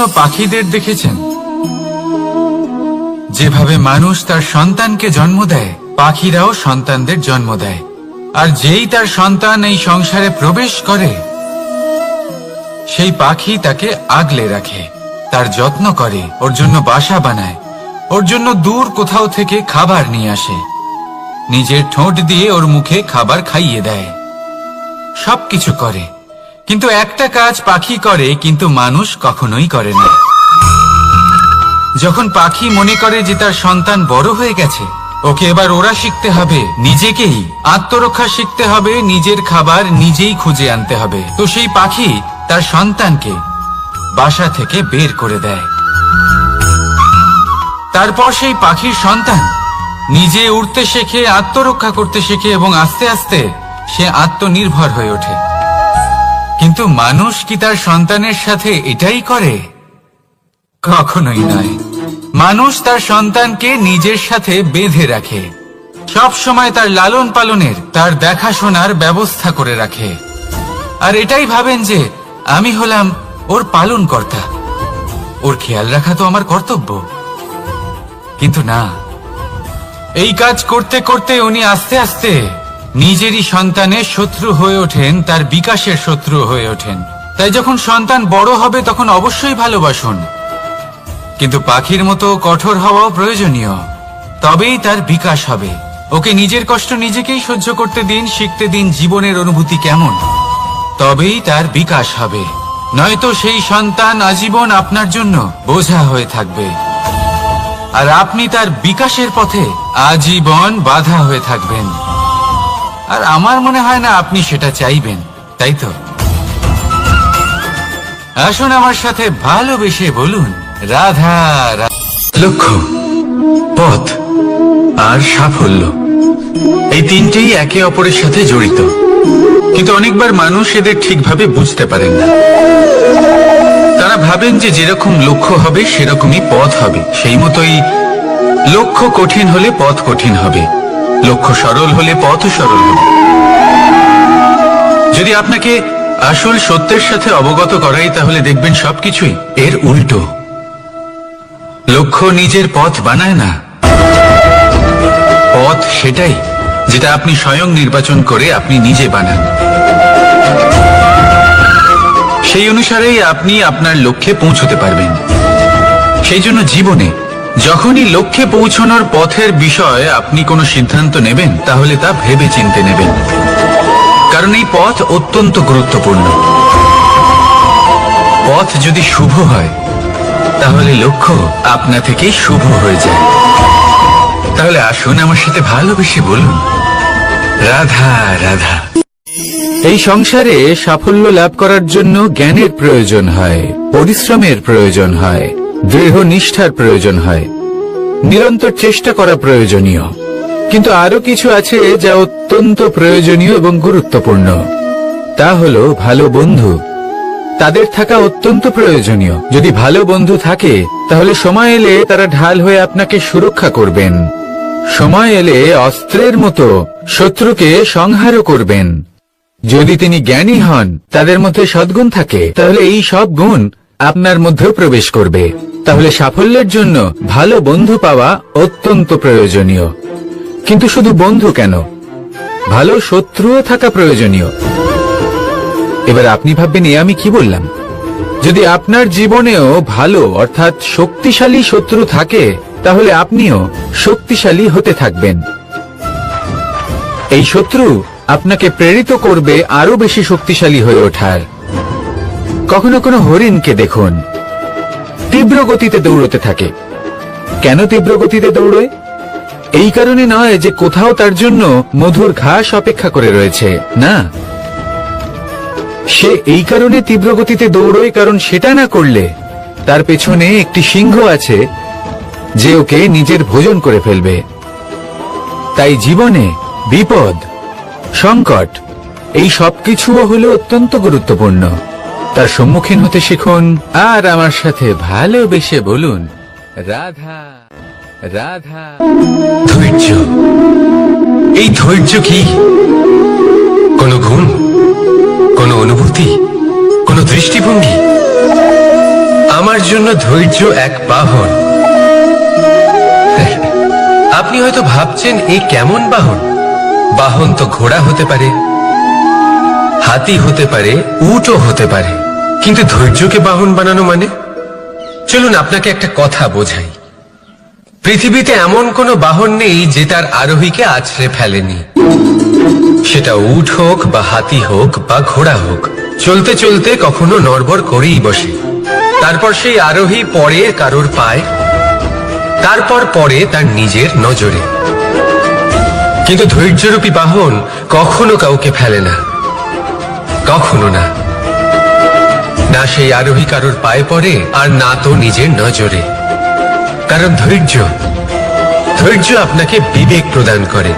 কখনো পাখিদের দেখেছেন? যেভাবে মানুষ তার সন্তানকে জন্ম দেয়, পাখিরাও সন্তানদের জন্ম দেয়। আর যেই তার সন্তান এই সংসারে প্রবেশ করে, সেই পাখি তাকে আগলে রাখে, তার যত্ন করে, ওর জন্য বাসা বানায়, ওর জন্য দূর কোথাও থেকে খাবার নিয়ে আসে, নিজের ঠোঁট দিয়ে ওর মুখে খাবার খাইয়ে দেয়, সবকিছু করে। কিন্তু একটা কাজ পাখি করে, কিন্তু মানুষ কখনোই করে না। যখন পাখি মনে করে যে তার সন্তান বড় হয়ে গেছে, ওকে এবার ওরা শিখতে হবে, নিজেকেই আত্মরক্ষা শিখতে হবে, নিজের খাবার নিজেই খুঁজে আনতে হবে, তো সেই পাখি তার সন্তানকে বাসা থেকে বের করে দেয়। তারপর সেই পাখির সন্তান নিজে উড়তে শেখে, আত্মরক্ষা করতে শেখে এবং আস্তে আস্তে সে আত্মনির্ভর হয়ে ওঠে। কিন্তু মানুষ কি তার সন্তানের সাথে এটাই করে? কখনোই নয়। মানুষ তার সন্তানকে নিজের সাথে বেঁধে রাখে, সব সময় তার লালন পালনের, তার দেখাশোনার ব্যবস্থা করে রাখে, আর এটাই ভাবেন যে আমি হলাম ওর পালনকর্তা, ওর খেয়াল রাখা তো আমার কর্তব্য। কিন্তু না, এই কাজ করতে করতে উনি আস্তে আস্তে নিজেরই সন্তানের শত্রু হয়ে ওঠেন, তার বিকাশের শত্রু হয়ে ওঠেন। তাই যখন সন্তান বড় হবে তখন অবশ্যই ভালোবাসুন, কিন্তু পাখির মতো কঠোর হওয়াও প্রয়োজনীয়, তবেই তার বিকাশ হবে। ওকে নিজের কষ্ট নিজেকেই সহ্য করতে দিন, শিখতে দিন জীবনের অনুভূতি কেমন, তবেই তার বিকাশ হবে। নয়তো সেই সন্তান আজীবন আপনার জন্য বোঝা হয়ে থাকবে, আর আপনি তার বিকাশের পথে আজীবন বাধা হয়ে থাকবেন। আর আমার মনে হয় না আপনি সেটা চাইবেন, তাই তো? আসুন আমার সাথে ভালোবেসে বলুন রাধা রাধা। লক্ষ্য, পথ আর সাফল্য, এই তিনটেই একে অপরের সাথে জড়িত, কিন্তু অনেকবার মানুষ এদের ঠিকভাবে বুঝতে পারেন না। তারা ভাবেন যে যেরকম লক্ষ্য হবে সেরকমই পথ হবে, সেই মতোই লক্ষ্য কঠিন হলে পথ কঠিন হবে, লক্ষ্য সরল হলে পথও সরল হবে। যদি আপনাকে আসল সত্যের সাথে অবগত করাই, তাহলে দেখবেন সবকিছুই এর উল্টো। লক্ষ্য নিজের পথ বানায় না, পথ সেটাই যেটা আপনি স্বয়ং নির্বাচন করে আপনি নিজে বানান। সেই অনুসারেই আপনি আপনার লক্ষ্যে পৌঁছতে পারবেন। সেই জন্য জীবনে যখনই লক্ষ্যে পৌঁছানোর পথের বিষয়ে আপনি কোনো সিদ্ধান্ত নেবেন, তাহলে তা ভেবে চিন্তে নেবেন, কারণ এই পথ অত্যন্ত গুরুত্বপূর্ণ। পথ যদি শুভ হয়, তাহলে লক্ষ্য আপনা থেকেই শুভ হয়ে যায়। তাহলে আসুন আমার সাথে ভালোবেসে বলুন রাধা রাধা। এই সংসারে সাফল্য লাভ করার জন্য জ্ঞানের প্রয়োজন হয়, পরিশ্রমের প্রয়োজন হয়, দৃঢ় নিষ্ঠার প্রয়োজন হয়, নিরন্তর চেষ্টা করা প্রয়োজনীয়। কিন্তু আরো কিছু আছে যা অত্যন্ত প্রয়োজনীয় এবং গুরুত্বপূর্ণ, তা হলো ভালো বন্ধু। তাদের থাকা অত্যন্ত প্রয়োজনীয়। যদি ভালো বন্ধু থাকে, তাহলে সময় এলে তারা ঢাল হয়ে আপনাকে সুরক্ষা করবেন, সময় এলে অস্ত্রের মতো শত্রুকে সংহারও করবেন। যদি তিনি জ্ঞানী হন, তাদের মধ্যে সদ্গুণ থাকে, তাহলে এই সব গুণ আপনার মধ্যেও প্রবেশ করবে। তাহলে সাফল্যের জন্য ভালো বন্ধু পাওয়া অত্যন্ত প্রয়োজনীয়। কিন্তু শুধু বন্ধু কেন, ভালো শত্রুও থাকা প্রয়োজনীয়। এবার আপনি ভাববেন, এ আমি কি বললাম? যদি আপনার জীবনেও ভালো অর্থাৎ শক্তিশালী শত্রু থাকে, তাহলে আপনিও শক্তিশালী হতে থাকবেন। এই শত্রু আপনাকে প্রেরিত করবে আরো বেশি শক্তিশালী হয়ে ওঠার। কখনো কোনো হরিণকে দেখুন, তীব্র গতিতে দৌড়তে থাকে। কেন তীব্র গতিতে দৌড়ে? এই কারণে নয় যে কোথাও তার জন্য মধুর ঘাস অপেক্ষা করে রয়েছে, না, সে এই কারণে তীব্র গতিতে দৌড়য় কারণ সেটা না করলে তার পেছনে একটি সিংহ আছে যে ওকে নিজের ভোজন করে ফেলবে। তাই জীবনে বিপদ, সংকট, এই সবকিছুও হলো অত্যন্ত গুরুত্বপূর্ণ। তার সম্মুখীন হতে শিখুন আর আমার সাথে ভালোবেসে বলুন রাধা রাধা। ধৈর্য, এই ধৈর্য কি কোনো গুণ, কোনো অনুভূতি, কোনো দৃষ্টিভঙ্গি? আমার জন্য ধৈর্য এক বাহন। আপনি হয়তো ভাবছেন এই কেমন বাহন? বাহন তো ঘোড়া হতে পারে, হাতি হতে পারে, উটও হতে পারে, কিন্তু ধৈর্যকে বাহন বানানো মানে? চলুন আপনাকে একটা কথা বোঝাই। পৃথিবীতে এমন কোনো বাহন নেই যে তার আরোহীকে আছড়ে ফেলেনি। সেটা উট হোক বা হাতি হোক বা ঘোড়া হোক, চলতে চলতে কখনো নড়বড় করেই বসে। তারপর সেই আরোহী পরে কারোর পায়, তারপর পরে তার নিজের নজরে। কিন্তু ধৈর্যরূপী বাহন কখনো কাউকে ফেলে না, কখনো না। না সেই আরোহী কারোর পায়ে পড়ে, আর না তো নিজের নজরে। কারণ ধৈর্য আপনাকে বিবেক প্রদান করে,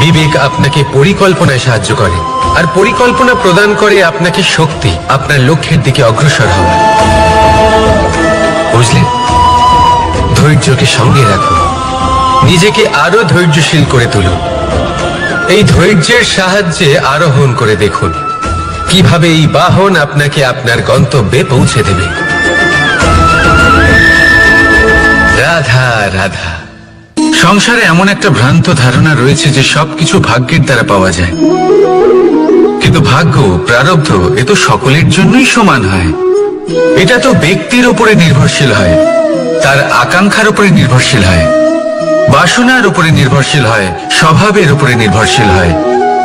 বিবেক আপনাকে পরিকল্পনায় সাহায্য করে, আর পরিকল্পনা প্রদান করে আপনাকে শক্তি, আপনার লক্ষ্যের দিকে অগ্রসর হওয়ার। বুঝলেন? ধৈর্যকে সঙ্গে রাখুন, নিজেকে আরো ধৈর্যশীল করে তুলুন। এই ধৈর্যের সাহায্যে আরোহণ করে দেখুন কিভাবে এই বাহন আপনাকে আপনার গন্তব্যে পৌঁছে দেবে। রাধা রাধা। সংসারে এমন একটা ভ্রান্ত ধারণা রয়েছে যে সবকিছু ভাগ্যের দ্বারা পাওয়া যায়, কিন্তু ভাগ্য, প্রারব্ধ এ তো সকলের জন্যই সমান হয়। এটা তো ব্যক্তির উপরে নির্ভরশীল হয়, তার আকাঙ্ক্ষার উপরে নির্ভরশীল হয়, বাসনার উপরে নির্ভরশীল হয়, স্বভাবের উপরে নির্ভরশীল হয়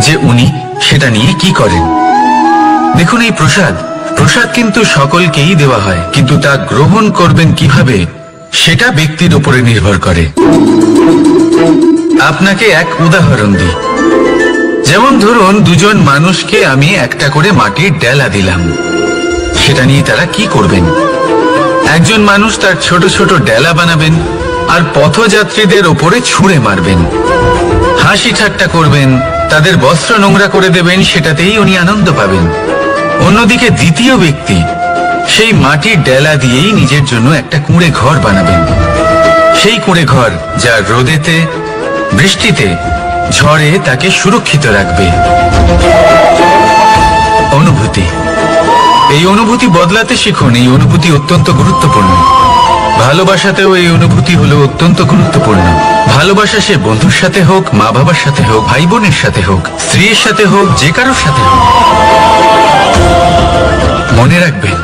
যে উনি সেটা নিয়ে কি করেন। দেখুন, এই প্রসাদ কিন্তু সকলকেই দেওয়া হয়, কিন্তু তা গ্রহণ করবেন কিভাবে সেটা ব্যক্তির উপরে নির্ভর করে। আপনাকে এক উদাহরণ দিই। যেমন ধরুন, দুজন মানুষকে আমি একটা করে মাটির ডেলা দিলাম, সেটা নিয়ে তারা কি করবেন? একজন মানুষ তার ছোট ছোট ডেলা বানাবেন আর পথযাত্রীদের ওপরে ছুঁড়ে মারবেন, হাসি ঠাট্টা করবেন, তাদের বস্ত্র নোংরা করে দেবেন, সেটাতেই উনি আনন্দ পাবেন। অন্যদিকে দ্বিতীয় ব্যক্তি সেই মাটির ডেলা দিয়েই নিজের জন্য একটা কুঁড়ে ঘর বানাবেন। সেই কুঁড়ে ঘর যা রোদেতে, বৃষ্টিতে, ঝড়ে তাকে সুরক্ষিত রাখবে। অনুভূতি, এই অনুভূতি বদলাতে শিখুন। এই অনুভূতি অত্যন্ত গুরুত্বপূর্ণ। ভালোবাসাতেও এই অনুভূতি হলো অত্যন্ত গুরুত্বপূর্ণ। ভালোবাসা সে বন্ধুর সাথে হোক, মা বাবার সাথে হোক, ভাই বোনের সাথে হোক, স্ত্রীর সাথে হোক, যে কারোর সাথে হোক। মনে রাখবেন,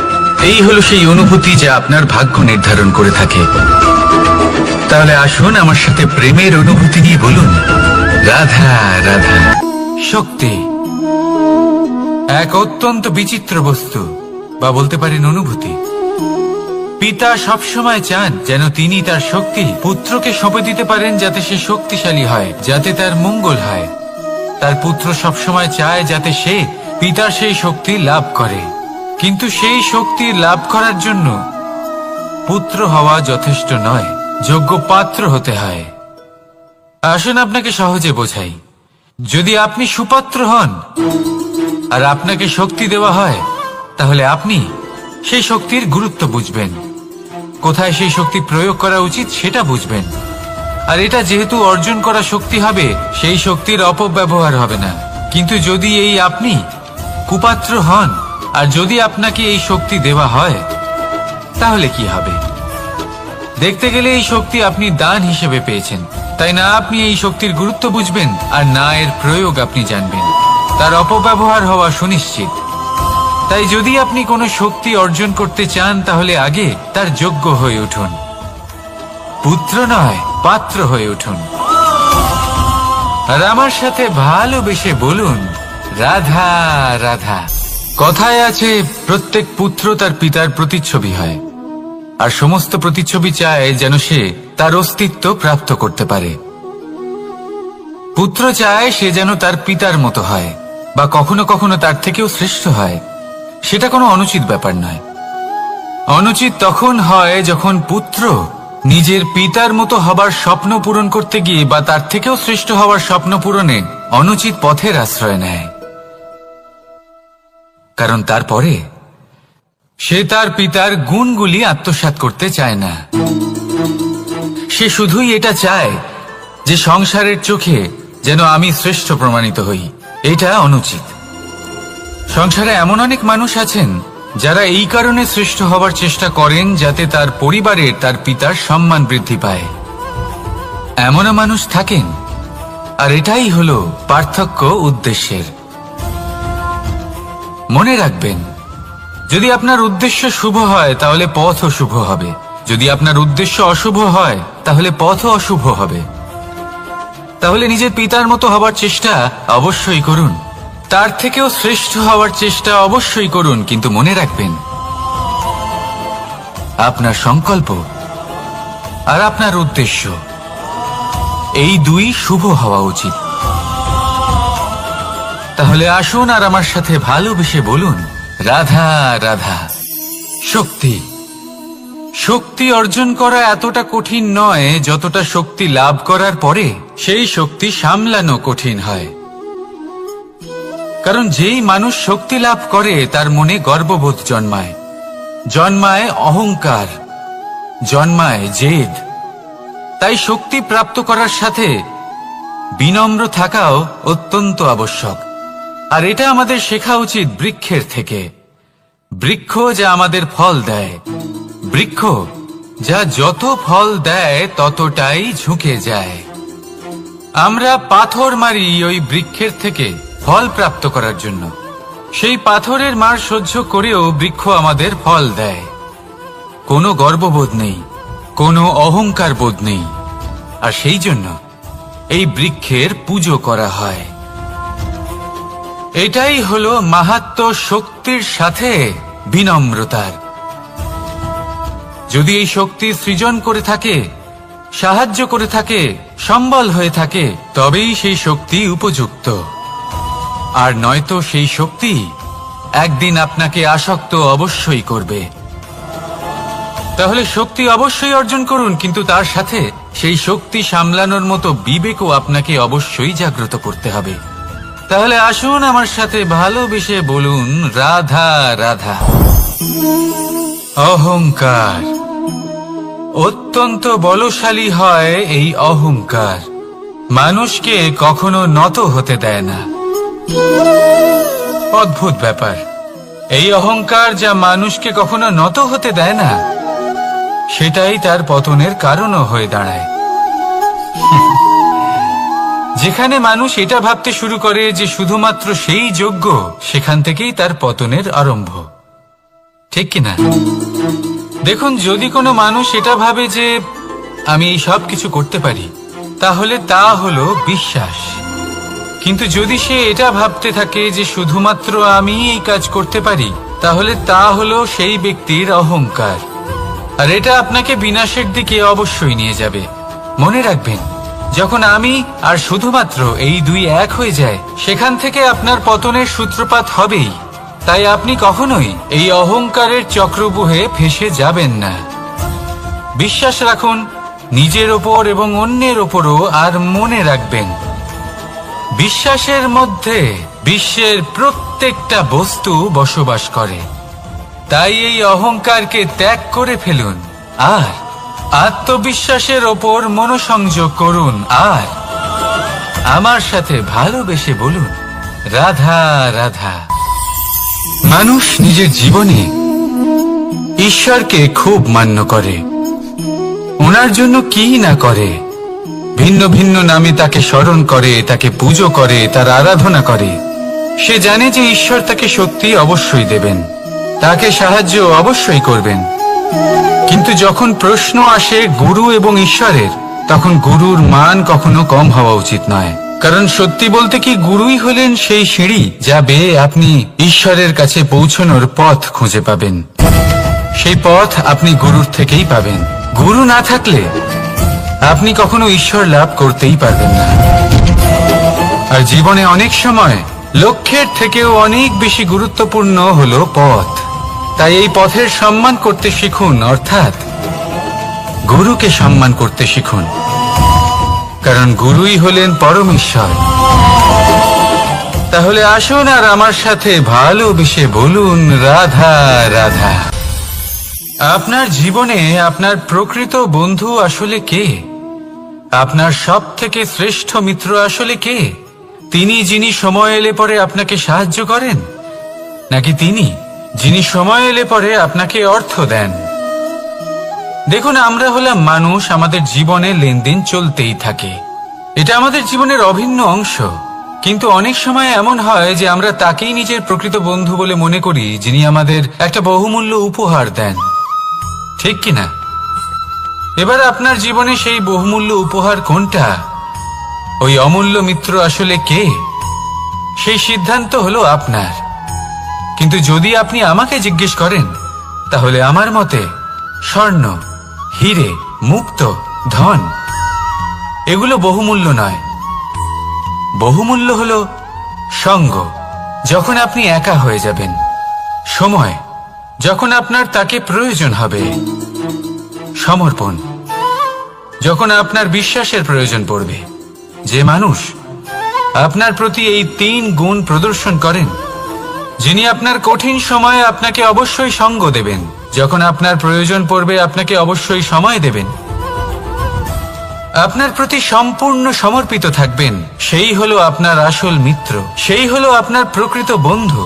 এই হলো সেই অনুভূতি যা আপনার ভাগ্য নির্ধারণ করে থাকে। তাহলে আসুন আমার সাথে প্রেমের অনুভূতি নিয়ে বলুন, রাধা রাধা। শক্তি এক অত্যন্ত বিচিত্র বস্তু, বা বলতে পারেন অনুভূতি। পিতা সবসময় চান যেন তিনি তার শক্তি পুত্রকে সঁপে দিতে পারেন, যাতে সে শক্তিশালী হয়, যাতে তার মঙ্গল হয়। তার পুত্র সবসময় চায় যাতে সে পিতার সেই শক্তি লাভ করে, কিন্তু সেই শক্তি লাভ করার জন্য পুত্র হওয়া যথেষ্ট নয়, যোগ্য পাত্র হতে হয়। আসুন আপনাকে সহজে বোঝাই। যদি আপনি সুপাত্র হন আর আপনাকে শক্তি দেওয়া হয়, তাহলে আপনি সেই শক্তির গুরুত্ব বুঝবেন, কোথায় সেই শক্তি প্রয়োগ করা উচিত সেটা বুঝবেন। আর এটা যেহেতু অর্জন করা শক্তি হবে, সেই শক্তির অপব্যবহার হবে না। কিন্তু যদি এই আপনি কুপাত্র হন আর যদি আপনাকে এই শক্তি দেওয়া হয়, তাহলে কি হবে? দেখতে গেলে এই শক্তি আপনি দান হিসেবে পেয়েছেন, তাই না আপনি এই শক্তির গুরুত্ব বুঝবেন আর না এর প্রয়োগ আপনি জানবেন। তার অপব্যবহার হওয়া সুনিশ্চিত। তাই যদি আপনি কোনো শক্তি অর্জন করতে চান, তাহলে আগে তার যোগ্য হয়ে উঠুন। পুত্র নয়, পাত্র হয়ে উঠুন। আর আমার সাথে ভালোবেসে বলুন, রাধা রাধা। কথায় আছে, প্রত্যেক পুত্র তার পিতার প্রতিচ্ছবি হয়, আর সমস্ত প্রতিচ্ছবি চায় যেন সে তার অস্তিত্ব প্রাপ্ত করতে পারে। পুত্র চায় সে যেন তার পিতার মতো হয়, বা কখনো কখনো তার থেকেও শ্রেষ্ঠ হয়। সেটা কোনো অনুচিত ব্যাপার নয়। অনুচিত তখন হয় যখন পুত্র নিজের পিতার মতো হবার স্বপ্ন পূরণ করতে গিয়ে বা তার থেকেও শ্রেষ্ঠ হওয়ার স্বপ্ন পূরণে অনুচিত পথের আশ্রয় নেয়। কারণ তারপরে সে তার পিতার গুণগুলি আত্মসাৎ করতে চায় না। সে শুধুই এটা চায় যে সংসারের চোখে যেন আমি শ্রেষ্ঠ প্রমাণিত হই। এটা অনুচিত। সংসারে এমন অনেক মানুষ আছেন যারা এই কারণে শ্রেষ্ঠ হবার চেষ্টা করেন যাতে তার পরিবারের তার পিতার সম্মান বৃদ্ধি পায়। এমনও মানুষ থাকেন, আর এটাই হলো পার্থক্য উদ্দেশ্যের। মনে রাখবেন, যদি আপনার উদ্দেশ্য শুভ হয় তাহলে পথও শুভ হবে, যদি আপনার উদ্দেশ্য অশুভ হয় তাহলে পথও অশুভ হবে। তাহলে নিজের পিতার মতো হবার চেষ্টা অবশ্যই করুন, তার থেকেও শ্রেষ্ঠ হওয়ার চেষ্টা অবশ্যই করুন, কিন্তু মনে রাখবেন আপনার সংকল্প আর আপনার উদ্দেশ্য এই দুই শুভ হওয়া উচিত। তাহলে আসুন আর আমার সাথে ভালোবেসে বলুন, রাধা রাধা। শক্তি শক্তি অর্জন করা এতটা কঠিন নয় যতটা শক্তি লাভ করার পরে সেই শক্তি সামলানো কঠিন হয়। কারণ যেই মানুষ শক্তি লাভ করে তার মনে গর্ববোধ জন্মায়, জন্মায় অহংকার, জন্মায় জেদ। তাই শক্তি প্রাপ্ত করার সাথে বিনম্র থাকাও অত্যন্ত আবশ্যক। আর এটা আমাদের শেখা উচিত বৃক্ষের থেকে। বৃক্ষ যা আমাদের ফল দেয়, বৃক্ষ যা যত ফল দেয় ততটাই ঝুঁকে যায়। আমরা পাথর মারি ওই বৃক্ষের থেকে ফল প্রাপ্ত করার জন্য। সেই পাথরের মার সহ্য করেও বৃক্ষ আমাদের ফল দেয়। কোনো গর্ববোধ নেই, কোনো অহংকার বোধ নেই, আর সেই জন্য এই বৃক্ষের পুজো করা হয়। এটাই হলো মাহাত্ম্য শক্তির সাথে বিনম্রতার। যদি এই শক্তি সৃজন করে থাকে, সাহায্য করে থাকে, সম্বল হয়ে থাকে, তবেই সেই শক্তি উপযুক্ত। আর নয়তো সেই শক্তি একদিন আপনাকে আসক্ত অবশ্যই করবে। তাহলে শক্তি অবশ্যই অর্জন করুন, কিন্তু তার সাথে সেই শক্তি সামলানোর মতো বিবেকও আপনাকে অবশ্যই জাগ্রত করতে হবে। তাহলে আসুন আমার সাথে ভালোবেসে বলুন, রাধা রাধা। অহংকার অত্যন্ত বলশালী হয়। এই অহংকার মানুষকে কখনো নত হতে দেয় না। অদ্ভুত ব্যাপার, এই অহংকার যা মানুষকে কখনো নত হতে দেয় না, সেটাই তার পতনের কারণও হয়ে দাঁড়ায়। যেখানে মানুষ এটা ভাবতে শুরু করে যে শুধুমাত্র সেই যোগ্য, সেখান থেকেই তার পতনের আরম্ভ, ঠিক কিনা? দেখুন, যদি কোনো মানুষ এটা ভাবে যে আমি এই সব কিছু করতে পারি, তাহলে তা হলো বিশ্বাস। কিন্তু যদি সে এটা ভাবতে থাকে যে শুধুমাত্র আমি এই কাজ করতে পারি, তাহলে তা হলো সেই ব্যক্তির অহংকার। আর এটা আপনাকে বিনাশের দিকে অবশ্যই নিয়ে যাবে। মনে রাখবেন, যখন আমি আর শুধুমাত্র এই দুই এক হয়ে যায়, সেখান থেকে আপনার পতনের সূত্রপাত হবেই। তাই আপনি কখনোই এই অহংকারের চক্রব্যূহে ফেঁসে যাবেন না। বিশ্বাস রাখুন নিজের ওপর এবং অন্যের ওপরও। আর মনে রাখবেন, বিশ্বাসের মধ্যে বিশ্বের প্রত্যেকটা বস্তু বসবাস করে। তাই এই অহংকারকে ত্যাগ করে ফেলুন আর আত্মবিশ্বাসের ওপর মনোসংযোগ করুন। আর আমার সাথে ভালোবেসে বলুন, রাধা রাধা। মানুষ নিজের জীবনে ঈশ্বরকে খুব মান্য করে, ওনার জন্য কি না করে। ভিন্ন ভিন্ন নামে তাকে স্মরণ করে, তাকে পুজো করে, তার আরাধনা করে। সে জানে যে ঈশ্বর তাকে শক্তি অবশ্যই দেবেন, তাকে সাহায্য অবশ্যই করবেন। কিন্তু যখন প্রশ্ন আসে গুরু এবং ঈশ্বরের, তখন গুরুর মান কখনো কম হওয়া উচিত নয়। কারণ সত্যি বলতে কি, গুরুই হলেন সেই সিঁড়ি যা বেয়ে আপনি ঈশ্বরের কাছে পৌঁছানোর পথ খুঁজে পাবেন। সেই পথ আপনি গুরুর থেকেই পাবেন। গুরু না থাকলে আপনি কখনো ঈশ্বর লাভ করতেই পারবেন না। আর জীবনে অনেক সময় লক্ষ্যের থেকেও অনেক বেশি গুরুত্বপূর্ণ হলো পথ। তাই এই পথের সম্মান করতে শিখুন, অর্থাৎ গুরুকে সম্মান করতে শিখুন। কারণ গুরুই হলেন পরমেশ্বর। তাহলে আসুন আর আমার সাথে ভালোবেসে বলুন, রাধা রাধা। আপনার জীবনে আপনার প্রকৃত বন্ধু আসলে কে? আপনার সব থেকে শ্রেষ্ঠ মিত্র আসলে কে? তিনি যিনি সময় এলে পরে আপনাকে সাহায্য করেন, নাকি তিনি যিনি সময় এলে পরে আপনাকে অর্থ দেন। দেখুন, আমরা হলাম মানুষ, আমাদের জীবনে লেনদেন চলতেই থাকে, এটা আমাদের জীবনের অভিন্ন অংশ। কিন্তু অনেক সময় এমন হয় যে আমরা তাকেই নিজের প্রকৃত বন্ধু বলে মনে করি, যিনি আমাদের একটা বহুমূল্য উপহার দেন, ঠিক কিনা? এবার আপনার জীবনে সেই বহুমূল্য উপহার কোনটা, ওই অমূল্য মিত্র আসলে কে, সেই সিদ্ধান্ত হলো আপনার। কিন্তু যদি আপনি আমাকে জিজ্ঞেস করেন, তাহলে আমার মতে স্বর্ণ, হিরে, মুক্ত, ধন এগুলো বহুমূল্য নয়। বহুমূল্য হলো সঙ্গ, যখন আপনি একা হয়ে যাবেন, সময়, যখন আপনার তাকে প্রয়োজন হবে, সমর্পণ, যখন আপনার বিশ্বাসের প্রয়োজন পড়বে। যে মানুষ আপনার প্রতি এই 3 গুণ প্রদর্শন করেন, যিনি আপনার কঠিন সময়ে আপনাকে অবশ্যই সঙ্গ দেবেন, যখন আপনার প্রয়োজন পড়বে আপনাকে অবশ্যই সময় দেবেন, আপনার প্রতি সম্পূর্ণ সমর্পিত থাকবেন, সেই হলো আপনার আসল মিত্র, সেই হলো আপনার প্রকৃত বন্ধু।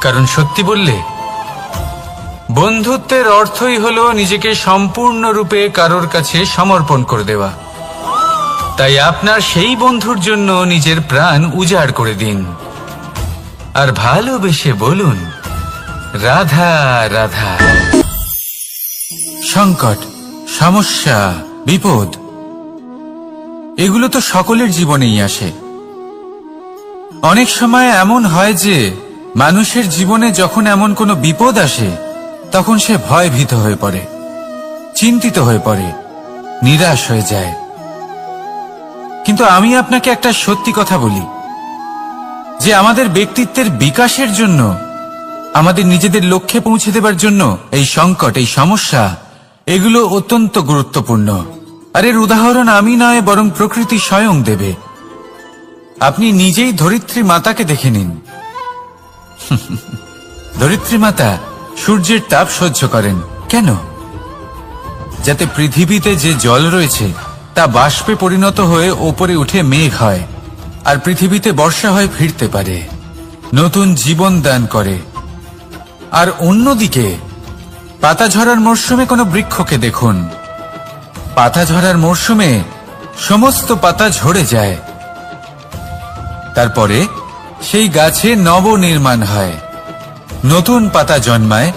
কারণ সত্যি বললে, বন্ধুত্বের অর্থই হলো নিজেকে সম্পূর্ণরূপে কারোর কাছে সমর্পণ করে দেওয়া। তাই আপনার সেই বন্ধুর জন্য নিজের প্রাণ উজাড় করে দিন, আর ভালোবেসে বলুন, রাধা রাধা। সংকট, সমস্যা, বিপদ এগুলো তো সকলের জীবনেই আসে। অনেক সময় এমন হয় যে মানুষের জীবনে যখন এমন কোনো বিপদ আসে, তখন সে ভয়ভীত হয়ে পড়ে, চিন্তিত হয়ে পড়ে, নিরাশ হয়ে যায়। কিন্তু আমি আপনাকে একটা সত্যি কথা বলি, যে আমাদের ব্যক্তিত্বের বিকাশের জন্য, আমাদের নিজেদের লক্ষ্যে পৌঁছে দেবার জন্য এই সংকট, এই সমস্যা এগুলো অত্যন্ত গুরুত্বপূর্ণ। আর এর উদাহরণ আমি নয়, বরং প্রকৃতি স্বয়ং দেবে। আপনি নিজেই ধরিত্রী মাতাকে দেখে নিন। ধরিত্রী মাতা সূর্যের তাপ সহ্য করেন কেন? যাতে পৃথিবীতে যে জল রয়েছে তা বাষ্পে পরিণত হয়ে ওপরে উঠে মেঘ হয়, আর পৃথিবীতে বর্ষা হয়ে ফিরতে পারে, নতুন জীবন দান করে। আর অন্যদিকে পাতা ঝরার মরশুমে কোনো বৃক্ষকে দেখুন, পাতা ঝরার মরশুমে সমস্ত পাতা ঝরে যায়, তারপরে সেই গাছে নবনির্মাণ হয়, নতুন পাতা জন্মায়,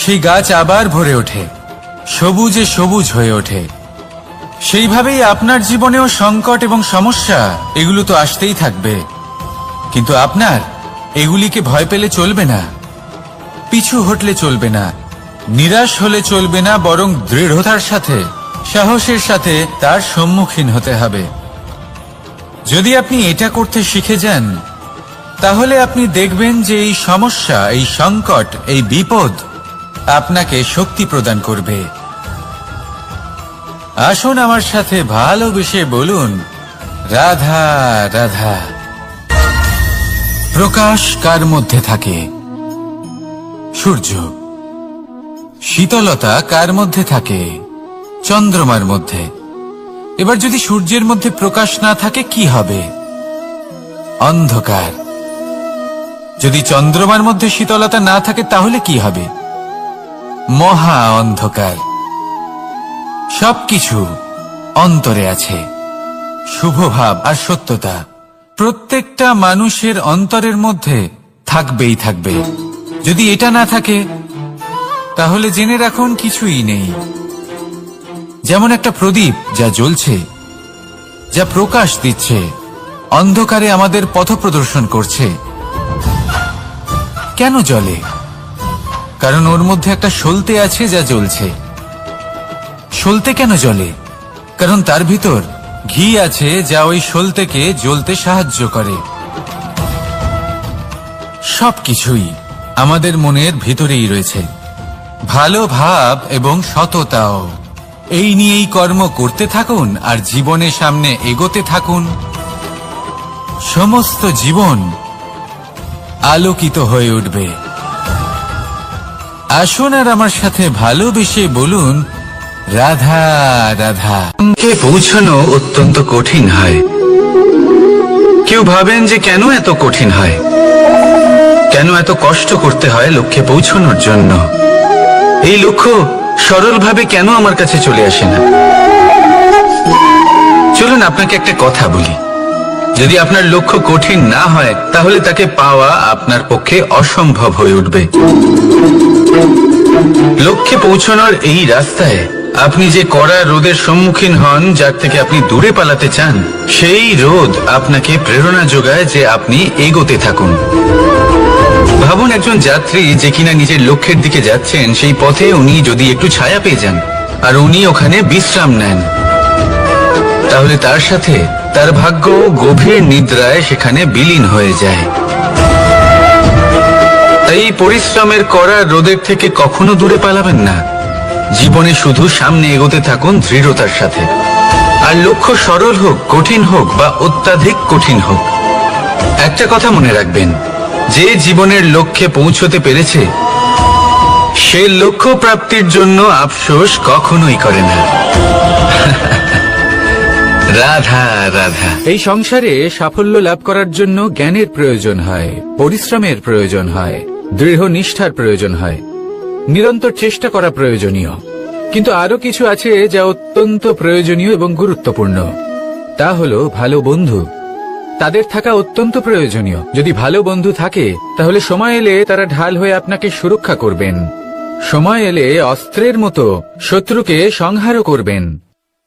সেই গাছ আবার ভরে ওঠে, সবুজে সবুজ হয়ে ওঠে। সেইভাবেই আপনার জীবনেও সংকট এবং সমস্যা এগুলো তো আসতেই থাকবে, কিন্তু আপনার এগুলিকে ভয় পেলে চলবে না, পিছু হটলে চলবে না, নিরাশ হলে চলবে না, বরং দৃঢ়তার সাথে, সাহসের সাথে তার সম্মুখীন হতে হবে। যদি আপনি এটা করতে শিখে যান, তাহলে আপনি দেখবেন যে এই সমস্যা, এই সংকট, এই বিপদ আপনাকে শক্তি প্রদান করবে। আসুন আমার সাথে ভালোবেসে বলুন, রাধা রাধা। প্রকাশ কার মধ্যে থাকে? সূর্য। শীতলতা কার মধ্যে থাকে? চন্দ্রমার মধ্যে। এবার যদি সূর্যের মধ্যে প্রকাশ না থাকে কি হবে? অন্ধকার। যদি চন্দ্রমার মধ্যে শীতলতা না থাকে তাহলে কি হবে? মহা অন্ধকার। সবকিছু অন্তরে আছে, শুভভাব আর সত্যতা প্রত্যেকটা মানুষের অন্তরের মধ্যে থাকবেই থাকবে। যদি এটা না থাকে তাহলে জেনে রাখুন কিছুই নেই। যেমন একটা প্রদীপ যা জ্বলছে, যা প্রকাশ দিচ্ছে, অন্ধকারে আমাদের পথ প্রদর্শন করছে। কেন জ্বলে? কারণ ওর মধ্যে একটা সলতে আছে যা জ্বলছে। সলতে কেন জ্বলে? কারণ তার ভিতর ঘি আছে যা ওই সলতেকে জ্বলতে সাহায্য করে। সবকিছুই আমাদের মনের ভিতরেই রয়েছে, ভালো ভাব এবং সততাও। এই নিয়েই কর্ম করতে থাকুন আর জীবনের সামনে এগোতে থাকুন। সমস্ত জীবন আলোকিত হয়ে উঠবে। আসুন আর আমার সাথে ভালোবেসে বলুন, রাধা রাধা। কে পৌঁছানো অত্যন্ত কঠিন হয়। কেউ ভাবেন যে কেন এত কঠিন হয়, কেন এত কষ্ট করতে হয় লক্ষ্যে পৌঁছানোর জন্য? এই লক্ষ্য সরলভাবে কেন আমার কাছে চলে আসে না? চলুন আপনাকে একটা কথা বলি, যদি আপনার লক্ষ্য কঠিন না হয় তাহলে তাকে পাওয়া আপনার পক্ষে অসম্ভব হয়ে উঠবে। লক্ষ্যে পৌঁছানোর এই রাস্তায় আপনি যে কড়া রোদের সম্মুখীন হন, যার থেকে আপনি দূরে পালাতে চান, সেই রোদ আপনাকে প্রেরণা যোগায় যে আপনি এগোতে থাকুন। ভাবুন একজন যাত্রী যে কিনা নিজের লক্ষ্যের দিকে যাচ্ছেন, সেই পথে উনি যদি একটু ছায়া পেয়ে যান আর উনি ওখানে বিশ্রাম নেন, তাহলে তার সাথে তার ভাগ্য গভীর নিদ্রায় সেখানে বিলীন হয়ে যায়। তাই পরিশ্রমের করা রোদের থেকে কখনো দূরে পালাবেন না। জীবনে শুধু সামনে এগোতে থাকুন দৃঢ়তার সাথে। আর লক্ষ্য সরল হোক, কঠিন হোক বা অত্যাধিক কঠিন হোক, একটা কথা মনে রাখবেন, যে জীবনের লক্ষ্যে পৌঁছতে পেরেছে সে লক্ষ্য প্রাপ্তির জন্য আফসোস কখনোই করে না। রাধা রাধা। এই সংসারে সাফল্য লাভ করার জন্য জ্ঞানের প্রয়োজন হয়, পরিশ্রমের প্রয়োজন হয়, দৃঢ় নিষ্ঠার প্রয়োজন হয়, নিরন্তর চেষ্টা করা প্রয়োজনীয়। কিন্তু আরো কিছু আছে যা অত্যন্ত প্রয়োজনীয় এবং গুরুত্বপূর্ণ। তা হলো ভালো বন্ধু। তাদের থাকা অত্যন্ত প্রয়োজনীয়। যদি ভালো বন্ধু থাকে তাহলে সময় এলে তারা ঢাল হয়ে আপনাকে সুরক্ষা করবেন। সময় এলে অস্ত্রের মতো শত্রুকে সংহারও করবেন।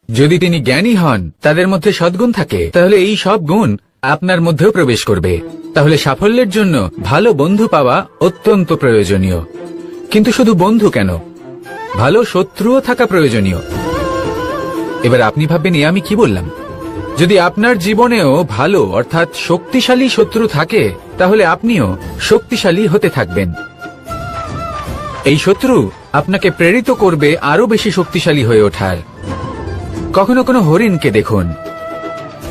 যদি তিনি জ্ঞানী হন, তাদের মধ্যে সদ্গুণ থাকে, তাহলে এই সব গুণ আপনার মধ্যেও প্রবেশ করবে। তাহলে সাফল্যের জন্য ভালো বন্ধু পাওয়া অত্যন্ত প্রয়োজনীয়। কিন্তু শুধু বন্ধু কেন, ভালো শত্রুও থাকা প্রয়োজনীয়। এবার আপনি ভাববেন, আমি কি বললাম? যদি আপনার জীবনেও ভালো অর্থাৎ শক্তিশালী শত্রু থাকে, তাহলে আপনিও শক্তিশালী হতে থাকবেন। এই শত্রু আপনাকে প্রেরিত করবে আরো বেশি শক্তিশালী হয়ে ওঠার। কখনো কোনো হরিণকে দেখুন,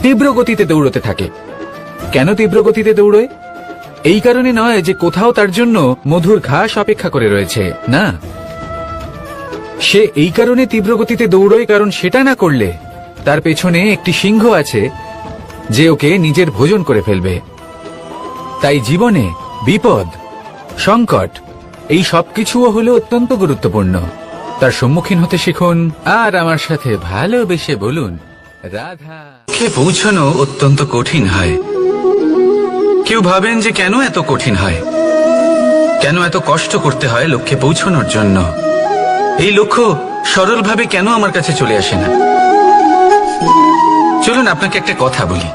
তীব্র গতিতে দৌড়তে থাকে। কেন তীব্র গতিতে দৌড়ে? এই কারণে নয় যে কোথাও তার জন্য মধুর ঘাস অপেক্ষা করে রয়েছে, না। সে এই কারণে তীব্র গতিতে দৌড়য় কারণ সেটা না করলে তার পেছনে একটি সিংহ আছে যে ওকে নিজের ভোজন করে ফেলবে। তাই জীবনে বিপদ, সংকট, এই সবকিছুও হলো অত্যন্ত গুরুত্বপূর্ণ। তার সম্মুখীন হতে শিখুন আর আমার সাথে ভালোবেসে বলুন, রাধা। লক্ষ্যে পৌঁছানো অত্যন্ত কঠিন হয়। কেউ ভাবেন যে কেন এত কঠিন হয়, কেন এত কষ্ট করতে হয় লক্ষ্যে পৌঁছানোর জন্য? এই লক্ষ্য সরলভাবে কেন আমার কাছে চলে আসে না? চলুন আপনাকে একটা কথা বলি,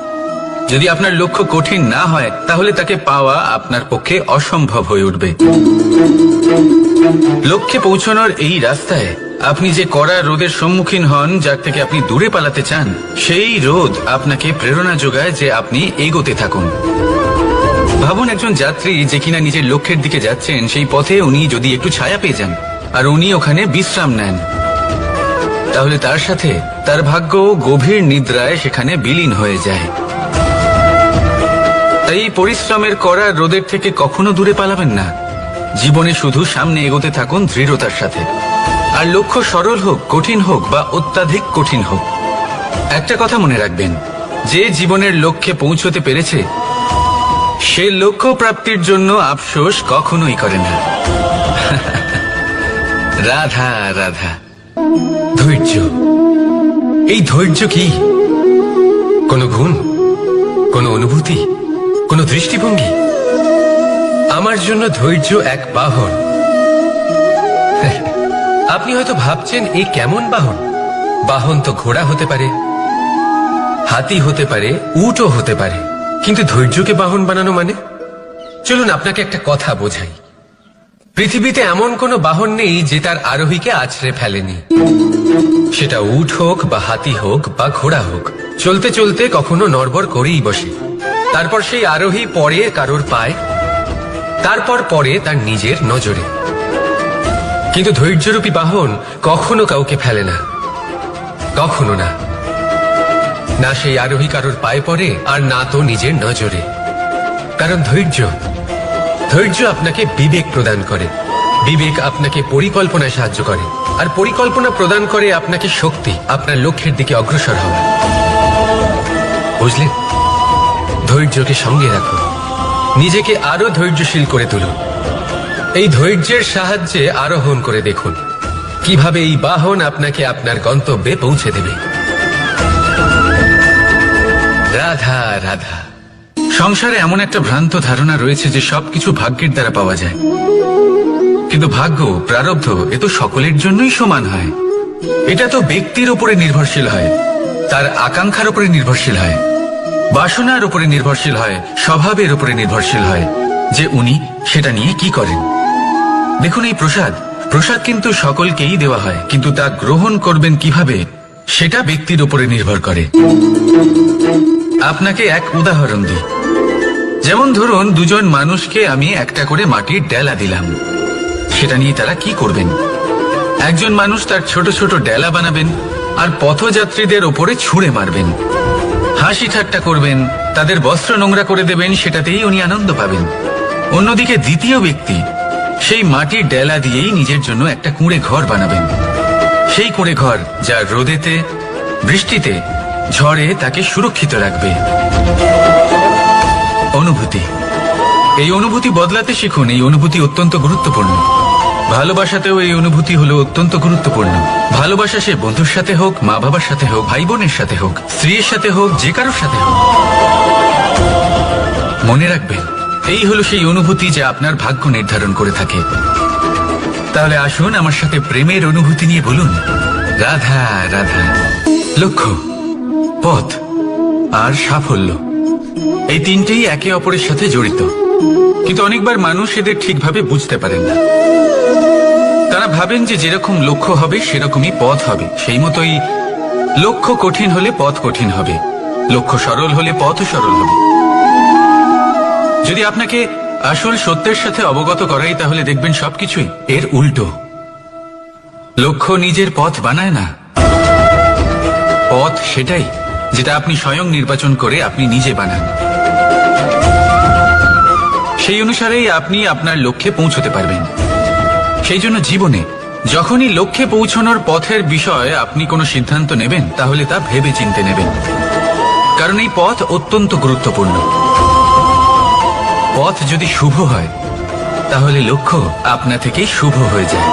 যদি আপনার লক্ষ্য কঠিন না হয় তাহলে তাকে পাওয়া আপনার পক্ষে অসম্ভব হয়ে উঠবে। লক্ষ্যে পৌঁছানোর এই রাস্তায় আপনি যে কড়া রোদের সম্মুখীন হন, যার থেকে আপনি দূরে পালাতে চান, সেই রোদ আপনাকে প্রেরণা যোগায় যে আপনি এগোতে থাকুন। ভাবুন একজন যাত্রী যে কিনা নিজের লক্ষ্যের দিকে যাচ্ছেন, সেই পথে উনি যদি একটু ছায়া পেয়ে যান আর উনি ওখানে বিশ্রাম নেন, তাহলে তার সাথে তার ভাগ্য গভীর নিদ্রায় সেখানে বিলীন হয়ে যায়। তাই পরিশ্রমের করা রোদের থেকে কখনো দূরে পালাবেন না। জীবনে শুধু সামনে এগোতে থাকুন দৃঢ়তার সাথে। আর লক্ষ্য সরল হোক, কঠিন হোক বা অত্যাধিক কঠিন হোক, একটা কথা মনে রাখবেন, যে জীবনের লক্ষ্যে পৌঁছতে পেরেছে সে লক্ষ্য প্রাপ্তির জন্য আফসোস কখনোই করে না। রাধা রাধা। ধৈর্য, এই ধৈর্য কি কোনো গুণ, কোনো অনুভূতি, কোনো দৃষ্টিভঙ্গি? আমার জন্য ধৈর্য এক বাহন। আপনি হয়তো ভাবছেন, এই কেমন বাহন? বাহন তো ঘোড়া হতে পারে, হাতি হতে পারে, উটও হতে পারে, কিন্তু ধৈর্যকে বাহন বানানো মানে? চলুন আপনাকে একটা কথা বোঝাই। পৃথিবীতে এমন কোনো বাহন নেই যে তার আরোহীকে আছড়ে ফেলেনি। সেটা উট হোক বা হাতি হোক বা ঘোড়া হোক, চলতে চলতে কখনো নড়বড় করেই বসে। তারপর সেই আরোহী পড়ে কারোর পায়, তারপর পড়ে তার নিজের নজরে। কিন্তু ধৈর্যরূপী বাহন কখনো কাউকে ফেলে না, কখনো না। না সেই আরোহী কারোর পায়ে পড়ে আর না তো নিজের নজরে। কারণ ধৈর্য আপনাকে বিবেক প্রদান করে, বিবেক আপনাকে পরিকল্পনায় সাহায্য করে, আর পরিকল্পনা প্রদান করে আপনাকে শক্তি, আপনার লক্ষ্যের দিকে অগ্রসর হওয়া। বুঝলেন? ধৈর্যকে সঙ্গে রাখুন, নিজেকে আরো ধৈর্যশীল করে তুলুন। এই ধৈর্যের সাহায্যে আরোহণ করে দেখুন কিভাবে এই বাহন আপনাকে আপনার গন্তব্যে পৌঁছে দেবে। রাধা রাধা। সংসারে এমন একটা ভ্রান্ত ধারণা রয়েছে যে সবকিছু ভাগ্যের দ্বারা পাওয়া যায়, কিন্তু ভাগ্য, প্রারব্ধ এ তো সকলের জন্যই সমান হয়। এটা তো ব্যক্তির উপরে নির্ভরশীল হয়, তার আকাঙ্ক্ষার উপরে নির্ভরশীল হয়, বাসনার উপরে নির্ভরশীল হয়, স্বভাবের উপরে নির্ভরশীল হয় যে উনি সেটা নিয়ে কি করেন। দেখুন, এই প্রসাদ কিন্তু সকলকেই দেওয়া হয়, কিন্তু তা গ্রহণ করবেন কিভাবে সেটা ব্যক্তির উপরে নির্ভর করে। আপনাকে এক উদাহরণ দিই। যেমন ধরুন, দুজন মানুষকে আমি একটা করে মাটির ডেলা দিলাম, সেটা নিয়ে তারা কি করবেন? একজন মানুষ তার ছোট ছোট ডেলা বানাবেন আর পথযাত্রীদের ওপরে ছুঁড়ে মারবেন, হাসি ঠাট্টা করবেন, তাদের বস্ত্র নোংরা করে দেবেন, সেটাতেই উনি আনন্দ পাবেন। অন্যদিকে দ্বিতীয় ব্যক্তি সেই মাটির ডেলা দিয়েই নিজের জন্য একটা কুঁড়ে ঘর বানাবেন। সেই কুঁড়ে ঘর যা রোদেতে, বৃষ্টিতে, ঝড়ে তাকে সুরক্ষিত রাখবে। অনুভূতি, এই অনুভূতি বদলাতে শিখুন। এই অনুভূতি অত্যন্ত গুরুত্বপূর্ণ। ভালোবাসাতেও এই অনুভূতি হলো অত্যন্ত গুরুত্বপূর্ণ। ভালোবাসা সে বন্ধুর সাথে হোক, মা বাবার সাথে হোক, ভাই বোনের সাথে হোক, স্ত্রীর সাথে হোক, যে কারোর সাথে হোক। মনে রাখবেন, এই হলো সেই অনুভূতি যা আপনার ভাগ্য নির্ধারণ করে থাকে। তাহলে আসুন আমার সাথে প্রেমের অনুভূতি নিয়ে বলুন, রাধা রাধা। লক্ষ্য, পথ আর সাফল্য, এই তিনটেই একে অপরের সাথে জড়িত, কিন্তু অনেকবার মানুষ এদের ঠিকভাবে বুঝতে পারেন না। তারা ভাবেন যে যেরকম লক্ষ্য হবে সেরকমই পথ হবে। সেই মতোই লক্ষ্য কঠিন হলে পথ কঠিন হবে, লক্ষ্য সরল হলে পথও সরল হবে। যদি আপনাকে আসল সত্যের সাথে অবগত করাই, তাহলে দেখবেন সবকিছুই এর উল্টো। লক্ষ্য নিজের পথ বানায় না, পথ সেটাই যেটা আপনি স্বয়ং নির্বাচন করে আপনি নিজে বানান। সেই অনুসারেই আপনি আপনার লক্ষ্যে পৌঁছতে পারবেন। সেই জন্য জীবনে যখনই লক্ষ্যে পৌঁছানোর পথের বিষয়ে আপনি কোনো সিদ্ধান্ত নেবেন, তাহলে তা ভেবে চিন্তে নেবেন, কারণ এই পথ অত্যন্ত গুরুত্বপূর্ণ। পথ যদি শুভ হয়, তাহলে লক্ষ্য আপনা থেকেই শুভ হয়ে যায়।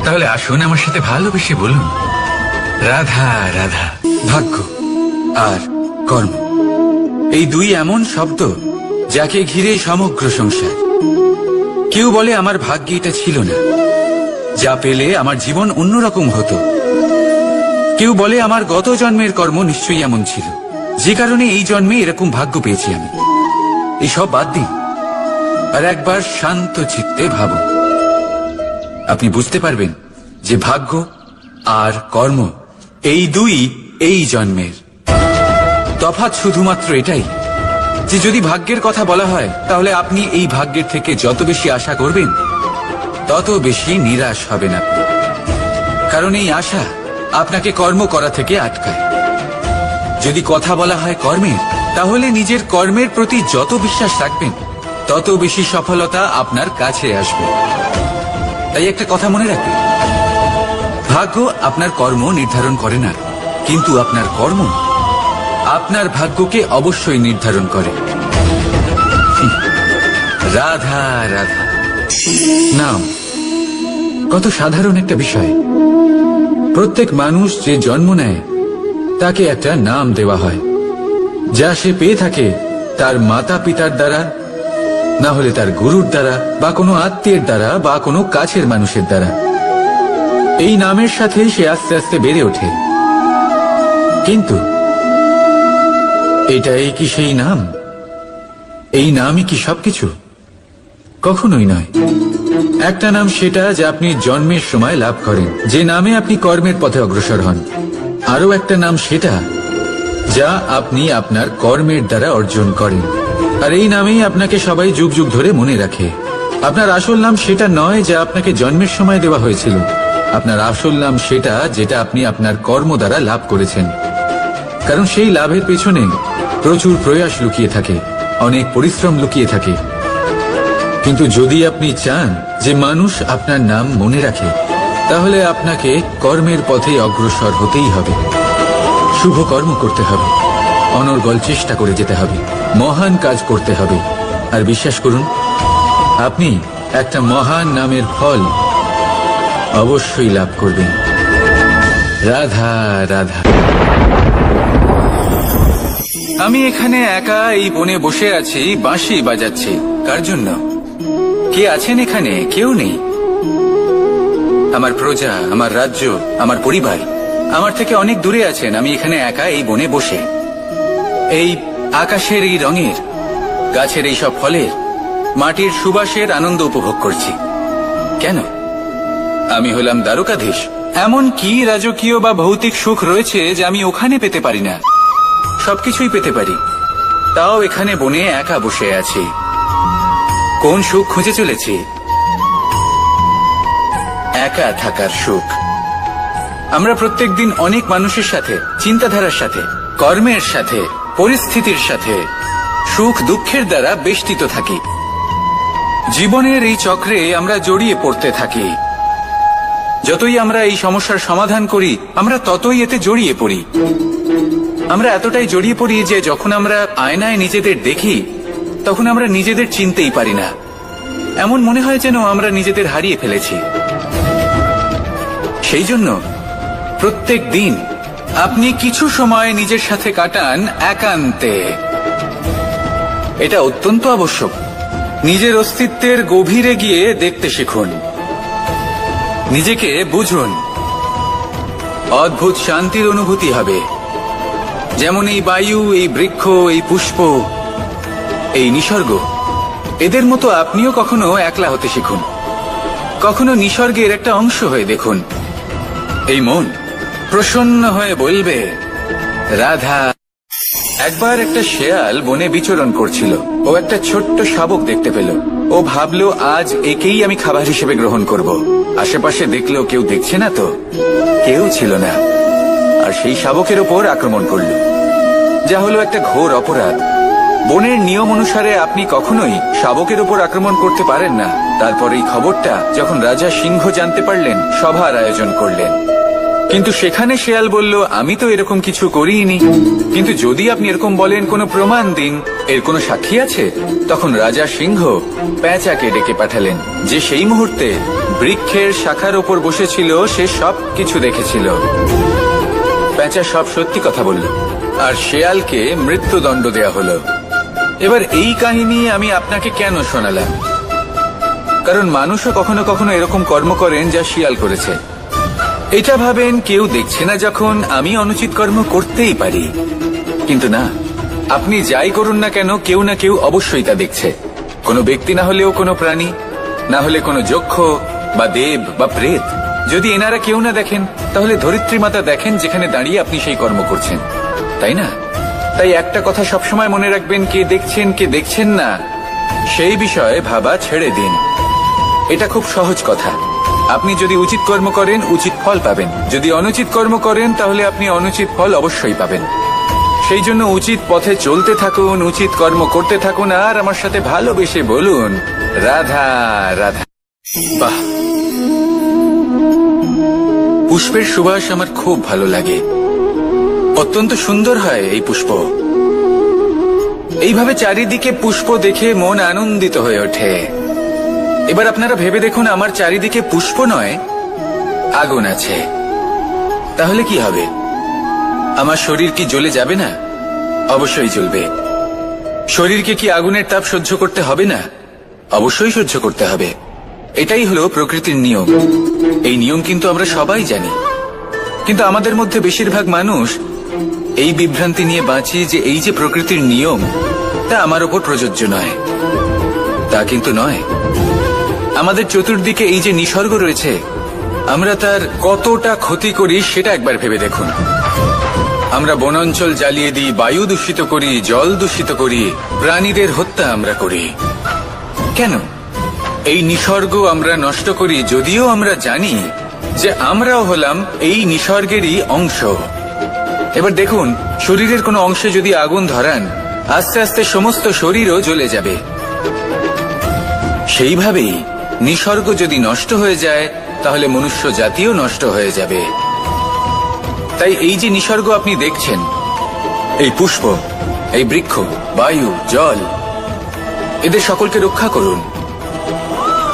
তাহলে আসুন আমার সাথে ভালোবেসে বলুন, রাধা রাধা। ভাগ্য আর কর্ম, এই দুই এমন শব্দ যাকে ঘিরে সমগ্র সংসার। কেউ বলে আমার ভাগ্যে এটা ছিল না, যা পেলে আমার জীবন অন্যরকম হতো। কেউ বলে আমার গত জন্মের কর্ম নিশ্চয়ই এমন ছিল, যে কারণে এই জন্মে এরকম ভাগ্য পেয়েছি আমি। এসব বাদ দিন আর একবার শান্ত চিত্তে ভাবুন। আপনি বুঝতে পারবেন যে ভাগ্য আর কর্ম এই দুই এই জন্মের। তফাৎ শুধুমাত্র এটাই যে যদি ভাগ্যের কথা বলা হয়, তাহলে আপনি এই ভাগ্যের থেকে যত বেশি আশা করবেন, তত বেশি নিরাশ হবেন আপনি, কারণ এই আশা আপনাকে কর্ম করা থেকে আটকায়। যদি কথা বলা হয় কর্মের, তাহলে নিজের কর্মের প্রতি যত বিশ্বাস রাখবেন, তত বেশি সফলতা আপনার কাছে আসবে। তাই একটা কথা মনে রাখবেন, ভাগ্য আপনার কর্ম নির্ধারণ করে না, কিন্তু আপনার কর্ম আপনার ভাগ্যকে অবশ্যই নির্ধারণ করে। রাধা রাধা। নাম কত সাধারণ একটা বিষয়। প্রত্যেক মানুষ যে জন্ম নেয়, তাকে একটা নাম দেওয়া হয়, যা সে পেয়ে থাকে তার মাতা পিতার দ্বারা, না হলে তার গুরুর দ্বারা, বা কোনো আত্মীয়ের দ্বারা, বা কোনো কাছের মানুষের দ্বারা। এই নামের সাথে সে আস্তে আস্তে বেড়ে ওঠে। কিন্তু এটাই কি সেই নাম? এই নামই কি সবকিছু? কখনোই নয়। একটা নাম সেটা যা আপনি জন্মের সময় লাভ করেন, যে নামে আপনি কর্মের পথে অগ্রসর হন। আরো একটা নাম সেটা যা আপনি আপনার কর্মের দ্বারা অর্জন করেন, আর এই নামেই আপনাকে সবাই যুগ যুগ ধরে মনে রাখে। আপনার আসল নাম সেটা নয় যা আপনাকে জন্মের সময় দেওয়া হয়েছিল। আপনার আসল নাম সেটা যেটা আপনি আপনার কর্ম দ্বারা লাভ করেছেন, কারণ সেই লাভের পেছনে প্রচুর প্রয়াস লুকিয়ে থাকে, অনেক পরিশ্রম লুকিয়ে থাকে। কিন্তু যদি আপনি চান যে মানুষ আপনার নাম মনে রাখে, তাহলে আপনাকে কর্মের পথে অগ্রসর হতেই হবে। শুভ কর্ম করতে হবে, অনর্গল চেষ্টা করে যেতে হবে, মহান কাজ করতে হবে, আর বিশ্বাস করুন, আপনি একটা মহান নামের ফল অবশ্যই লাভ করবেন। রাধা রাধা। আমি এখানে একা এই বনে বসে আছি, বাঁশি বাজাচ্ছি। কার জন্য? কে আছেন এখানে? কেউ নেই। আমার প্রজা, আমার রাজ্য, আমার পরিবার আমার থেকে অনেক দূরে আছেন। আমি এখানে একা এই বনে বসে এই আকাশের এই রঙের, গাছের এই সব ফলের, মাটির সুবাসের আনন্দ উপভোগ করছি। কেন? আমি হলাম দ্বারকাধীশ। এমন কি রাজকীয় বা ভৌতিক সুখ রয়েছে যে আমি ওখানে পেতে পারি না? সবকিছুই পেতে পারি, তাও এখানে বনে একা বসে আছি। কোন সুখ খুঁজে চলেছি? একা থাকার সুখ। আমরা প্রত্যেকদিন অনেক মানুষের সাথে, চিন্তাধারার সাথে, কর্মের সাথে, পরিস্থিতির সাথে, সুখ দুঃখের দ্বারা বেষ্টিত থাকি। জীবনের এই চক্রে আমরা জড়িয়ে পড়তে থাকি। যতই আমরা এই সমস্যার সমাধান করি, আমরা ততই এতে জড়িয়ে পড়ি। আমরা এতটাই জড়িয়ে পড়ি যে যখন আমরা আয়নায় নিজেদের দেখি, তখন আমরা নিজেদের চিনতেই পারি না। এমন মনে হয় যেন আমরা নিজেদের হারিয়ে ফেলেছি। সেই জন্য প্রত্যেক দিন আপনি কিছু সময় নিজের সাথে কাটান একান্তে। এটা অত্যন্ত আবশ্যক। নিজের অস্তিত্বের গভীরে গিয়ে দেখতে শিখুন, নিজেকে বুঝুন। অদ্ভুত শান্তির অনুভূতি হবে। যেমন এই বায়ু, এই বৃক্ষ, এই পুষ্প, এই নিসর্গ, এদের মতো আপনিও কখনো একলা হতে শিখুন। কখনো নিসর্গের একটা অংশ হয়ে দেখুন। এই মন প্রসন্ন হয়ে বলবে রাধা। একবার একটা শেয়াল বনে বিচরণ করছিল। ও একটা ছোট্ট শাবক দেখতে পেল। ও ভাবলো আজ একেই আমি খাবার হিসেবে গ্রহণ করব। আশেপাশে দেখলো কেউ দেখছে না তো, কেউ ছিল না। আর সেই শাবকের ওপর আক্রমণ করলো, যা হলো একটা ঘোর অপরাধ। বনের নিয়ম অনুসারে আপনি কখনোই শাবকের ওপর আক্রমণ করতে পারেন না। তারপর এই খবরটা যখন রাজা সিংহ জানতে পারলেন, সভার আয়োজন করলেন। কিন্তু সেখানে শেয়াল বলল, আমি তো এরকম কিছু করিনি। কিন্তু যদি আপনি এরকম বলেন, কোনো প্রমাণ দিন, এর কোনো সাক্ষী আছে? তখন রাজা সিংহ পেঁচাকে ডেকে পাঠালেন, যে সেই মুহূর্তে বৃক্ষের শাখার ওপর বসেছিল। সে সব কিছু দেখেছিল। পেঁচা সব সত্যি কথা বলল, আর শেয়ালকে মৃত্যুদণ্ড দেয়া হলো। এবার এই কাহিনী আমি আপনাকে কেন শোনালাম? কারণ মানুষও কখনো কখনো এরকম কর্ম করেন যা শিয়াল করেছে। এটা ভাবেন কেউ দেখছে না, যখন আমি অনুচিত কর্ম করতেই পারি। কিন্তু না, আপনি যাই করুন না কেন, কেউ না কেউ অবশ্যই তা দেখছে। কোনো ব্যক্তি না হলেও কোনো প্রাণী, না হলে কোনো যক্ষ বা দেব বা প্রেত। যদি এনারা কেউ না দেখেন, তাহলে ধরিত্রী মাতা দেখেন, যেখানে দাঁড়িয়ে আপনি সেই কর্ম করছেন, তাই না? তাই একটা কথা সবসময় মনে রাখবেন, কে দেখছেন কে দেখছেন না সেই বিষয়ে ভাবা ছেড়ে দিন। এটা খুব সহজ কথা। আপনি যদি উচিত কর্ম করেন, উচিত ফল পাবেন। যদি অনুচিত কর্ম করেন, তাহলে আপনি অনুচিত ফল অবশ্যই পাবেন। সেই জন্য উচিত পথে চলতে থাকুন, উচিত কর্ম করতে থাকুন, আর আমার সাথে ভালোবেসে বলুন রাধা রাধা। বাহ, পুষ্পের সুবাস আমার খুব ভালো লাগে। অত্যন্ত সুন্দর হয় এই পুষ্প। এইভাবে চারিদিকে পুষ্প দেখে মন আনন্দিত হয়ে ওঠে। এবার আপনারা ভেবে দেখুন, আমার চারিদিকে পুষ্প নয়, আগুন আছে। তাহলে কি হবে? আমার শরীর কি জ্বলে যাবে না? অবশ্যই জ্বলবে। শরীরকে কি আগুনের তাপ সহ্য করতে হবে না? অবশ্যই সহ্য করতে হবে। এটাই হলো প্রকৃতির নিয়ম। এই নিয়ম কিন্তু আমরা সবাই জানি, কিন্তু আমাদের মধ্যে বেশিরভাগ মানুষ এই বিভ্রান্তি নিয়ে বাঁচি যে এই যে প্রকৃতির নিয়ম, তা আমার ওপর প্রযোজ্য নয়। তা কিন্তু নয়। আমাদের চতুর্দিকে এই যে নিসর্গ রয়েছে, আমরা তার কতটা ক্ষতি করি সেটা একবার ভেবে দেখুন। আমরা বনাঞ্চল জ্বালিয়ে দিই, বায়ু দূষিত করি, জল দূষিত করি, প্রাণীদের হত্যা আমরা করি। কেন? এই নিসর্গ আমরা নষ্ট করি, যদিও আমরা জানি যে আমরাও হলাম এই নিসর্গেরই অংশ। এবার দেখুন, শরীরের কোনো অংশে যদি আগুন ধরান, আস্তে আস্তে সমস্ত শরীরও জ্বলে যাবে। সেইভাবেই নিসর্গ যদি নষ্ট হয়ে যায়, তাহলে মনুষ্য জাতিও নষ্ট হয়ে যাবে। তাই এই যে নিসর্গ আপনি দেখছেন, এই পুষ্প, এই বৃক্ষ, বায়ু, জল, এদের সকলকে রক্ষা করুন,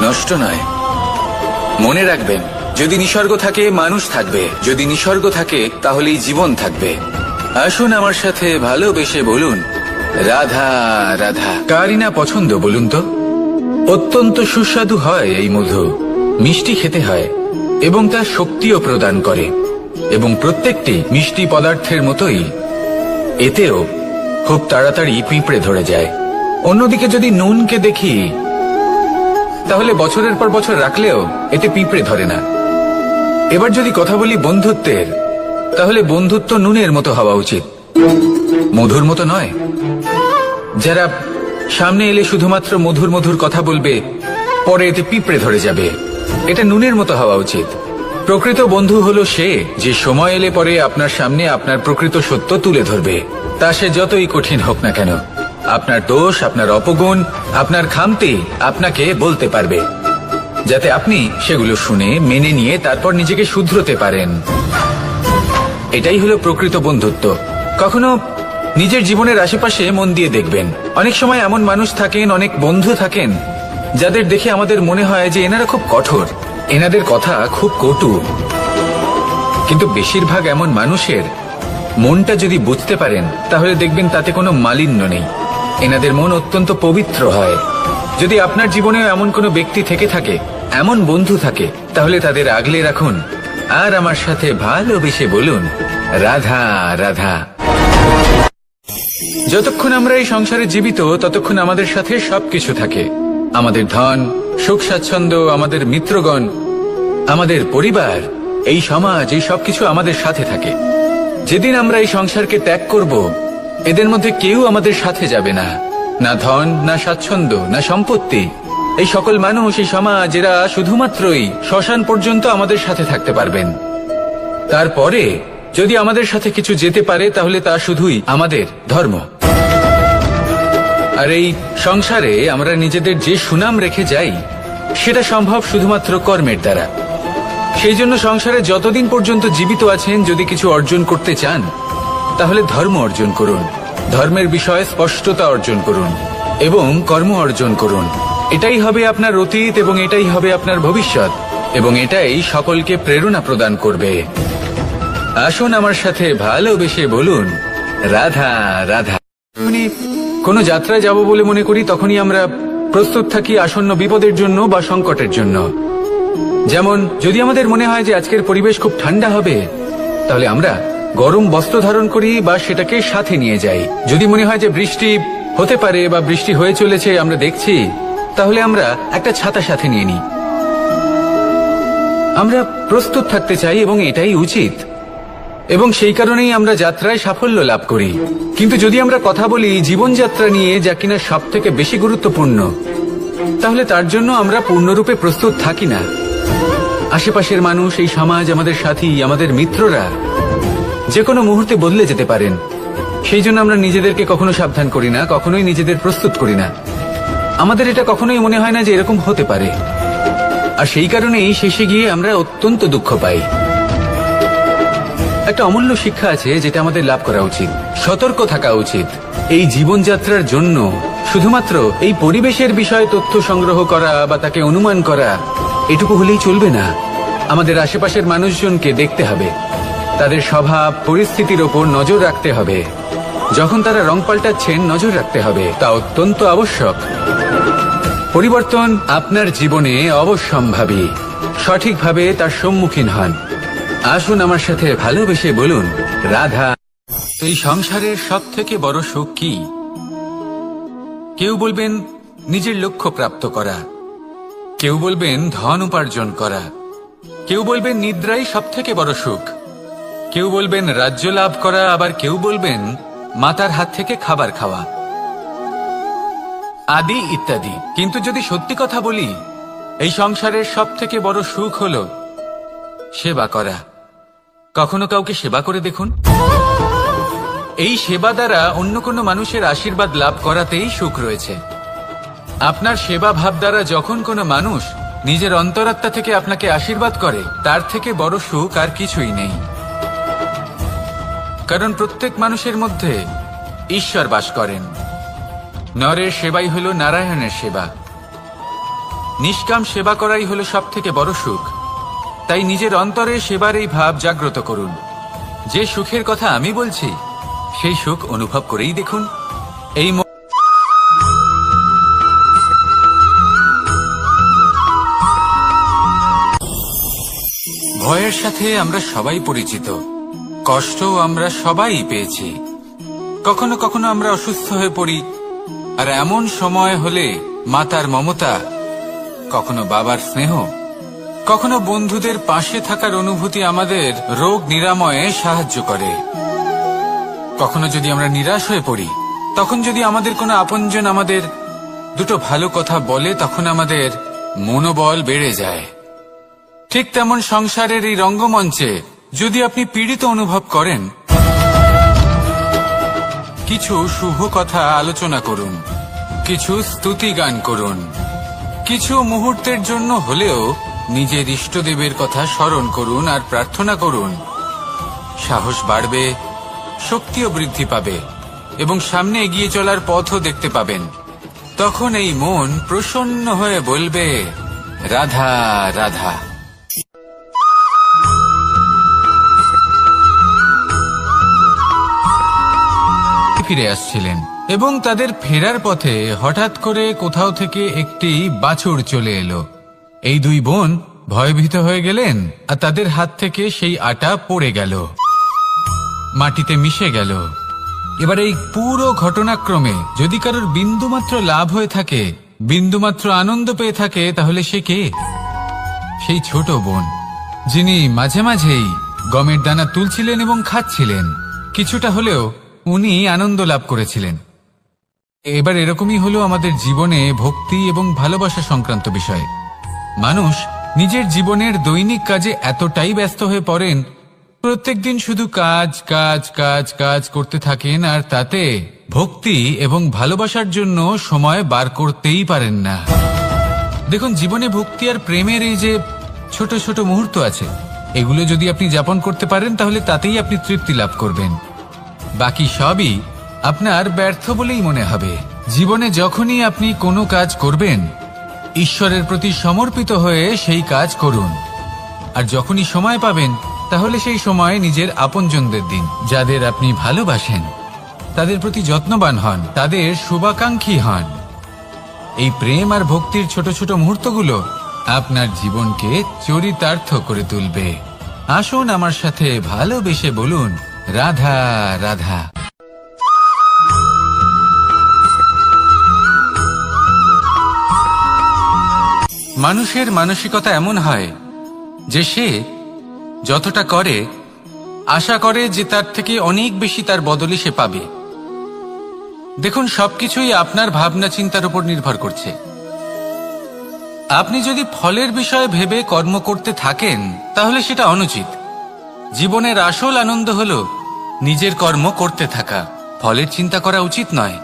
নষ্ট নয়। মনে রাখবেন, যদি নিসর্গ থাকে মানুষ থাকবে, যদি নিসর্গ থাকে তাহলেই জীবন থাকবে। আসুন আমার সাথে ভালোবেসে বলুন, রাধা রাধা। কারই না পছন্দ বলুন তো? অত্যন্ত সুস্বাদু হয় এই মধু, মিষ্টি খেতে হয় এবং তা শক্তিও প্রদান করে, এবং প্রত্যেকটি মিষ্টি পদার্থের মতোই এতেও খুব তাড়াতাড়ি পিঁপড়ে ধরে যায়। অন্যদিকে যদি নুনকে দেখি, তাহলে বছরের পর বছর রাখলেও এতে পিঁপড়ে ধরে না। এবার যদি কথা বলি বন্ধুত্বের, তাহলে বন্ধুত্ব নুনের মতো হওয়া উচিত, মধুর মতো নয়। যারা সামনে এলে শুধুমাত্র মধুর মধুর কথা বলবে, পরে এতে পিঁপড়ে ধরে যাবে, এটা নুনের মতো হওয়া উচিত। প্রকৃত বন্ধু হলো সে যে সময় এলে পরে আপনার সামনে আপনার প্রকৃত সত্য তুলে ধরবে, তা সে যতই কঠিন হোক না কেন। আপনার দোষ, আপনার অপগুণ, আপনার খামতি আপনাকে বলতে পারবে, যাতে আপনি সেগুলো শুনে মেনে নিয়ে তারপর নিজেকে শুধরোতে পারেন। এটাই হলো প্রকৃত বন্ধুত্ব। কখনো নিজের জীবনের আশেপাশে মন দিয়ে দেখবেন, অনেক সময় এমন মানুষ থাকেন, অনেক বন্ধু থাকেন, যাদের দেখে আমাদের মনে হয় যে এনারা খুব কঠোর, এনাদের কথা খুব কটু। কিন্তু বেশিরভাগ এমন মানুষের মনটা যদি বুঝতে পারেন, তাহলে দেখবেন তাতে কোনো মালিন্য নেই, এনাদের মন অত্যন্ত পবিত্র হয়। যদি আপনার জীবনেও এমন কোনো ব্যক্তি থেকে থাকে, এমন বন্ধু থাকে, তাহলে তাদের আগলে রাখুন আর আমার সাথে ভালোবেসে বলুন, রাধা রাধা। যতক্ষণ আমরা এই সংসারে জীবিত, ততক্ষণ আমাদের সাথে সবকিছু থাকে, আমাদের ধন, সুখ স্বাচ্ছন্দ্য, আমাদের মিত্রগণ, আমাদের পরিবার, এই সমাজ, এই সবকিছু আমাদের সাথে থাকে। যেদিন আমরা এই সংসারকে ত্যাগ করব, এদের মধ্যে কেউ আমাদের সাথে যাবে না, না ধন, না স্বাচ্ছন্দ্য, না সম্পত্তি। এই সকল মানুষ, এই সমাজ, এরা শুধুমাত্রই শ্মশান পর্যন্ত আমাদের সাথে থাকতে পারবেন। তারপরে যদি আমাদের সাথে কিছু যেতে পারে, তাহলে তা শুধুই আমাদের ধর্ম। আর এই সংসারে আমরা নিজেদের যে সুনাম রেখে যাই, সেটা সম্ভব শুধুমাত্র কর্মের দ্বারা। সেই জন্য সংসারে যতদিন পর্যন্ত জীবিত আছেন, যদি কিছু অর্জন করতে চান, তাহলে ধর্ম অর্জন করুন, ধর্মের বিষয়ে স্পষ্টতা অর্জন করুন এবং কর্ম অর্জন করুন। এটাই হবে আপনার অতীত এবং এটাই হবে আপনার ভবিষ্যৎ, এবং এটাই সকলকে প্রেরণা প্রদান করবে। আসুন আমার সাথে ভালোবেসে বলুন, রাধা রাধা। কোনো যাত্রায় যাব বলে মনে করি, তখনই আমরা প্রস্তুত থাকি আসন্ন বিপদের জন্য বা সংকটের জন্য। যেমন যদি আমাদের মনে হয় যে আজকের পরিবেশ খুব ঠান্ডা হবে, তাহলে আমরা গরম বস্ত্র ধারণ করি বা সেটাকে সাথে নিয়ে যাই। যদি মনে হয় যে বৃষ্টি হতে পারে বা বৃষ্টি হয়ে চলেছে, আমরা দেখছি, তাহলে আমরা একটা ছাতা সাথে নিয়ে নিই। আমরা প্রস্তুত থাকতে চাই এবং এটাই উচিত, এবং সেই কারণেই আমরা যাত্রায় সাফল্য লাভ করি। কিন্তু যদি আমরা কথা বলি জীবনযাত্রা নিয়ে, যা কিনা সব থেকে বেশি গুরুত্বপূর্ণ, তাহলে তার জন্য আমরা পূর্ণরূপে প্রস্তুত থাকি না। আশেপাশের মানুষ, এই সমাজ, আমাদের সাথী, আমাদের মিত্ররা যে কোনো মুহূর্তে বদলে যেতে পারেন। সেই জন্য আমরা নিজেদেরকে কখনো সাবধান করি না, কখনোই নিজেদের প্রস্তুত করি না। আমাদের এটা কখনোই মনে হয় না যে এরকম হতে পারে, আর সেই কারণেই শেষে গিয়ে আমরা অত্যন্ত দুঃখ পাই। একটা অমূল্য শিক্ষা আছে যেটা আমাদের লাভ করা উচিত, সতর্ক থাকা উচিত। এই জীবনযাত্রার জন্য শুধুমাত্র এই পরিবেশের বিষয়ে তথ্য সংগ্রহ করা বা তাকে অনুমান করা, এটুকু হলেই চলবে না। আমাদের আশেপাশের মানুষজনকে দেখতে হবে, তাদের স্বভাব, পরিস্থিতির ওপর নজর রাখতে হবে। যখন তারা রং পাল্টাচ্ছেন, নজর রাখতে হবে, তা অত্যন্ত আবশ্যক। পরিবর্তন আপনার জীবনে অবশ্যম্ভাবী, সঠিকভাবে তার সম্মুখীন হন। আসুন আমার সাথে ভালোবেসে বলুন, রাধা। এই সংসারের সব থেকে বড় সুখ কি? কেউ বলবেন নিজের লক্ষ্য প্রাপ্ত করা, কেউ বলবেন ধন উপার্জন করা, কেউ বলবেন নিদ্রাই সব থেকে বড় সুখ, কেউ বলবেন রাজ্য লাভ করা, আবার কেউ বলবেন মাতার হাত থেকে খাবার খাওয়া, আদি ইত্যাদি। কিন্তু যদি সত্যি কথা বলি, এই সংসারের সব থেকে বড় সুখ হলো সেবা করা। কখনো কাউকে সেবা করে দেখুন। এই সেবা দ্বারা অন্য কোনো মানুষের আশীর্বাদ লাভ করাতেই সুখ রয়েছে। আপনার সেবা ভাব দ্বারা যখন কোনো মানুষ নিজের অন্তরাত্মা থেকে আপনাকে আশীর্বাদ করে, তার থেকে বড় সুখ আর কিছুই নেই। কারণ প্রত্যেক মানুষের মধ্যে ঈশ্বর বাস করেন। নরের সেবাই হলো নারায়ণের সেবা। নিষ্কাম সেবা করাই হলো সব থেকে বড় সুখ। তাই নিজের অন্তরে সেবার এই ভাব জাগ্রত করুন। যে সুখের কথা আমি বলছি সেই সুখ অনুভব করেই দেখুন। এই ভয়ের সাথে আমরা সবাই পরিচিত, কষ্ট আমরা সবাই পেয়েছি। কখনো কখনো আমরা অসুস্থ হয়ে পড়ি, আর এমন সময় হলে মাতার মমতা, কখনো বাবার স্নেহ, কখনো বন্ধুদের পাশে থাকার অনুভূতি আমাদের রোগ নিরাময়ে সাহায্য করে। কখনো যদি আমরা নিরাশ হয়ে পড়ি, তখন যদি আমাদের কোনো আপনজন আমাদের দুটো ভালো কথা বলে, তখন আমাদের মনোবল বেড়ে যায়। ঠিক তেমন সংসারের এই রঙ্গমঞ্চে যদি আপনি পীড়িত অনুভব করেন, কিছু শুভ কথা আলোচনা করুন, কিছু স্তুতি গান করুন, কিছু মুহূর্তের জন্য হলেও নিজের ইষ্টদেবের কথা স্মরণ করুন আর প্রার্থনা করুন। সাহস বাড়বে, শক্তিও বৃদ্ধি পাবে এবং সামনে এগিয়ে চলার পথও দেখতে পাবেন। তখন এই মন প্রসন্ন হয়ে বলবে, রাধা রাধা। ফিরে আসছিলেন এবং তাদের ফেরার পথে হঠাৎ করে কোথাও থেকে একটি বাছুর চলে এলো। এই দুই বোন ভয়ভীত হয়ে গেলেন আর তাদের হাত থেকে সেই আটা পড়ে গেল, মাটিতে মিশে গেল। এবার এই পুরো ঘটনাক্রমে যদি কারোর বিন্দুমাত্র লাভ হয়ে থাকে, বিন্দুমাত্র আনন্দ পেয়ে থাকে, তাহলে সে কে? সেই ছোট বোন, যিনি মাঝে মাঝেই গমের দানা তুলছিলেন এবং খাচ্ছিলেন। কিছুটা হলেও উনি আনন্দ লাভ করেছিলেন। এবার এরকমই হলো আমাদের জীবনে ভক্তি এবং ভালোবাসা সংক্রান্ত বিষয়ে। মানুষ নিজের জীবনের দৈনিক কাজে এতটাই ব্যস্ত হয়ে পড়েন, প্রত্যেকদিন শুধু কাজ কাজ কাজ কাজ করতে থাকেন, আর তাতে ভক্তি এবং ভালোবাসার জন্য সময় বার করতেই পারেন না। দেখুন, জীবনে ভক্তি আর প্রেমের এই যে ছোট ছোট মুহূর্ত আছে, এগুলো যদি আপনি যাপন করতে পারেন, তাহলে তাতেই আপনি তৃপ্তি লাভ করবেন। বাকি সবই আপনার ব্যর্থ বলেই মনে হবে। জীবনে যখনই আপনি কোনো কাজ করবেন, ঈশ্বরের প্রতি সমর্পিত হয়ে সেই কাজ করুন। আর যখনই সময় পাবেন, তাহলে সেই সময় নিজের আপনজনদের দিন। যাদের আপনি ভালোবাসেন তাদের প্রতি যত্নবান হন, তাদের শুভাকাঙ্ক্ষী হন। এই প্রেম আর ভক্তির ছোট ছোট মুহূর্তগুলো আপনার জীবনকে চরিতার্থ করে তুলবে। আসুন আমার সাথে ভালোবেসে বলুন, রাধা রাধা। মানুষের মানসিকতা এমন হয় যে সে যতটা করে আশা করে যে তার থেকে অনেক বেশি তার বদলে সে পাবে। দেখুন, সবকিছুই আপনার ভাবনা চিন্তার উপর নির্ভর করছে। আপনি যদি ফলের বিষয়ে ভেবে কর্ম করতে থাকেন, তাহলে সেটা অনুচিত। জীবনের আসল আনন্দ হলো নিজের কর্ম করতে থাকা, ফলের চিন্তা করা উচিত নয়।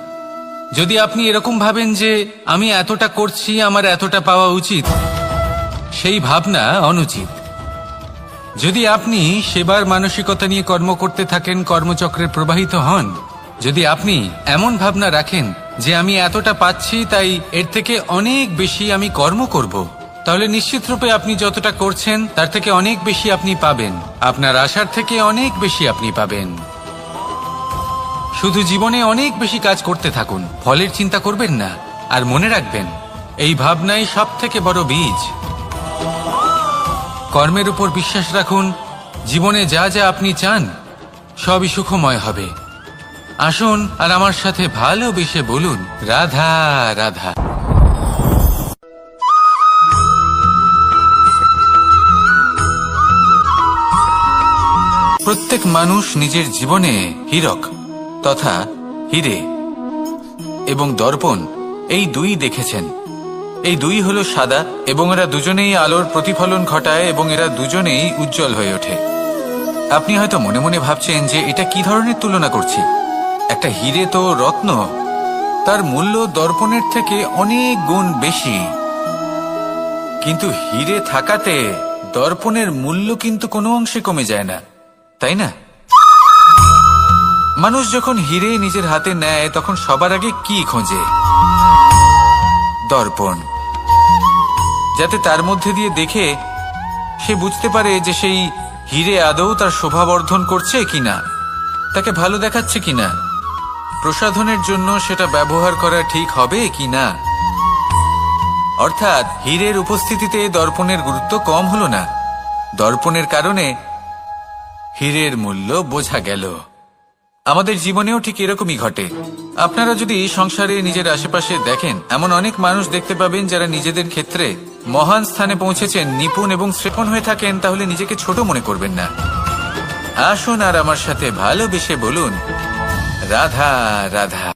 যদি আপনি এরকম ভাবেন যে আমি এতটা করছি, আমার এতটা পাওয়া উচিত, সেই ভাবনা অনুচিত। যদি আপনি সেবার মানসিকতা নিয়ে কর্ম করতে থাকেন, কর্মচক্রে প্রবাহিত হন, যদি আপনি এমন ভাবনা রাখেন যে আমি এতটা পাচ্ছি, তাই এর থেকে অনেক বেশি আমি কর্ম করব, তাহলে নিশ্চিতরূপে আপনি যতটা করছেন তার থেকে অনেক বেশি আপনি পাবেন। আপনার আশার থেকে অনেক বেশি আপনি পাবেন। শুধু জীবনে অনেক বেশি কাজ করতে থাকুন, ফলের চিন্তা করবেন না। আর মনে রাখবেন, এই ভাবনাই সব থেকে বড় বীজ। কর্মের উপর বিশ্বাস রাখুন। জীবনে যা যা আপনি চান সবই সুখময় হবে। আসুন আর আমার সাথে ভালোবেসে বলুন, রাধা রাধা। প্রত্যেক মানুষ নিজের জীবনে হীরক তথা হিরে এবং দর্পণ, এই দুই দেখেছেন। এই দুই হলো সাদা এবং এরা দুজনেই আলোর প্রতিফলন ঘটায় এবং এরা দুজনেই উজ্জ্বল হয়ে ওঠে। আপনি হয়তো মনে মনে ভাবছেন যে এটা কি ধরনের তুলনা করছি। একটা হিরে তো রত্ন, তার মূল্য দর্পণের থেকে অনেক গুণ বেশি। কিন্তু হিরে থাকাতে দর্পণের মূল্য কিন্তু কোনো অংশে কমে যায় না, তাই না? মানুষ যখন হিরে নিজের হাতে নেয় তখন সবার আগে কি খোঁজে? দর্পণ, যাতে তার মধ্যে দিয়ে দেখে সে বুঝতে পারে যে সেই হিরে আদৌ তার শোভাবর্ধন করছে কিনা, তাকে ভালো দেখাচ্ছে কিনা, প্রসাধনের জন্য সেটা ব্যবহার করা ঠিক হবে কিনা। অর্থাৎ হীরের উপস্থিতিতে দর্পণের গুরুত্ব কম হলো না, দর্পণের কারণে হীরের মূল্য বোঝা গেল। আমাদের জীবনেও ঠিক এরকমই ঘটে। আপনারা যদি সংসারে নিজের আশেপাশে দেখেন, এমন অনেক মানুষ দেখতে পাবেন যারা নিজেদের ক্ষেত্রে মহান স্থানে পৌঁছেছেন, নিপুণ এবং শ্রেষ্ঠ হয়ে থাকেন, তাহলে নিজেকে ছোট মনে করবেন না। আসুন আর আমার সাথে ভালোবেসে বলুন, রাধা রাধা।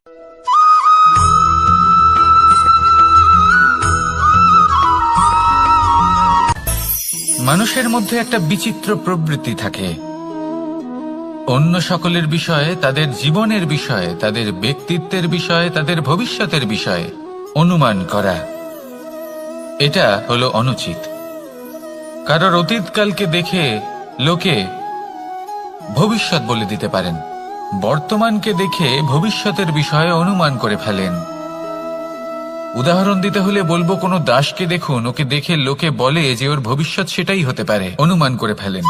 মানুষের মধ্যে একটা বিচিত্র প্রবৃত্তি থাকে, অন্য সকলের বিষয়ে, তাদের জীবনের বিষয়ে, তাদের ব্যক্তিত্বের বিষয়ে, তাদের ভবিষ্যতের বিষয়ে অনুমান করা। এটা হলো অনুচিত। কারোর অতীতকালকে দেখে লোকে ভবিষ্যৎ বলে দিতে পারেন, বর্তমানকে দেখে ভবিষ্যতের বিষয়ে অনুমান করে ফেলেন। উদাহরণ দিতে হলে বলবো, কোনো দাসকে দেখুন, ওকে দেখে লোকে বলে যে ওর ভবিষ্যৎ সেটাই হতে পারে, অনুমান করে ফেলেন।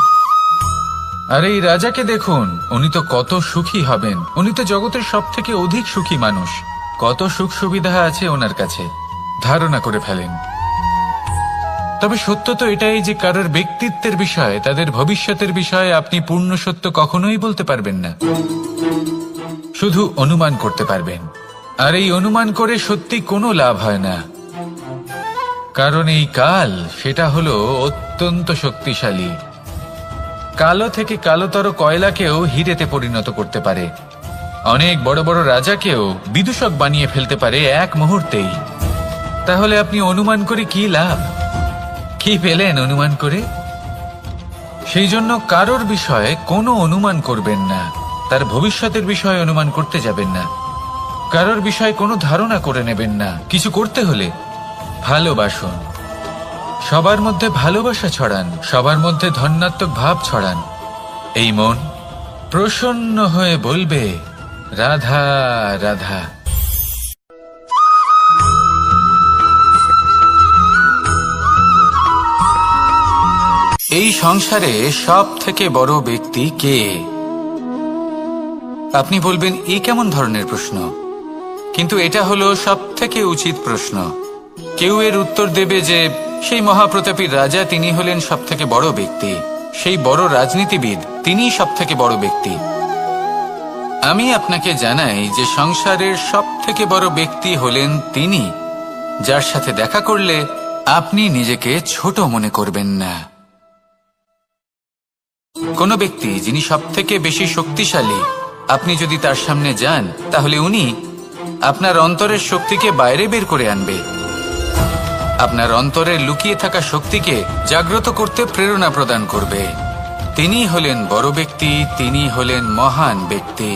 আর এই রাজাকে দেখুন, উনি তো কত সুখী হবেন, উনি তো জগতের সব থেকে অধিক সুখী মানুষ, কত সুখ সুবিধা আছে ওনার কাছে, ধারণা করে ফেলেন। তবে সত্য তো এটাই যে কারোর ব্যক্তিত্বের বিষয়ে, তাদের ভবিষ্যতের বিষয়ে আপনি পূর্ণ সত্য কখনোই বলতে পারবেন না, শুধু অনুমান করতে পারবেন। আর এই অনুমান করে সত্যি কোনো লাভ হয় না, কারণ এই কাল সেটা হলো অত্যন্ত শক্তিশালী। কালো থেকে কালোতর কয়লাকেও হিরেতে পরিণত করতে পারে, অনেক বড় বড় রাজাকেও বিদূষক বানিয়ে ফেলতে পারে এক মুহূর্তেই। তাহলে আপনি অনুমান করে কি লাভ? কি পেলেন অনুমান করে? সেই জন্য কারোর বিষয়ে কোনো অনুমান করবেন না, তার ভবিষ্যতের বিষয়ে অনুমান করতে যাবেন না, কারোর বিষয়ে কোনো ধারণা করে নেবেন না। কিছু করতে হলে ভালোবাসুন, সবার মধ্যে ভালোবাসা ছড়ান, সবার মধ্যে ধন্যাত্মক ভাব ছড়ান। এই মন প্রসন্ন হয়ে বলবে, রাধা রাধা। এই সংসারে সব থেকে বড় ব্যক্তি কে? আপনি বলবেন, এ কেমন ধরনের প্রশ্ন? কিন্তু এটা হলো সব থেকে উচিত প্রশ্ন। কেউ এর উত্তর দেবে যে সেই মহাপ্রতাপী রাজা, তিনি হলেন সব থেকে বড় ব্যক্তি, সেই বড় রাজনীতিবিদ, তিনিই সব থেকে বড় ব্যক্তি। আমি আপনাকে জানাই যে সংসারের সব থেকে বড় ব্যক্তি হলেন তিনি, যার সাথে দেখা করলে আপনি নিজেকে ছোট মনে করবেন না। কোন ব্যক্তি যিনি সব থেকে বেশি শক্তিশালী, আপনি যদি তার সামনে যান, তাহলে উনি আপনার অন্তরের শক্তিকে বাইরে বের করে আনবে, আপনার অন্তরে লুকিয়ে থাকা শক্তিকে জাগ্রত করতে প্রেরণা প্রদান করবে। তিনি হলেন বড় ব্যক্তি, তিনি হলেন মহান ব্যক্তি।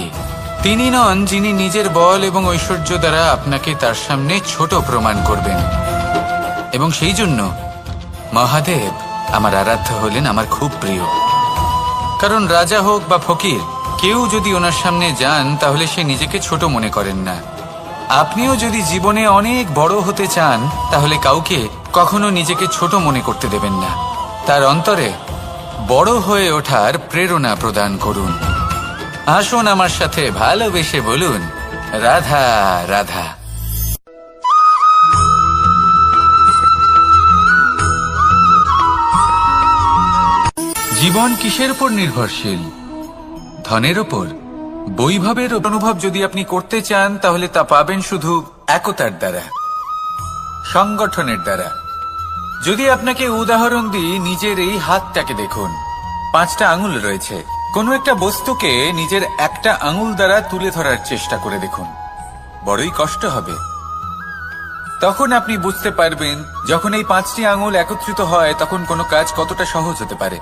তিনি নন যিনি নিজের বল এবং ঐশ্বর্য দ্বারা আপনাকে তার সামনে ছোট প্রমাণ করবেন। এবং সেই জন্য মহাদেব আমার আরাধ্য হলেন আমার খুব প্রিয়। কারণ রাজা হোক বা ফকির, কেউ যদি ওনার সামনে যান তাহলে সে নিজেকে ছোট মনে করেন না। আপনিও যদি জীবনে অনেক বড় হতে চান, তাহলে কাউকে কখনো নিজেকে ছোট মনে করতে দেবেন না, তার অন্তরে বড় হয়ে ওঠার প্রেরণা প্রদান করুন। আসুন আমার সাথে ভালোবেসে বলুন, রাধা রাধা। জীবন কিসের উপর নির্ভরশীল? ধনের ওপর, বৈভবের অনুভব যদি আপনি করতে চান, তাহলে তা পাবেন শুধু একতার দ্বারা, সংগঠনের দ্বারা। যদি আপনাকে উদাহরণ দিই, নিজের এই হাতটাকে দেখুন, 5টা আঙুল রয়েছে। কোনো একটা বস্তুকে নিজের একটা আঙুল দ্বারা তুলে ধরার চেষ্টা করে দেখুন, বড়ই কষ্ট হবে। তখন আপনি বুঝতে পারবেন, যখন এই 5টি আঙুল একত্রিত হয়, তখন কোনো কাজ কতটা সহজ হতে পারে।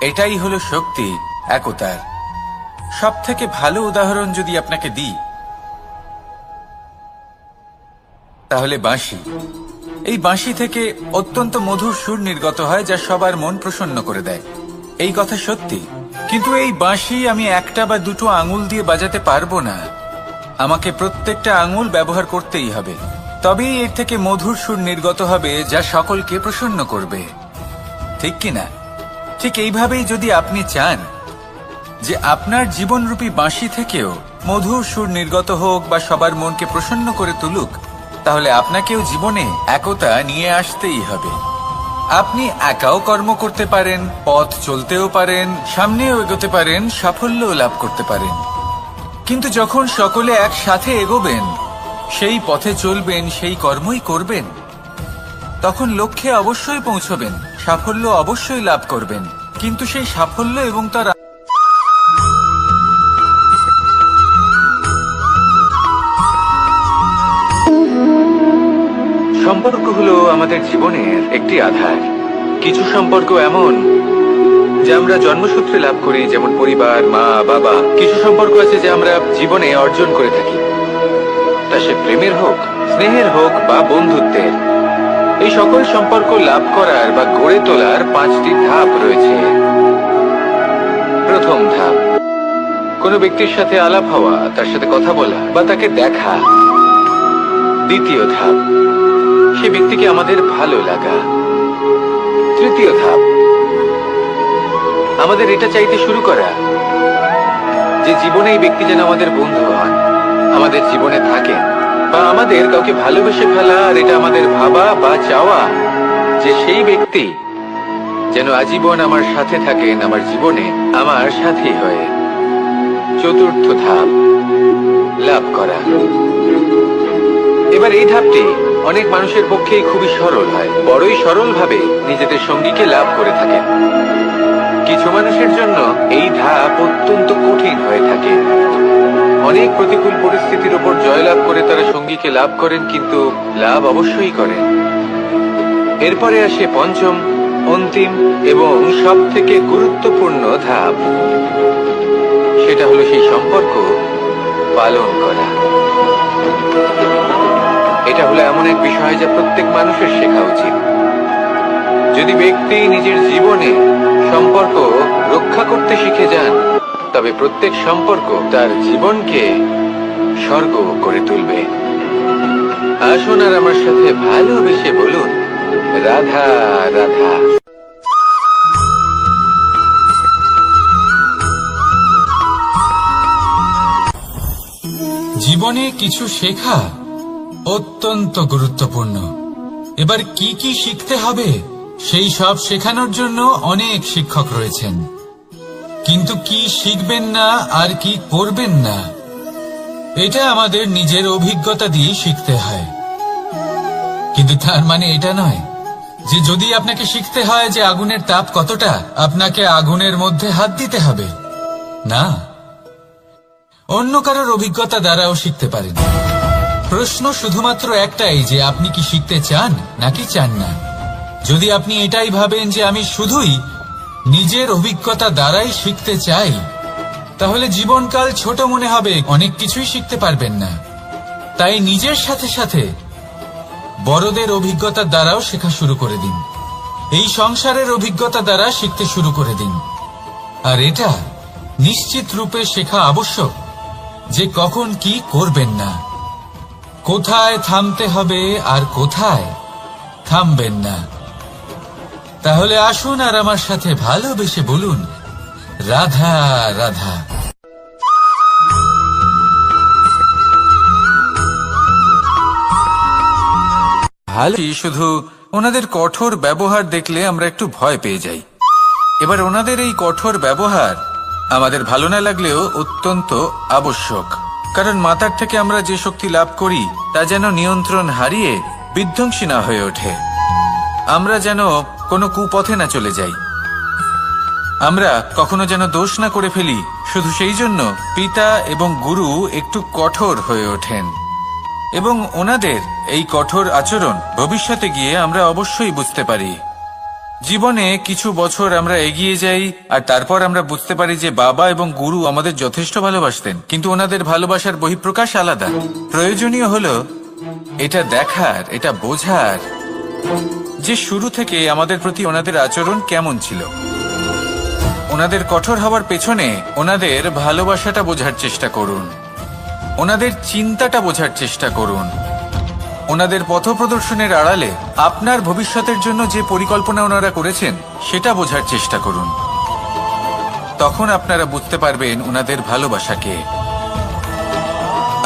এটাই হলো শক্তি, একতার। সব থেকে ভালো উদাহরণ যদি আপনাকে দিই, তাহলে বাঁশি। এই বাঁশি থেকে অত্যন্ত মধুর সুর নির্গত হয়, যা সবার মন প্রসন্ন করে দেয়। এই কথা সত্যি, কিন্তু এই বাঁশি আমি একটা বা দুটো আঙুল দিয়ে বাজাতে পারবো না। আমাকে প্রত্যেকটা আঙুল ব্যবহার করতেই হবে, তবেই এর থেকে মধুর সুর নির্গত হবে যা সকলকে প্রসন্ন করবে, ঠিক কিনা? ঠিক এইভাবেই যদি আপনি চান যে আপনার জীবনরূপী বাঁশি থেকেও মধুর সুর নির্গত হোক বা সবার মনকে প্রসন্ন করে তুলুক, তাহলে আপনাকেও জীবনে একতা নিয়ে আসতেই হবে। আপনি একাও কর্ম করতে পারেন, পথ চলতেও পারেন, সামনেও এগোতে পারেন, সাফল্যও লাভ করতে পারেন। কিন্তু যখন সকলে একসাথে এগোবেন, সেই পথে চলবেন, সেই কর্মই করবেন, তখন লক্ষ্যে অবশ্যই পৌঁছবেন, সাফল্য অবশ্যই লাভ করবেন। কিন্তু সেই সাফল্য এবং তার সম্পর্ক হলো আমাদের জীবনের একটি আধার। কিছু সম্পর্ক এমন যা আমরা জন্মসূত্রে লাভ করি, যেমন পরিবার, মা, বাবা। কিছু সম্পর্ক আছে যা আমরা জীবনে অর্জন করে থাকি, তা সে প্রেমের হোক, স্নেহের হোক বা বন্ধুত্বের। এই সকল সম্পর্ক লাভ করার বা গড়ে তোলার 5টি ধাপ রয়েছে। প্রথম ধাপ, কোনো ব্যক্তির সাথে আলাপ হওয়া, তার সাথে কথা বলা বা তাকে দেখা। দ্বিতীয় ধাপ, সে ব্যক্তিকে আমাদের ভালো লাগা। তৃতীয় ধাপ, আমাদের এটা চাইতে শুরু করা যে জীবনে এই ব্যক্তি যেন আমাদের বন্ধু হন, আমাদের জীবনে থাকেন, বা আমাদের কাউকে ভালোবেসে ফেলা। আর এটা আমাদের ভাবা বা চাওয়া যে সেই ব্যক্তি যেন আজীবন আমার সাথে থাকেন, আমার জীবনে আমার সাথী হয়ে। চতুর্থ ধাপ, লাভ করা। এবার এই ধাপটি অনেক মানুষের পক্ষেই খুবই সরল হয়, বড়ই সরলভাবে নিজেদের সঙ্গীকে লাভ করে থাকেন। কিছু মানুষের জন্য এই ধাপ অত্যন্ত কঠিন হয়ে থাকে। অনেক প্রতিকূল পরিস্থিতির উপর জয়লাভ করে তারা সঙ্গীকে লাভ করেন, কিন্তু লাভ অবশ্যই করেন। এরপরে আসে পঞ্চম, অন্তিম এবং সব থেকে গুরুত্বপূর্ণ ধাপ। সেটা হলো সেই সম্পর্ক পালন করা। এটা হলো এমন এক বিষয় যা প্রত্যেক মানুষের শেখা উচিত। যদি ব্যক্তি নিজের জীবনে সম্পর্ক রক্ষা করতে শিখে যান, তবে প্রত্যেক সম্পর্ক তার জীবনকে স্বর্গ করে তুলবে। আসুন আর আমার সাথে ভালোবেসে বলুন, রাধা রাধা। জীবনে কিছু শেখা অত্যন্ত গুরুত্বপূর্ণ। এবার কি কি শিখতে হবে সেই সব শেখানোর জন্য অনেক শিক্ষক রয়েছেন, কিন্তু কি শিখবেন না আর কি করবেন না, এটা আমাদের নিজের অভিজ্ঞতা দিয়ে শিখতে হয়। কিন্তু তার মানে এটা নয় যে যদি আপনাকে শিখতে হয় যে আগুনের তাপ কতটা, আপনাকে আগুনের মধ্যে হাত দিতে হবে। না, অন্য কারোর অভিজ্ঞতা দ্বারাও শিখতে পারেন। প্রশ্ন শুধুমাত্র একটাই যে আপনি কি শিখতে চান নাকি চান না। যদি আপনি এটাই ভাবেন যে আমি শুধুই নিজের অভিজ্ঞতা দ্বারাই শিখতে চাই, তাহলে জীবনকাল ছোট মনে হবে, অনেক কিছুই শিখতে পারবেন না। তাই নিজের সাথে সাথে বড়দের অভিজ্ঞতা দ্বারাও শেখা শুরু করে দিন। এই সংসারের অভিজ্ঞতা দ্বারা শিখতে শুরু করে দিন। আর এটা নিশ্চিত রূপে শেখা আবশ্যক যে কখন কি করবেন না, কোথায় থামতে হবে আর কোথায় থামবেন না। তাহলে আসুন আর আমার সাথে ভালোবেসে বলুন, রাধা রাধা। ভালো, শুধু ওনাদের কঠোর ব্যবহার দেখলে আমরা একটু ভয় পেয়ে যাই। এবার ওনাদের এই কঠোর ব্যবহার আমাদের ভালো না লাগলেও অত্যন্ত আবশ্যক, কারণ মাতার থেকে আমরা যে শক্তি লাভ করি তা যেন নিয়ন্ত্রণ হারিয়ে বিধ্বংসী না হয়ে ওঠে। আমরা যেন কোনো কুপথে না চলে যাই, আমরা কখনো যেন দোষ না করে ফেলি। শুধু সেই জন্য পিতা এবং গুরু একটু কঠোর হয়ে ওঠেন, এবং ওনাদের এই কঠোর আচরণ ভবিষ্যতে গিয়ে আমরা অবশ্যই বুঝতে পারি। জীবনে কিছু বছর আমরা এগিয়ে যাই আর তারপর আমরা বুঝতে পারি যে বাবা এবং গুরু আমাদের যথেষ্ট ভালোবাসতেন, কিন্তু ওনাদের ভালোবাসার বহিঃপ্রকাশ আলাদা। প্রয়োজনীয় হলো এটা দেখার, এটা বোঝার যে শুরু থেকে আমাদের প্রতি ওনাদের আচরণ কেমন ছিল। ওনাদের কঠোর হওয়ার পেছনে ওনাদের ভালোবাসাটা বোঝার চেষ্টা করুন, ওনাদের চিন্তাটা বোঝার চেষ্টা করুন, ওনাদের পথপ্রদর্শনের আড়ালে আপনার ভবিষ্যতের জন্য যে পরিকল্পনা ওনারা করেছেন সেটা বোঝার চেষ্টা করুন। তখন আপনারা বুঝতে পারবেন ওনাদের ভালোবাসাকে।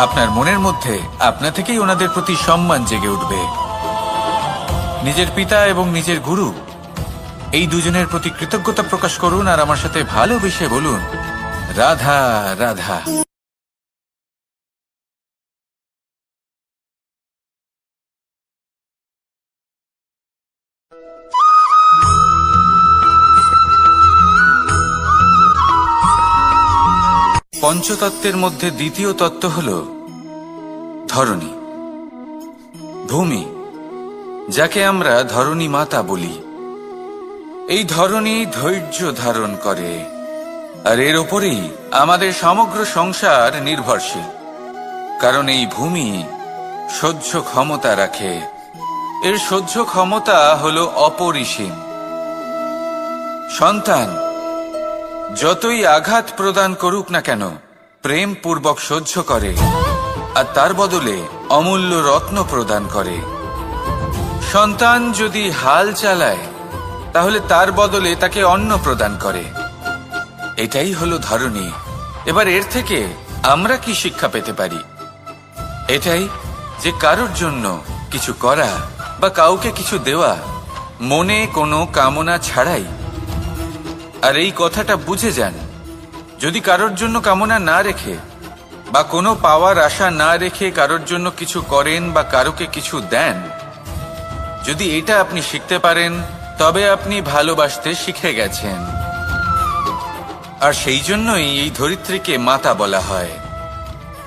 আপনার মনের মধ্যে আপনা থেকেই ওনাদের প্রতি সম্মান জেগে উঠবে। নিজের পিতা এবং নিজের গুরু এই দুজনের প্রতি কৃতজ্ঞতা প্রকাশ করুন আর আমার সাথে ভালোবেসে বলুন, রাধা রাধা। পঞ্চতত্ত্বের মধ্যে দ্বিতীয় তত্ত্ব হল ধরণী, ভূমি, যাকে আমরা ধরণী মাতা বলি। এই ধরণী ধৈর্য ধারণ করে আর এর ওপরেই আমাদের সমগ্র সংসার নির্ভরশীল। কারণ এই ভূমি সহ্য ক্ষমতা রাখে, এর সহ্য ক্ষমতা হল অপরিসীম। সন্তান যতই আঘাত প্রদান করুক না কেন প্রেম পূর্বক সহ্য করে আর তার বদলে অমূল্য রত্ন প্রদান করে। সন্তান যদি হাল চালায় তাহলে তার বদলে তাকে অন্ন প্রদান করে। এটাই হলো ধরণী। এবার এর থেকে আমরা কি শিক্ষা পেতে পারি? এটাই যে কারোর জন্য কিছু করা বা কাউকে কিছু দেওয়া মনে কোনো কামনা ছাড়াই। আর এই কথাটা বুঝে যান, যদি কারোর জন্য কামনা না রেখে বা কোনো পাওয়ার আশা না রেখে কারোর জন্য কিছু করেন বা কারোকে কিছু দেন, যদি এটা আপনি শিখতে পারেন তবে আপনি ভালোবাসতে শিখে গেছেন। আর সেই জন্যই এই ধরিত্রীকে মাতা বলা হয়।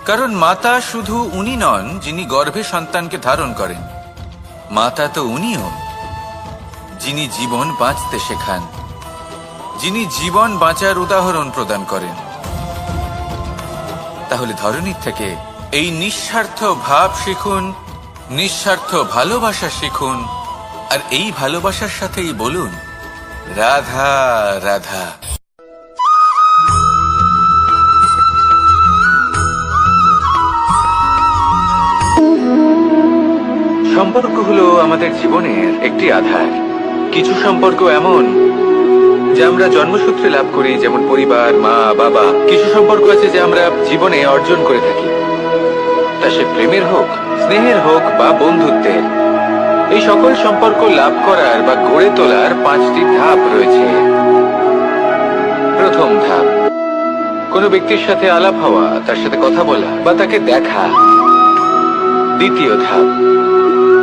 কারণ মাতা শুধু উনি নন যিনি গর্ভে সন্তানকে ধারণ করেন, মাতা তো উনিও যিনি জীবন বাঁচতে শেখান, যিনি জীবন বাঁচার উদাহরণ প্রদান করেন। তাহলে ধরণীর থেকে এই নিঃস্বার্থ ভাব শিখুন, নিঃস্বার্থ ভালোবাসা শিখুন, আর এই ভালোবাসার সাথেই বলুন, রাধা রাধা। সম্পর্ক হলো আমাদের জীবনের একটি আধার। কিছু সম্পর্ক এমন যা আমরা জন্মসূত্রে লাভ করি, যেমন পরিবার, মা, বাবা। কিছু সম্পর্ক আছে যা আমরা জীবনে অর্জন করে থাকি, তা সে প্রেমের হোক, স্নেহের হোক বা বন্ধুত্বের। এই সকল সম্পর্ক লাভ করার বা গড়ে তোলার 5টি ধাপ রয়েছে। প্রথম ধাপ, কোনো ব্যক্তির সাথে আলাপ হওয়া, তার সাথে কথা বলা বা তাকে দেখা। দ্বিতীয় ধাপ,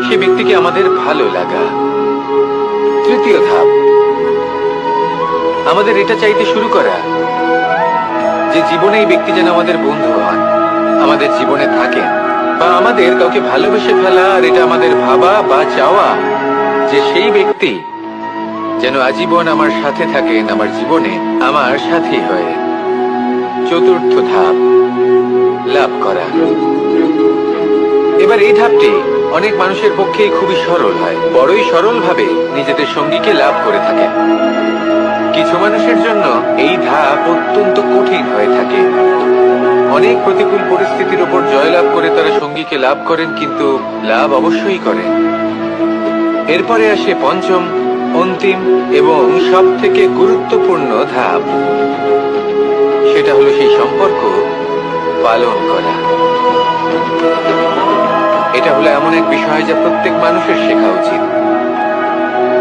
সে ব্যক্তিকে আমাদের ভালো লাগা। তৃতীয় ধাপ, আমাদের এটা চাইতে শুরু করা যে জীবনে এই ব্যক্তি যেন আমাদের বন্ধু হন, আমাদের জীবনে থাকেন, বা আমাদের কাউকে ভালোবেসে ফেলা আর এটা আমাদের ভাবা বা চাওয়া যে সেই ব্যক্তি যেন আজীবন আমার সাথে থাকেন, আমার জীবনে আমার সাথী হয়ে। চতুর্থ ধাপ, লাভ করা। এবার এই ধাপটি অনেক মানুষের পক্ষেই খুবই সরল হয়, বড়ই সরল ভাবে নিজেদের সঙ্গীকে লাভ করে থাকেন। কিছু মানুষের জন্য এই ধাপ অত্যন্ত কঠিন হয়ে থাকে। অনেক প্রতিকূল পরিস্থিতির উপর জয়লাভ করে তারা সঙ্গীকে লাভ করেন, কিন্তু লাভ অবশ্যই করেন। এরপরে আসে পঞ্চম, অন্তিম এবং সব থেকে গুরুত্বপূর্ণ ধাপ। সেটা হলো সেই সম্পর্ক পালন করা। এটা হলো এমন এক বিষয় যা প্রত্যেক মানুষের শেখা উচিত।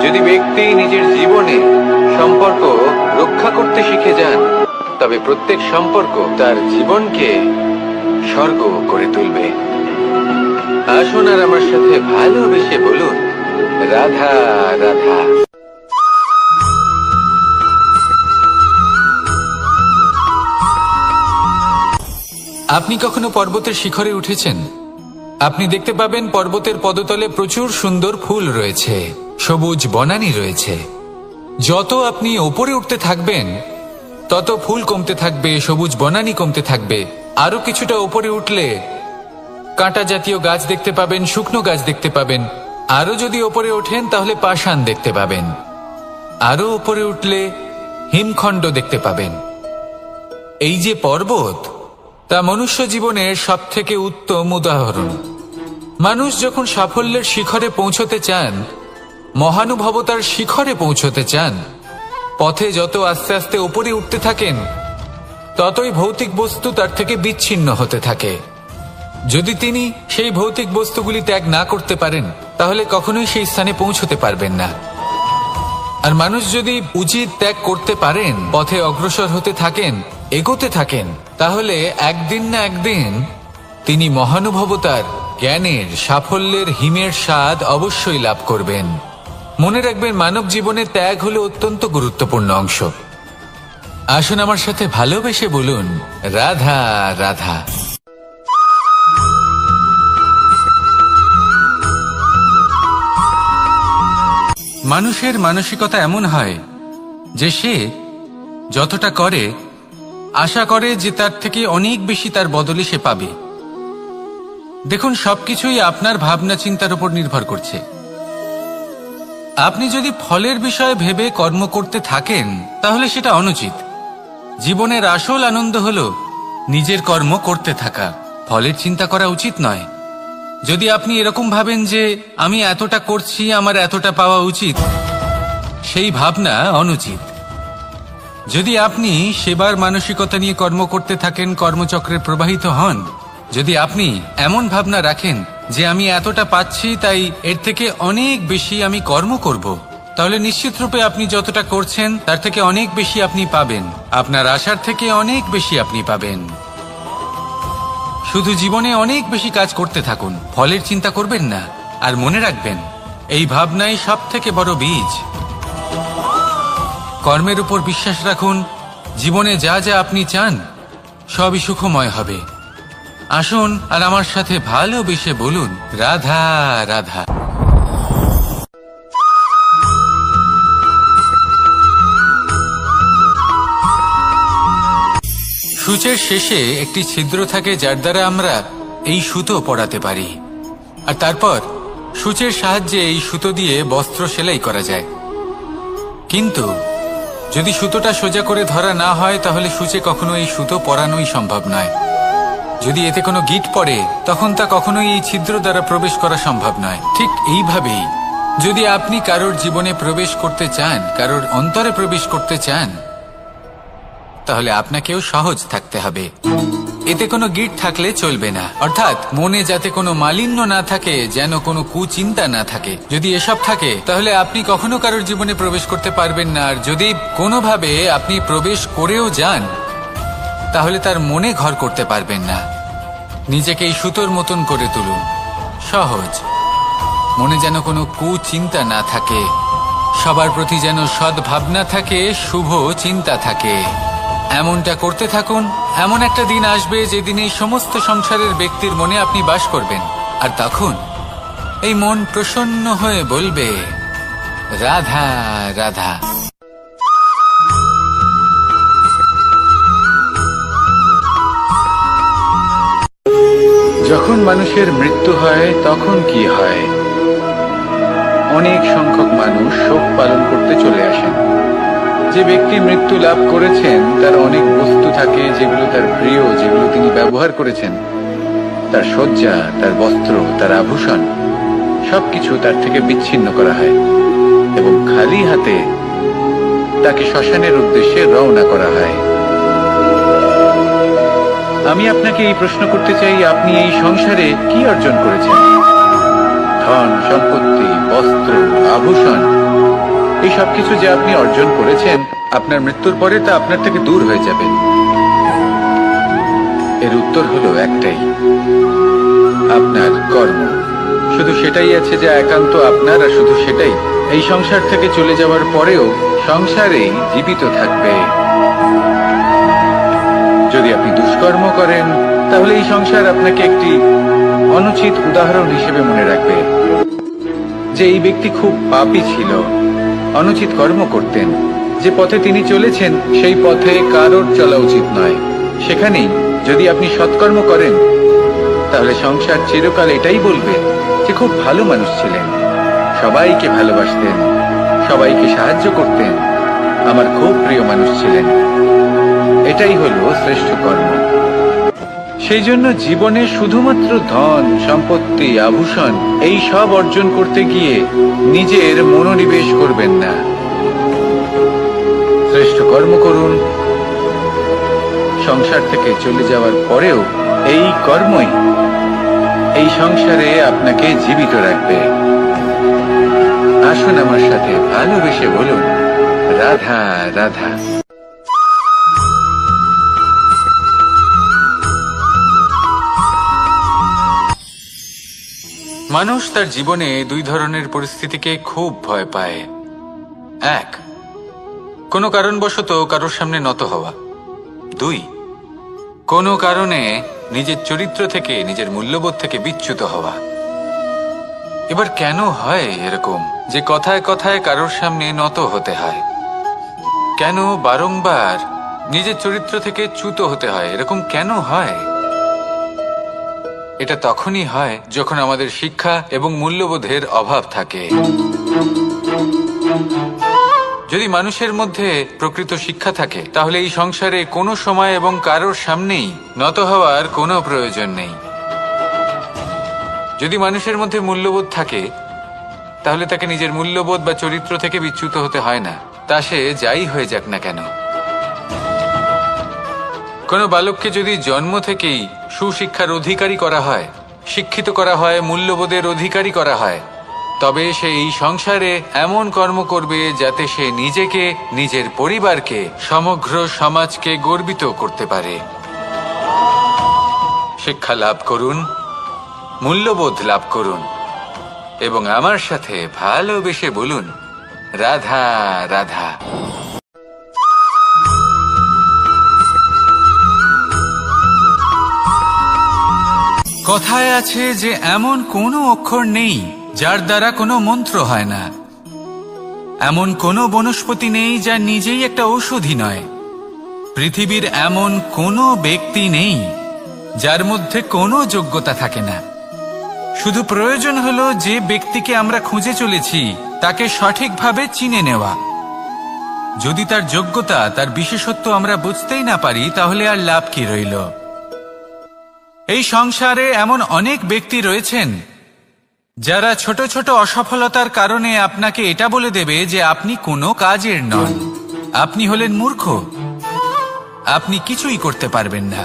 যদি ব্যক্তি নিজের জীবনে সম্পর্ক রক্ষা করতে শিখে যান, তবে প্রত্যেক সম্পর্ক তার জীবনকে স্বর্গ করে তুলবে। আসুন আর আমার সাথে ভালোবেসে বলুন, রাধা রাধা। আপনি কখনো পর্বতের শিখরে উঠেছেন? আপনি দেখতে পাবেন পর্বতের পদতলে প্রচুর সুন্দর ফুল রয়েছে, সবুজ বনানী রয়েছে। যত আপনি ওপরে উঠতে থাকবেন তত ফুল কমতে থাকবে, সবুজ বনানী কমতে থাকবে। আরো কিছুটা ওপরে উঠলে কাঁটা জাতীয় গাছ দেখতে পাবেন, শুকনো গাছ দেখতে পাবেন। আরো যদি ওপরে ওঠেন তাহলে পাষাণ দেখতে পাবেন। আরো ওপরে উঠলে হিমখণ্ড দেখতে পাবেন। এই যে পর্বত, তা মনুষ্য জীবনের সবথেকে উত্তম উদাহরণ। মানুষ যখন সাফল্যের শিখরে পৌঁছতে চান, মহানুভবতার শিখরে পৌঁছতে চান, পথে যত আস্তে আস্তে উপরে উঠতে থাকেন, ততই ভৌতিক বস্তু তার থেকে বিচ্ছিন্ন হতে থাকে। যদি তিনি সেই ভৌতিক বস্তুগুলি ত্যাগ না করতে পারেন, তাহলে কখনোই সেই স্থানে পৌঁছতে পারবেন না। আর মানুষ যদি উচিত ত্যাগ করতে পারেন, পথে অগ্রসর হতে থাকেন, এগোতে থাকেন, তাহলে একদিন না একদিন তিনি মহানুভবতার, জ্ঞানের, সাফল্যের হিমের স্বাদ অবশ্যই লাভ করবেন। মনে রাখবেন, মানব জীবনে ত্যাগ হলো অত্যন্ত গুরুত্বপূর্ণ অংশ। আসুন আমার সাথে ভালোবেসে বলুন, রাধা রাধা। মানুষের মানসিকতা এমন হয় যে সে যতটা করে আশা করে যে তার থেকে অনেক বেশি তার বদলে সে পাবে। দেখুন, সবকিছুই আপনার ভাবনা চিন্তার উপর নির্ভর করছে। আপনি যদি ফলের বিষয়ে ভেবে কর্ম করতে থাকেন, তাহলে সেটা অনুচিত। জীবনের আসল আনন্দ হলো নিজের কর্ম করতে থাকা, ফলের চিন্তা করা উচিত নয়। যদি আপনি এরকম ভাবেন যে আমি এতটা করছি, আমার এতটা পাওয়া উচিত, সেই ভাবনা অনুচিত। যদি আপনি সেবার মানসিকতা নিয়ে কর্ম করতে থাকেন, কর্মচক্রে প্রবাহিত হন, যদি আপনি এমন ভাবনা রাখেন যে আমি এতটা পাচ্ছি, তাই এর থেকে অনেক বেশি আমি কর্ম করব, তাহলে নিশ্চিতরূপে আপনি যতটা করছেন তার থেকে অনেক বেশি আপনি পাবেন। আপনার আশার থেকে অনেক বেশি আপনি পাবেন। শুধু জীবনে অনেক বেশি কাজ করতে থাকুন, ফলের চিন্তা করবেন না। আর মনে রাখবেন, এই ভাবনাই সব থেকে বড় বীজ। কর্মের উপর বিশ্বাস রাখুন। জীবনে যা যা আপনি চান সবই সুখময় হবে। আসুন আর আমার সাথে ভালোবেসে বলুন, রাধা রাধা। সূচের শেষে একটি ছিদ্র থাকে, যার দ্বারা আমরা এই সুতো পরাতে পারি। আর তারপর সূচের সাহায্যে এই সুতো দিয়ে বস্ত্র সেলাই করা যায়। কিন্তু যদি সুতোটা সোজা করে ধরা না হয়, তাহলে সূচে কখনো এই সুতো পরানোই সম্ভব নয়। যদি এতে কোনো গিঁট পড়ে, তখন তা কখনোই এই ছিদ্র দ্বারা প্রবেশ করা সম্ভব নয়। ঠিক এইভাবেই যদি আপনি কারোর জীবনে প্রবেশ করতে চান, কারোর অন্তরে প্রবেশ করতে চান, তাহলে আপনাকেও সহজ থাকতে হবে। এতে কোনো গিঁট থাকলে চলবে না। অর্থাৎ মনে যাতে কোনো মালিন্য না থাকে, যেন কোনো কুচিন্তা না থাকে। যদি এসব থাকে, তাহলে আপনি কখনো কারোর জীবনে প্রবেশ করতে পারবেন না। আর যদি কোনোভাবে আপনি প্রবেশ করেও যান, তাহলে তার মনে ঘর করতে পারবেন না। নিজেকে এই সুতোর মতন করে তুলুন, সহজ। মনে যেন কোনো কুচিন্তা না থাকে, সবার প্রতি যেন সদ্ভাবনা থাকে, শুভ চিন্তা থাকে। এমনটা করতে থাকুন। এমন একটা দিন আসবে যেদিন এই সমস্ত সংসারের ব্যক্তির মনে আপনি বাস করবেন। আর তখন এই মন প্রসন্ন হয়ে বলবে, রাধা রাধা। যখন মানুষের মৃত্যু হয়, তখন কি হয়? অনেক সংখ্যক মানুষ শোক পালন করতে চলে আসেন। যে ব্যক্তি মৃত্যু লাভ করেছেন, তার অনেক বস্তু থাকে যেগুলো তার প্রিয়, যেগুলো তিনি ব্যবহার করেছেন। তার শয্যা, তার বস্ত্র, তার আভূষণ, সবকিছু তার থেকে বিচ্ছিন্ন করা হয় এবং খালি হাতে তাকে শ্মশানের উদ্দেশ্যে রওনা করা হয়। আমি আপনাকে এই প্রশ্ন করতে চাই, আপনি এই সংসারে কি অর্জন করেছেন? ধন সম্পত্তি, বস্ত্র, আভূষণ, এই সবকিছু যে আপনি অর্জন করেছেন, আপনার মৃত্যুর পরে তা আপনার থেকে দূর হয়ে যাবে। এর উত্তর হলো একটাই, আপনার কর্ম। শুধু সেটাই আছে যা একান্ত আপনার, আর শুধু সেটাই এই সংসার থেকে চলে যাওয়ার পরেও সংসারেই জীবিত থাকবে। যদি আপনি দুষ্কর্ম করেন, তাহলে এই সংসার আপনাকে একটি অনুচিত উদাহরণ হিসেবে মনে রাখবে যে এই ব্যক্তি খুব পাপী ছিল, অনুচিত কর্ম করতেন। যে পথে তিনি চলেছেন, সেই পথে কারোর চলা উচিত নয়। সেখানেই যদি আপনি সৎকর্ম করেন, তাহলে সংসার চিরকাল এটাই বলবে যে খুব ভালো মানুষ ছিলেন, সবাইকে ভালোবাসতেন, সবাইকে সাহায্য করতেন, আমার খুব প্রিয় মানুষ ছিলেন। এটাই হলো শ্রেষ্ঠ কর্ম। সেই জন্য জীবনে শুধুমাত্র ধন, সম্পত্তি, আভূষণ এই সব অর্জন করতে গিয়ে নিজের মনোনিবেশ করবেন না। শ্রেষ্ঠ কর্ম করুন। সংসার থেকে চলে যাওয়ার পরেও এই কর্মই এই সংসারে আপনাকে জীবিত রাখবে। আসুন আমার সাথে ভালোবেসে বলুন, রাধা রাধা। মানুষ তার জীবনে দুই ধরনের পরিস্থিতিকে খুব ভয় পায়। এক, কোনো কারণবশত কারোর সামনে নত হওয়া। দুই, কোনো কারণে নিজের চরিত্র থেকে, নিজের মূল্যবোধ থেকে বিচ্যুত হওয়া। এবার কেন হয় এরকম যে কথায় কথায় কারোর সামনে নত হতে হয়? কেন বারংবার নিজের চরিত্র থেকে চ্যুত হতে হয়? এরকম কেন হয়? এটা তখনই হয় যখন আমাদের শিক্ষা এবং মূল্যবোধের অভাব থাকে। যদি মানুষের মধ্যে প্রকৃত শিক্ষা থাকে তাহলে এই সংসারে কোনো সময় এবং কারোর সামনেই নত হওয়ার কোনো প্রয়োজন নেই। যদি মানুষের মধ্যে মূল্যবোধ থাকে তাহলে তাকে নিজের মূল্যবোধ বা চরিত্র থেকে বিচ্যুত হতে হয় না, তা সে যাই হয়ে যাক না কেন। কোনো বালককে যদি জন্ম থেকেই সুশিক্ষার অধিকারী করা হয়, শিক্ষিত করা হয়, মূল্যবোধের অধিকারী করা হয়, তবে সে এই সংসারে এমন কর্ম করবে যাতে সে নিজেকে, নিজের পরিবারকে, সমগ্র সমাজকে গর্বিত করতে পারে। শিক্ষা লাভ করুন, মূল্যবোধ লাভ করুন এবং আমার সাথে ভালোবেসে বলুন, রাধা রাধা। কথায় আছে যে এমন কোনো অক্ষর নেই যার দ্বারা কোনো মন্ত্র হয় না। এমন কোনো বনস্পতি নেই যা নিজেই একটা ঔষধি নয়। পৃথিবীর এমন কোনো ব্যক্তি নেই যার মধ্যে কোনো যোগ্যতা থাকে না। শুধু প্রয়োজন হলো যে ব্যক্তিকে আমরা খুঁজে চলেছি তাকে সঠিকভাবে চিনে নেওয়া। যদি তার যোগ্যতা, তার বিশেষত্ব আমরা বুঝতেই না পারি তাহলে আর লাভ কি রইল? এই সংসারে এমন অনেক ব্যক্তি রয়েছেন যারা ছোট ছোট অসফলতার কারণে আপনাকে এটা বলে দেবে যে আপনি কোনো কাজের নন, আপনি হলেন মূর্খ, আপনি কিছুই করতে পারবেন না।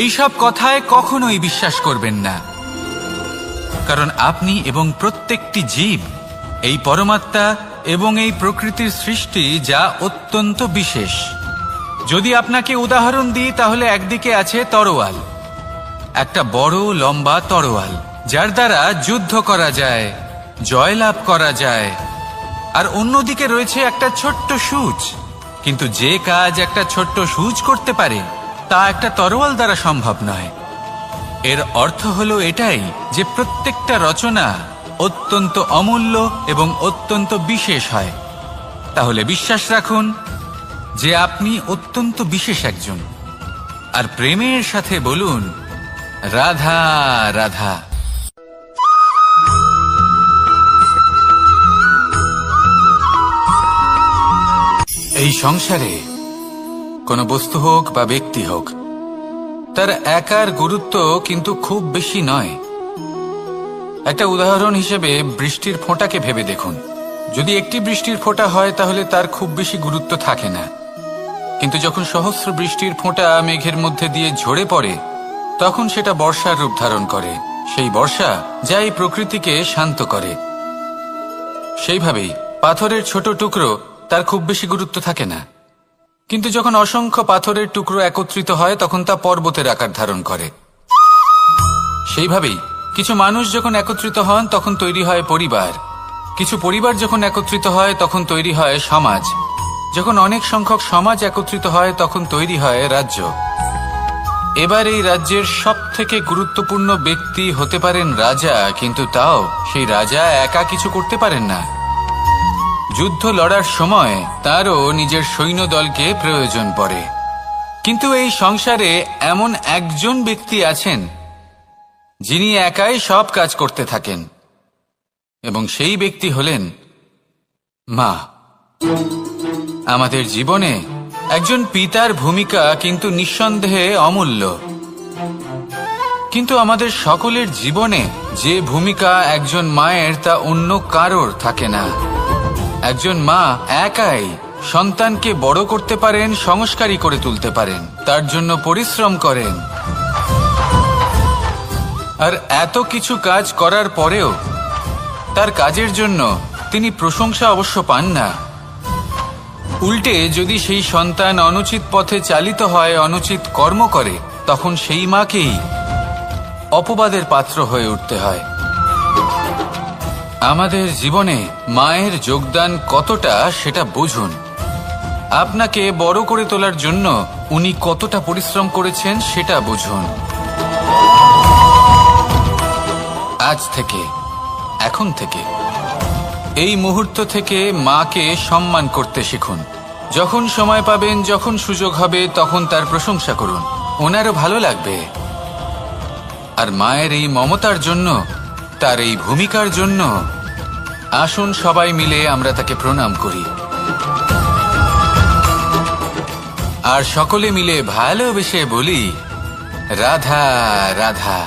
এইসব কথায় কখনোই বিশ্বাস করবেন না, কারণ আপনি এবং প্রত্যেকটি জীব এই পরমাত্মা এবং এই প্রকৃতির সৃষ্টি, যা অত্যন্ত বিশেষ। যদি আপনাকে উদাহরণ দিই তাহলে একদিকে আছে তরোয়াল, একটা বড় লম্বা তরোয়াল যার দ্বারা যুদ্ধ করা যায়, জয়লাভ করা যায়। আর অন্যদিকে রয়েছে একটা ছোট্ট সূচ, কিন্তু যে কাজ একটা ছোট্ট সূচ করতে পারে তা একটা তরোয়াল দ্বারা সম্ভব নয়। এর অর্থ হলো এটাই যে প্রত্যেকটা রচনা অত্যন্ত অমূল্য এবং অত্যন্ত বিশেষ হয়। তাহলে বিশ্বাস রাখুন যে আপনি অত্যন্ত বিশেষ একজন, আর প্রেমের সাথে বলুন, রাধা রাধা। এই সংসারে কোনো বস্তু হোক বা ব্যক্তি হোক, তার একার গুরুত্ব কিন্তু খুব বেশি নয়। একটা উদাহরণ হিসেবে বৃষ্টির ফোঁটাকে ভেবে দেখুন। যদি একটি বৃষ্টির ফোঁটা হয় তাহলে তার খুব বেশি গুরুত্ব থাকে না, কিন্তু যখন সহস্র বৃষ্টির ফোঁটা মেঘের মধ্যে দিয়ে ঝরে পড়ে তখন সেটা বর্ষার রূপ ধারণ করে। সেই বর্ষা যা এই প্রকৃতিকে শান্ত করে। সেইভাবেই পাথরের ছোট টুকরো, তার খুব বেশি গুরুত্ব থাকে না, কিন্তু যখন অসংখ্য পাথরের টুকরো একত্রিত হয় তখন তা পর্বতের আকার ধারণ করে। সেইভাবেই কিছু মানুষ যখন একত্রিত হন তখন তৈরি হয় পরিবার, কিছু পরিবার যখন একত্রিত হয় তখন তৈরি হয় সমাজ, যখন অনেক সংখ্যক সমাজ একত্রিত হয় তখন তৈরি হয় রাজ্য। এবার এই রাজ্যের সবথেকে গুরুত্বপূর্ণ ব্যক্তি হতে পারেন রাজা, কিন্তু তাও সেই রাজা একা কিছু করতে পারেন না। যুদ্ধ লড়ার সময় তারও নিজের সৈন্যদলকে প্রয়োজন পড়ে। কিন্তু এই সংসারে এমন একজন ব্যক্তি আছেন যিনি একাই সব কাজ করতে থাকেন, এবং সেই ব্যক্তি হলেন মা। আমাদের জীবনে একজন পিতার ভূমিকা কিন্তু নিঃসন্দেহে অমূল্য, কিন্তু আমাদের সকলের জীবনে যে ভূমিকা একজন মায়ের তা অন্য কারোর থাকে না। একজন মা একাই সন্তানকে বড় করতে পারেন, সংস্কারী করে তুলতে পারেন, তার জন্য পরিশ্রম করেন। আর এত কিছু কাজ করার পরেও তার কাজের জন্য তিনি প্রশংসা অবশ্য পান না। উল্টে যদি সেই সন্তান অনুচিত পথে চালিত হয়, অনুচিত কর্ম করে, তখন সেই মাকেই অপবাদের পাত্র হয়ে উঠতে হয়। আমাদের জীবনে মায়ের যোগদান কতটা সেটা বুঝুন। আপনাকে বড় করে তোলার জন্য উনি কতটা পরিশ্রম করেছেন সেটা বুঝুন। আজ থেকে, এখন থেকে, এই মুহূর্ত থেকে মাকে সম্মান করতে শিখুন। যখন সময় পাবেন, যখন সুযোগ হবে, তখন তার প্রশংসা করুন, ওনারও ভালো লাগবে। আর মায়ের এই মমতার জন্য, তার এই ভূমিকার জন্য আসুন সবাই মিলে আমরা তাকে প্রণাম করি, আর সকলে মিলে ভালোবেসে বলি, রাধা রাধা।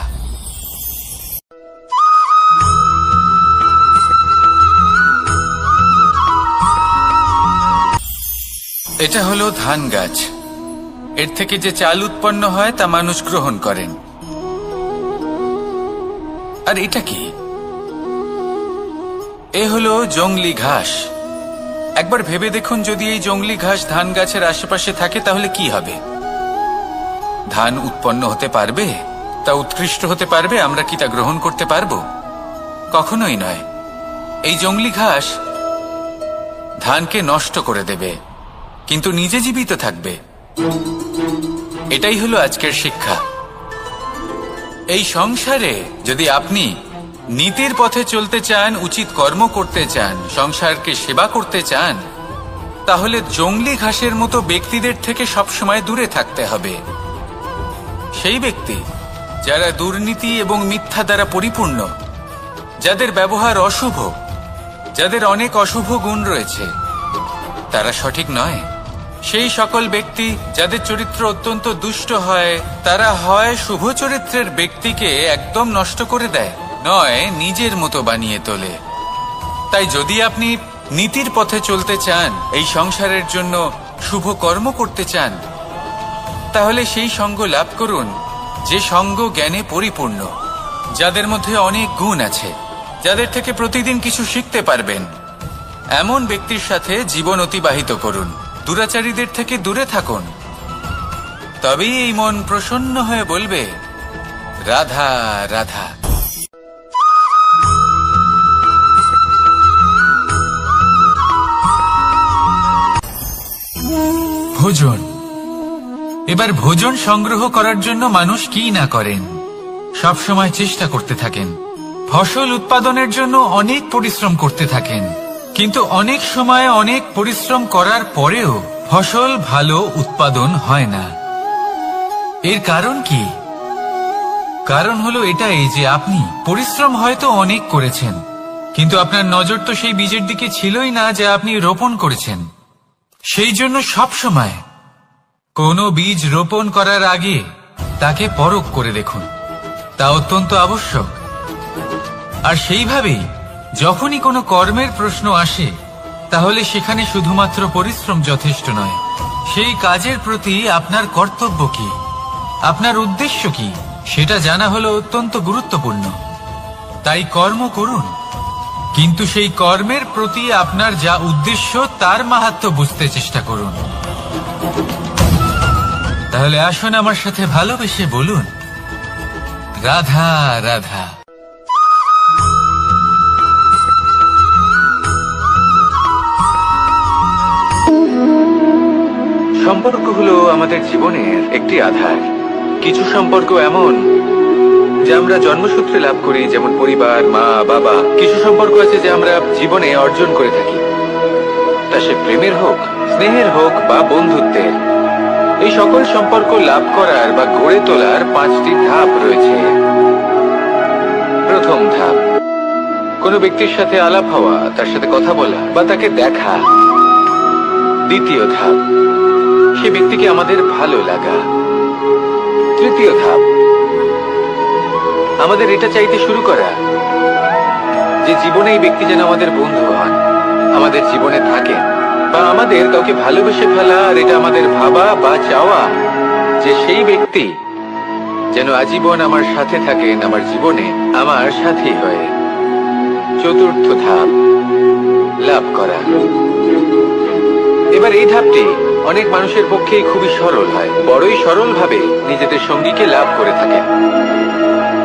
এটা হলো ধান গাছ। এর থেকে যে চাল উৎপন্ন হয় তা মানুষ গ্রহণ করেন। আর এটা কি? এ হলো জংলি ঘাস। একবার ভেবে দেখুন, যদি এই জংলি ঘাস ধান গাছের আশেপাশে থাকে তাহলে কি হবে? ধান উৎপন্ন হতে পারবে? তা উৎকৃষ্ট হতে পারবে? আমরা কি তা গ্রহণ করতে পারবো? কখনোই নয়। এই জংলি ঘাস ধানকে নষ্ট করে দেবে, কিন্তু নিজে জীবিত থাকবে। এটাই হলো আজকের শিক্ষা। এই সংসারে যদি আপনি নীতির পথে চলতে চান, উচিত কর্ম করতে চান, সংসারকে সেবা করতে চান, তাহলে জংলি ঘাসের মতো ব্যক্তিদের থেকে সবসময় দূরে থাকতে হবে। সেই ব্যক্তি যারা দুর্নীতি এবং মিথ্যা দ্বারা পরিপূর্ণ, যাদের ব্যবহার অশুভ, যাদের অনেক অশুভ গুণ রয়েছে, তারা সঠিক নয়। সেই সকল ব্যক্তি যাদের চরিত্র অত্যন্ত দুষ্ট হয়, তারা হয় শুভ চরিত্রের ব্যক্তিকে একদম নষ্ট করে দেয়, নয় নিজের মতো বানিয়ে তোলে। তাই যদি আপনি নীতির পথে চলতে চান, এই সংসারের জন্য শুভ কর্ম করতে চান, তাহলে সেই সঙ্গ লাভ করুন যে সঙ্গ জ্ঞানে পরিপূর্ণ, যাদের মধ্যে অনেক গুণ আছে, যাদের থেকে প্রতিদিন কিছু শিখতে পারবেন। এমন ব্যক্তির সাথে জীবন অতিবাহিত করুন। দুরাচারীদের থেকে দূরে থাকুন। তবেই এই মন প্রসন্ন হয়ে বলবে, রাধা রাধা। ভোজন। এবার ভোজন সংগ্রহ করার জন্য মানুষ কি না করেন, সব সময় চেষ্টা করতে থাকেন। ফসল উৎপাদনের জন্য অনেক পরিশ্রম করতে থাকেন, কিন্তু অনেক সময় অনেক পরিশ্রম করার পরেও ফসল ভালো উৎপাদন হয় না। এর কারণ কি? কারণ হলো এটাই যে আপনি পরিশ্রম হয়তো অনেক করেছেন, কিন্তু আপনার নজর তো সেই বীজের দিকে ছিলই না যা আপনি রোপণ করেছেন। সেই জন্য সব সময় কোনো বীজ রোপণ করার আগে তাকে পরখ করে দেখুন, তা অত্যন্ত আবশ্যক। আর সেইভাবেই যখনই কোনো কর্মের প্রশ্ন আসে, তাহলে সেখানে শুধুমাত্র পরিশ্রম যথেষ্ট নয়। সেই কাজের প্রতি আপনার কর্তব্য কি, আপনার উদ্দেশ্য কি, সেটা জানা হলো অত্যন্ত গুরুত্বপূর্ণ। তাই কর্ম করুন, কিন্তু সেই কর্মের প্রতি আপনার যা উদ্দেশ্য তার মাহাত্ম্য বুঝতে চেষ্টা করুন। তাহলে আসুন আমার সাথে ভালোবেসে বলুন, রাধা রাধা। সম্পর্ক হলো আমাদের জীবনের একটি আধার। কিছু সম্পর্ক এমন যা আমরা জন্মসূত্রে লাভ করি, যেমন পরিবার, মা, বাবা। কিছু সম্পর্ক আছে যা আমরা জীবনে অর্জন করে থাকি, তা সে প্রেমের হোক, স্নেহের হোক বা বন্ধুত্বের। এই সকল সম্পর্ক লাভ করার বা গড়ে তোলার 5টি ধাপ রয়েছে। প্রথম ধাপ, কোনো ব্যক্তির সাথে আলাপ হওয়া, তার সাথে কথা বলা বা তাকে দেখা। দ্বিতীয় ধাপ, সে ব্যক্তিকে আমাদের ভালো লাগা। তৃতীয় ধাপ, আমাদের এটা চাইতে শুরু করা যে জীবনে এই ব্যক্তি যেন আমাদের বন্ধু হন, আমাদের জীবনে থাকে, বা আমাদের কাউকে ভালোবেসে ফেলা। আর এটা আমাদের ভাবা বা চাওয়া যে সেই ব্যক্তি যেন আজীবন আমার সাথে থাকেন, আমার জীবনে আমার সাথী হয়ে। চতুর্থ ধাপ, লাভ করা। এবার এই ধাপটি অনেক মানুষের পক্ষেই খুবই সরল হয়, বড়ই সরল ভাবে নিজেদের সঙ্গীকে লাভ করে থাকেন।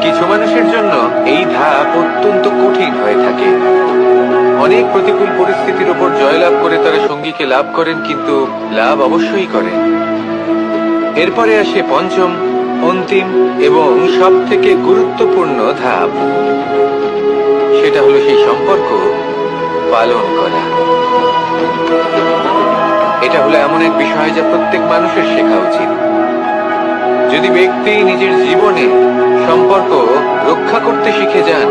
কিছু মানুষের জন্য এই ধাপ অত্যন্ত কঠিন হয়ে থাকে। অনেক প্রতিকূল পরিস্থিতির উপর জয়লাভ করে তারা সঙ্গীকে লাভ করেন, কিন্তু লাভ অবশ্যই করেন। এরপরে আসে পঞ্চম, অন্তিম এবং সব থেকে গুরুত্বপূর্ণ ধাপ, সেটা হলো সেই সম্পর্ক পালন করা। এটা হলো এমন এক বিষয় যা প্রত্যেক মানুষের শেখা উচিত। যদি ব্যক্তি নিজের জীবনে সম্পর্ক রক্ষা করতে শিখে যান,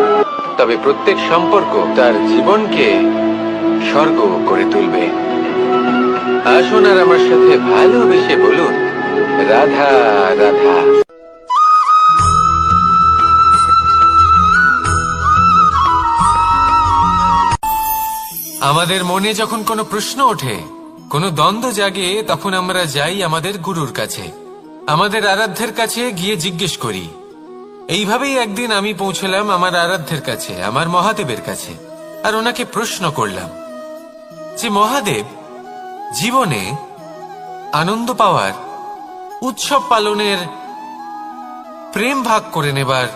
তবে প্রত্যেক সম্পর্ক তার জীবনকে স্বর্গ করে তুলবে। আসুন আর আমার সাথে ভালোবেসে বলুন, রাধা রাধা। আমাদের মনে যখন কোনো প্রশ্ন ওঠে, কোনো দ্বন্দ্ব জাগে, তখন আমরা যাই আমাদের গুরুর কাছে, আমাদের আরাধ্যের কাছে গিয়ে জিজ্ঞেস করি। এইভাবেই একদিন আমি পৌঁছলাম আমার আরাধ্যের কাছে, আমার মহাদেবের কাছে, আর ওনাকে প্রশ্ন করলাম যে মহাদেব, জীবনে আনন্দ পাওয়ার, উৎসব পালনের, প্রেম ভাগ করে নেবার,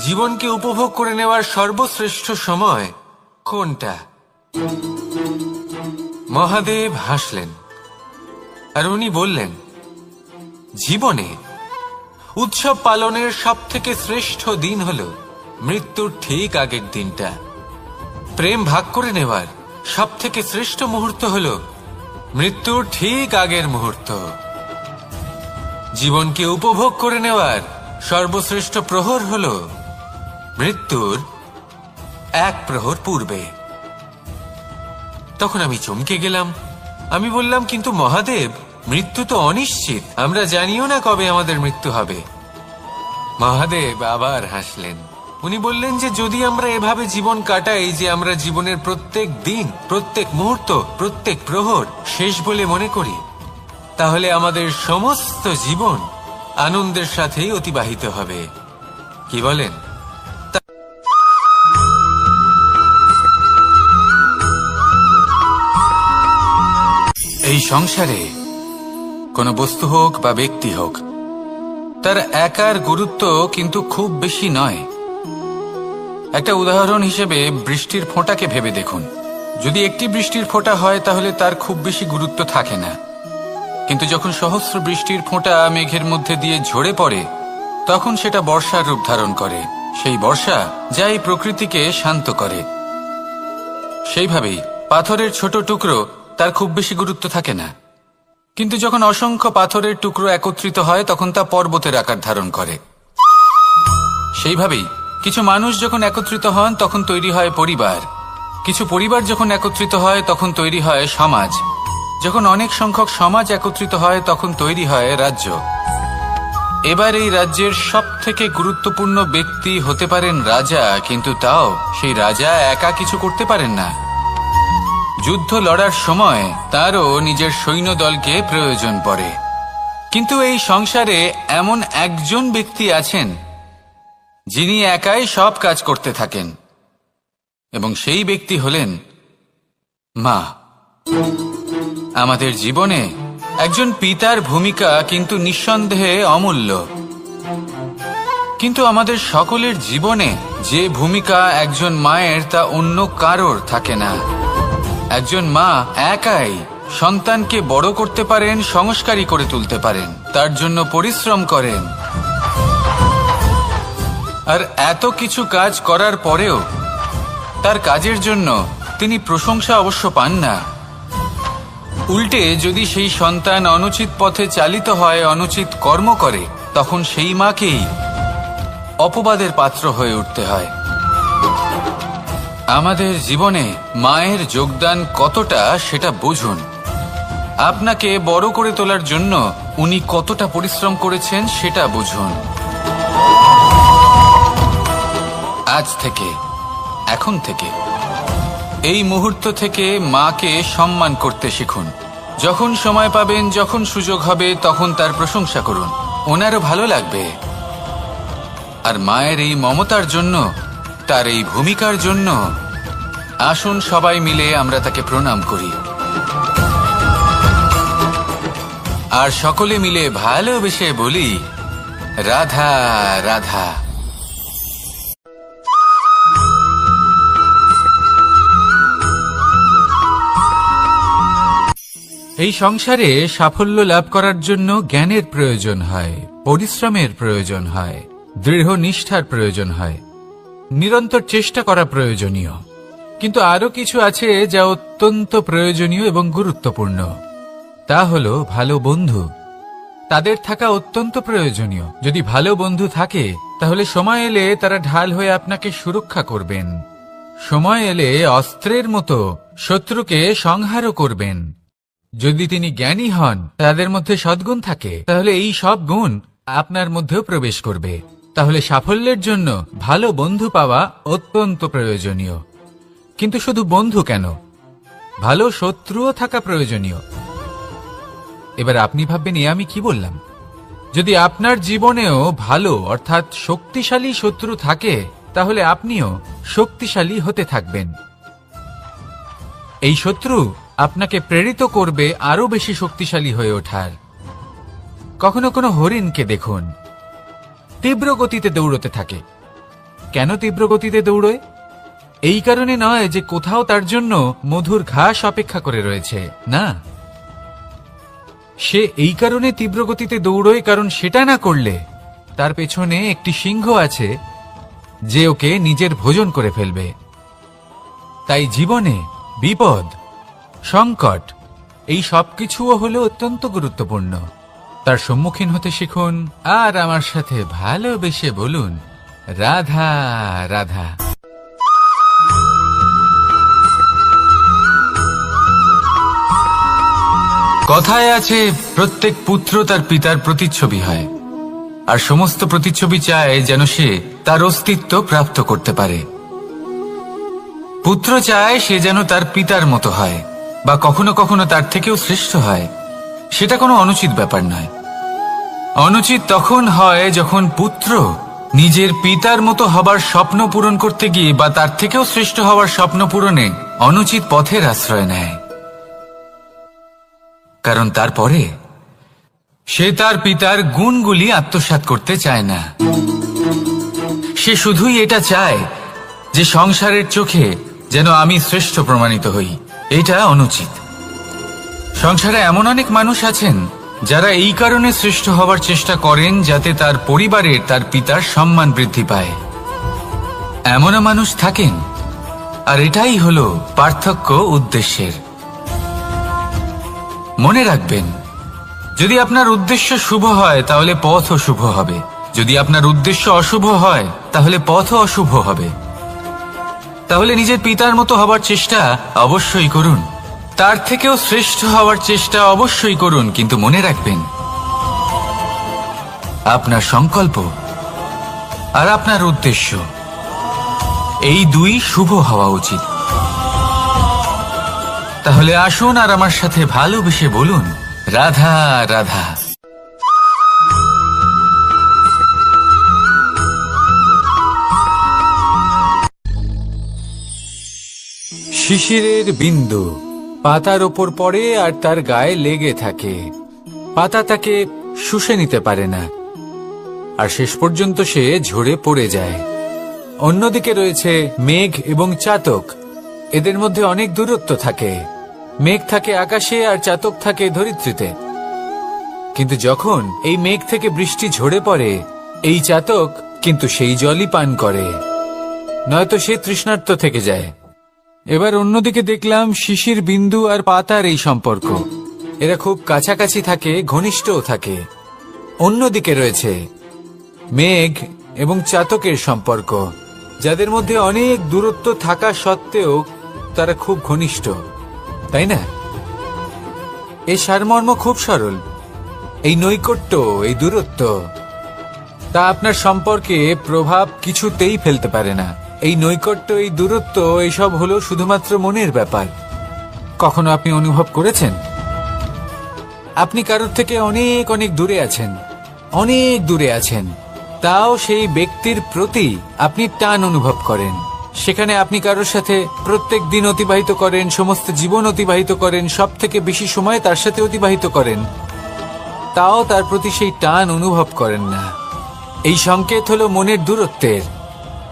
জীবনকে উপভোগ করে নেওয়ার সর্বশ্রেষ্ঠ সময় কোনটা? মহাদেব হাসলেন আর উনি বললেন, জীবনে উৎসব পালনের সব থেকে শ্রেষ্ঠ দিন হল মৃত্যুর ঠিক আগের দিনটা। প্রেম ভাগ করে নেওয়ার সব থেকে শ্রেষ্ঠ মুহূর্ত হল মৃত্যুর ঠিক আগের মুহূর্ত। জীবনকে উপভোগ করে নেওয়ার সর্বশ্রেষ্ঠ প্রহর হল মৃত্যুর এক প্রহর পূর্বে। তখন আমি চমকে গেলাম। আমি বললাম, কিন্তু মহাদেব, মৃত্যু তো অনিশ্চিত, আমরা জানিও না কবে আমাদের মৃত্যু হবে। মহাদেব আবার হাসলেন। উনি বললেন যে যদি আমরা এভাবে জীবন কাটাই যে আমরা জীবনের প্রত্যেক দিন, প্রত্যেক মুহূর্ত, প্রত্যেক প্রহর শেষ বলে মনে করি, তাহলে আমাদের সমস্ত জীবন আনন্দের সাথেই অতিবাহিত হবে। কি বলেন? এই সংসারে কোনো বস্তু হোক বা ব্যক্তি হোক, তার একার গুরুত্ব কিন্তু খুব বেশি নয়। একটা উদাহরণ হিসেবে বৃষ্টির ফোঁটাকে ভেবে দেখুন। যদি একটি বৃষ্টির ফোঁটা হয় তাহলে তার খুব বেশি গুরুত্ব থাকে না, কিন্তু যখন সহস্র বৃষ্টির ফোঁটা মেঘের মধ্যে দিয়ে ঝরে পড়ে, তখন সেটা বর্ষার রূপ ধারণ করে। সেই বর্ষা যা এই প্রকৃতিকে শান্ত করে। সেইভাবেই পাথরের ছোট টুকরো, তার খুব বেশি গুরুত্ব থাকে না, কিন্তু যখন অসংখ্য পাথরের টুকরো একত্রিত হয় তখন তা পর্বতের আকার ধারণ করে। সেইভাবেই কিছু মানুষ যখন একত্রিত হন তখন তৈরি হয় পরিবার, কিছু পরিবার যখন একত্রিত হয় তখন তৈরি হয় সমাজ, যখন অনেক সংখ্যক সমাজ একত্রিত হয় তখন তৈরি হয় রাজ্য। এবার এই রাজ্যের সব থেকে গুরুত্বপূর্ণ ব্যক্তি হতে পারেন রাজা, কিন্তু তাও সেই রাজা একা কিছু করতে পারেন না। যুদ্ধ লড়ার সময় তারও নিজের সৈন্যদলকে প্রয়োজন পড়ে। কিন্তু এই সংসারে এমন একজন ব্যক্তি আছেন যিনি একাই সব কাজ করতে থাকেন, এবং সেই ব্যক্তি হলেন মা। আমাদের জীবনে একজন পিতার ভূমিকা কিন্তু নিঃসন্দেহে অমূল্য, কিন্তু আমাদের সকলের জীবনে যে ভূমিকা একজন মায়ের তা অন্য কারোর থাকে না। একজন মা একাই সন্তানকে বড় করতে পারেন, সংস্কারী করে তুলতে পারেন, তার জন্য পরিশ্রম করেন। আর এত কিছু কাজ করার পরেও তার কাজের জন্য তিনি প্রশংসা অবশ্য পান না। উল্টে যদি সেই সন্তান অনুচিত পথে চালিত হয়, অনুচিত কর্ম করে, তখন সেই মাকেই অপবাদের পাত্র হয়ে উঠতে হয়। আমাদের জীবনে মায়ের যোগদান কতটা সেটা বুঝুন। আপনাকে বড় করে তোলার জন্য উনি কতটা পরিশ্রম করেছেন সেটা বুঝুন। আজ থেকে, এখন থেকে, এই মুহূর্ত থেকে মাকে সম্মান করতে শিখুন। যখন সময় পাবেন, যখন সুযোগ হবে, তখন তার প্রশংসা করুন। ওনারও ভালো লাগবে। আর মায়ের এই মমতার জন্য, তার এই ভূমিকার জন্য আসুন সবাই মিলে আমরা তাকে প্রণাম করি। আর সকলে মিলে ভালোবেসে বলি, রাধা রাধা। এই সংসারে সাফল্য লাভ করার জন্য জ্ঞানের প্রয়োজন হয়, পরিশ্রমের প্রয়োজন হয়, দৃঢ় নিষ্ঠার প্রয়োজন হয়, নিরন্তর চেষ্টা করা প্রয়োজনীয়। কিন্তু আরো কিছু আছে যা অত্যন্ত প্রয়োজনীয় এবং গুরুত্বপূর্ণ। তা হলো ভালো বন্ধু। তাদের থাকা অত্যন্ত প্রয়োজনীয়। যদি ভালো বন্ধু থাকে তাহলে সময় এলে তারা ঢাল হয়ে আপনাকে সুরক্ষা করবেন। সময় এলে অস্ত্রের মতো শত্রুকে সংহারও করবেন। যদি তিনি জ্ঞানী হন, তাদের মধ্যে সদ্গুণ থাকে, তাহলে এই সব গুণ আপনার মধ্যেও প্রবেশ করবে। তাহলে সাফল্যের জন্য ভালো বন্ধু পাওয়া অত্যন্ত প্রয়োজনীয়। কিন্তু শুধু বন্ধু কেন, ভালো শত্রুও থাকা প্রয়োজনীয়। এবার আপনি ভাববেন, এ আমি কি বললাম? যদি আপনার জীবনেও ভালো অর্থাৎ শক্তিশালী শত্রু থাকে, তাহলে আপনিও শক্তিশালী হতে থাকবেন। এই শত্রু আপনাকে প্রেরিত করবে আরো বেশি শক্তিশালী হয়ে ওঠার। কখনো কোনো হরিণকে দেখুন, তীব্র গতিতে দৌড়তে থাকে। কেন তীব্র গতিতে দৌড়য়? এই কারণে নয় যে কোথাও তার জন্য মধুর ঘাস অপেক্ষা করে রয়েছে, না। সে এই কারণে তীব্র গতিতে দৌড়য় কারণ সেটা না করলে তার পেছনে একটি সিংহ আছে যে ওকে নিজের ভোজন করে ফেলবে। তাই জীবনে বিপদ, সংকট, এই সবকিছুও হলো অত্যন্ত গুরুত্বপূর্ণ। তার সম্মুখীন হতে শিখুন আর আমার সাথে ভালোবেসে বলুন, রাধা রাধা। কথায় আছে, প্রত্যেক পুত্র তার পিতার প্রতিচ্ছবি হয়, আর সমস্ত প্রতিচ্ছবি চায় যেন সে তার অস্তিত্ব প্রাপ্ত করতে পারে। পুত্র চায় সে যেন তার পিতার মতো হয়, বা কখনো কখনো তার থেকেও শ্রেষ্ঠ হয়। সেটা কোনো অনুচিত ব্যাপার নয়। অনুচিত তখন হয় যখন পুত্র নিজের পিতার মতো হবার স্বপ্ন পূরণ করতে গিয়ে বা তার থেকেও শ্রেষ্ঠ হওয়ার স্বপ্ন পূরণে অনুচিত পথের আশ্রয় নেয়। কারণ তারপরে সে তার পিতার গুণগুলি আত্মসাৎ করতে চায় না। সে শুধুই এটা চায় যে সংসারের চোখে যেন আমি শ্রেষ্ঠ প্রমাণিত হই। এটা অনুচিত। সংসারে এমন অনেক মানুষ আছেন যারা এই কারণে শ্রেষ্ঠ হওয়ার চেষ্টা করেন যাতে তার পরিবারের, তার পিতার সম্মান বৃদ্ধি পায়। এমনও মানুষ থাকেন, আর এটাই হলো পার্থক্য উদ্দেশ্যের। মনে রাখবেন, যদি আপনার উদ্দেশ্য শুভ হয় তাহলে পথও শুভ হবে। যদি আপনার উদ্দেশ্য অশুভ হয় তাহলে পথও অশুভ হবে। তাহলে নিজের পিতার মতো হবার চেষ্টা অবশ্যই করুন, তার থেকেও শ্রেষ্ঠ হওয়ার চেষ্টা অবশ্যই করুন। কিন্তু মনে রাখবেন, আপনার সংকল্প আর আপনার উদ্দেশ্য এই দুই শুভ হওয়া উচিত। তাহলে আসুন আর আমার সাথে ভালোবেসে বলুন, রাধা রাধা। শিশিরের বিন্দু পাতার ওপর পড়ে আর তার গায়ে লেগে থাকে। পাতা তাকে শুষে নিতে পারে না, আর শেষ পর্যন্ত সে ঝরে পড়ে যায়। অন্যদিকে রয়েছে মেঘ এবং চাতক। এদের মধ্যে অনেক দূরত্ব থাকে। মেঘ থাকে আকাশে আর চাতক থাকে ধরিত্রীতে। কিন্তু যখন এই মেঘ থেকে বৃষ্টি ঝরে পড়ে, এই চাতক কিন্তু সেই জলই পান করে, নয়তো সে তৃষ্ণার্ত থেকে যায়। এবার অন্যদিকে দেখলাম শিশির বিন্দু আর পাতার এই সম্পর্ক। এরা খুব কাছাকাছি থাকে, ঘনিষ্ঠও থাকে। অন্যদিকে রয়েছে মেঘ এবং চাতকের সম্পর্ক, যাদের মধ্যে অনেক দূরত্ব থাকা সত্ত্বেও তারা খুব ঘনিষ্ঠ, তাই না? এই সারমর্ম খুব সরল। এই নৈকট্য, এই দূরত্ব, তা আপনার সম্পর্কে প্রভাব কিছুতেই ফেলতে পারে না। এই নৈকট্য, এই দূরত্ব, এইসব হলো শুধুমাত্র মনের ব্যাপার। কখনো আপনি অনুভব করেছেন আপনি কারোর থেকে অনেক অনেক দূরে আছেন, অনেক দূরে আছেন, তাও সেই ব্যক্তির প্রতি আপনি টান অনুভব করেন? সেখানে আপনি কারোর সাথে প্রত্যেক দিন অতিবাহিত করেন, সমস্ত জীবন অতিবাহিত করেন, সব থেকে বেশি সময় তার সাথে অতিবাহিত করেন, তাও তার প্রতি সেই টান অনুভব করেন না। এই সংকেত হলো মনের দূরত্বের।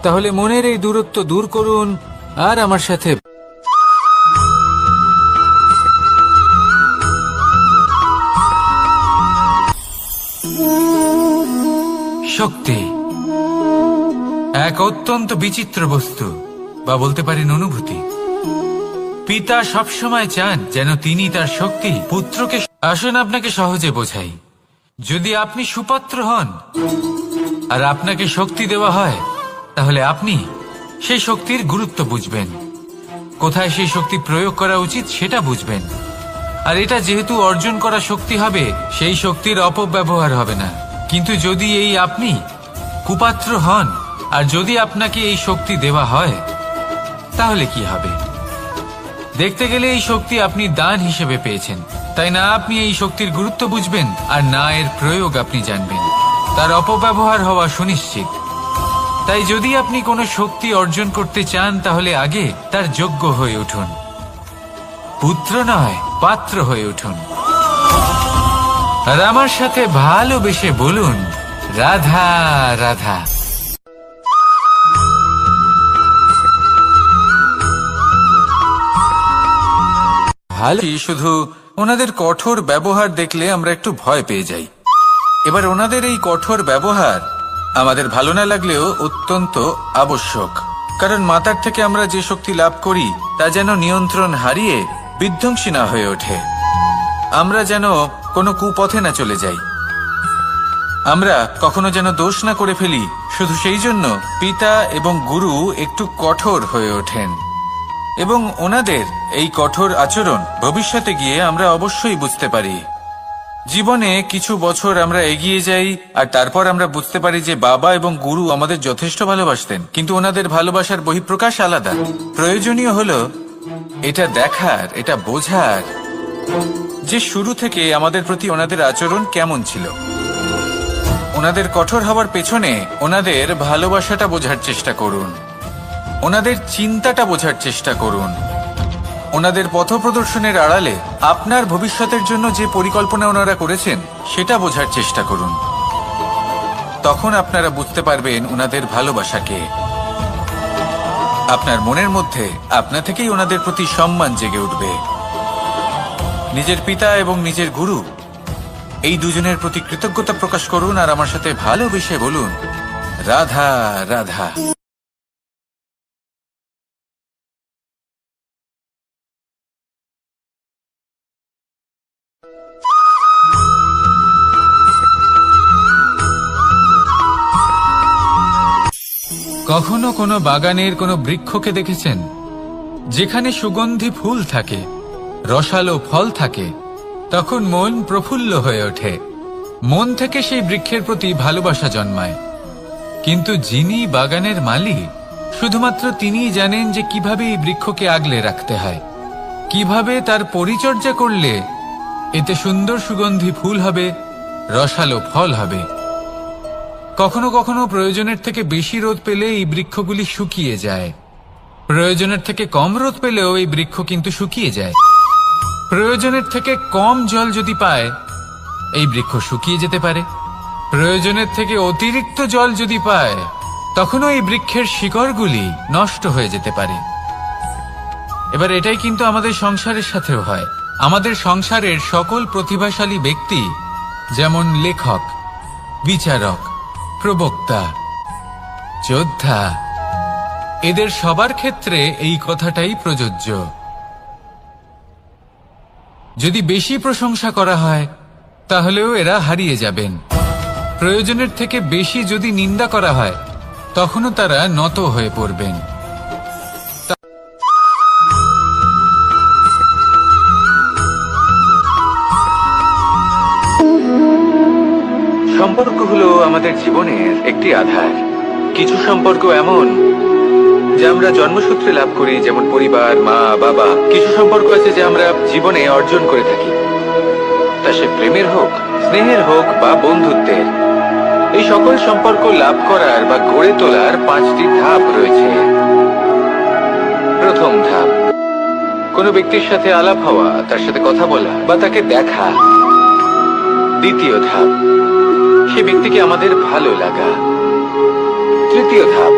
তাহলে মনের এই দূরত্ব দূর করুন আর আমার সাথে শক্তি এক অত্যন্ত বিচিত্র বস্তু, বা বলতে পারেন অনুভূতি। পিতা সবসময় চান যেন তিনি তার শক্তি পুত্রকে। আসুন আপনাকে সহজে বোঝাই। যদি আপনি সুপাত্র হন আর আপনাকে শক্তি দেওয়া হয়, তাহলে আপনি সেই শক্তির গুরুত্ব বুঝবেন, কোথায় সেই শক্তি প্রয়োগ করা উচিত সেটা বুঝবেন। আর এটা যেহেতু অর্জন করা শক্তি হবে, সেই শক্তির অপব্যবহার হবে না। কিন্তু যদি এই আপনি কুপাত্র হন আর যদি আপনাকে এই শক্তি দেওয়া হয়, তাহলে কি হবে? দেখতে গেলে এই শক্তি আপনি দান হিসেবে পেয়েছেন, তাই না আপনি এই শক্তির গুরুত্ব বুঝবেন আর না এর প্রয়োগ আপনি জানবেন। তার অপব্যবহার হওয়া সুনিশ্চিত। তাই যদি আপনি কোনো শক্তি অর্জন করতে চান, তাহলে আগে তার যোগ্য হয়ে উঠুন। পুত্র নয়, পাত্র হয়ে উঠুন। আর আমার সাথে ভালোবেসে বলুন, রাধা রাধা। ভালো, শুধু ওনাদের কঠোর ব্যবহার দেখলে আমরা একটু ভয় পেয়ে যাই। এবার ওনাদের এই কঠোর ব্যবহার আমাদের ভালো না লাগলেও অত্যন্ত আবশ্যক, কারণ মাতার থেকে আমরা যে শক্তি লাভ করি তা যেন নিয়ন্ত্রণ হারিয়ে বিধ্বংসী না হয়ে ওঠে। আমরা যেন কোনো কুপথে না চলে যাই, আমরা কখনো যেন দোষ না করে ফেলি। শুধু সেই জন্য পিতা এবং গুরু একটু কঠোর হয়ে ওঠেন, এবং ওনাদের এই কঠোর আচরণ ভবিষ্যতে গিয়ে আমরা অবশ্যই বুঝতে পারি। জীবনে কিছু বছর আমরা এগিয়ে যাই আর তারপর আমরা বুঝতে পারি যে বাবা এবং গুরু আমাদের যথেষ্ট ভালোবাসতেন, কিন্তু ওনাদের ভালোবাসার বহিঃপ্রকাশ আলাদা। প্রয়োজনীয় হলো এটা দেখার, এটা বোঝার যে শুরু থেকে আমাদের প্রতি ওনাদের আচরণ কেমন ছিল। ওনাদের কঠোর হওয়ার পেছনে ওনাদের ভালোবাসাটা বোঝার চেষ্টা করুন, ওনাদের চিন্তাটা বোঝার চেষ্টা করুন, ওনাদের পথপ্রদর্শনের আড়ালে আপনার ভবিষ্যতের জন্য যে পরিকল্পনা ওনারা করেছেন সেটা বোঝার চেষ্টা করুন। তখন আপনারা বুঝতে পারবেন ওনাদের ভালোবাসাকে। আপনার মনের মধ্যে আপনা থেকেই ওনাদের প্রতি সম্মান জেগে উঠবে। নিজের পিতা এবং নিজের গুরু এই দুজনের প্রতি কৃতজ্ঞতা প্রকাশ করুন আর আমার সাথে ভালোবেসে বলুন, রাধা রাধা। কখনো কোনো বাগানের কোনো বৃক্ষকে দেখেছেন যেখানে সুগন্ধি ফুল থাকে, রসালো ফল থাকে? তখন মন প্রফুল্ল হয়ে ওঠে, মন থেকে সেই বৃক্ষের প্রতি ভালোবাসা জন্মায়। কিন্তু যিনি বাগানের মালিক, শুধুমাত্র তিনিই জানেন যে কিভাবে এই বৃক্ষকে আগলে রাখতে হয়, কিভাবে তার পরিচর্যা করলে এতে সুন্দর সুগন্ধি ফুল হবে, রসালো ফল হবে। কখনো কখনো প্রয়োজনের থেকে বেশি রোদ পেলে এই বৃক্ষগুলি শুকিয়ে যায়, প্রয়োজনের থেকে কম রোদ পেলেও এই বৃক্ষ কিন্তু শুকিয়ে যায়। প্রয়োজনের থেকে কম জল যদি পায়, এই বৃক্ষ শুকিয়ে যেতে পারে। প্রয়োজনের থেকে অতিরিক্ত জল যদি পায়, তখনও এই বৃক্ষের শিকড়গুলি নষ্ট হয়ে যেতে পারে। এবার এটাই কিন্তু আমাদের সংসারের সাথেও হয়। আমাদের সংসারের সকল প্রতিভাশালী ব্যক্তি, যেমন লেখক, বিচারক, প্রবক্তা, যোদ্ধা, এদের সবার ক্ষেত্রে এই কথাটাই প্রযোজ্য। যদি বেশি প্রশংসা করা হয়, তাহলেও এরা হারিয়ে যাবেন। প্রয়োজনের থেকে বেশি যদি নিন্দা করা হয়, তখনও তারা নত হয়ে পড়বেন। সম্পর্ক হলো আমাদের জীবনের একটি আধার। কিছু সম্পর্ক এমন যে আমরা জন্মসূত্রে লাভ করি, যেমন পরিবার, মা, বাবা। কিছু সম্পর্ক আছে যে আমরা জীবনে অর্জন করে থাকি, তা সে প্রেমের হোক, স্নেহের হোক বা বন্ধুত্বের। এই সকল সম্পর্ক লাভ করার বা গড়ে তোলার 5টি ধাপ রয়েছে। প্রথম ধাপ, কোনো ব্যক্তির সাথে আলাপ হওয়া, তার সাথে কথা বলা বা তাকে দেখা। দ্বিতীয় ধাপ, সে ব্যক্তিকে আমাদের ভালো লাগা। তৃতীয় ধাপ,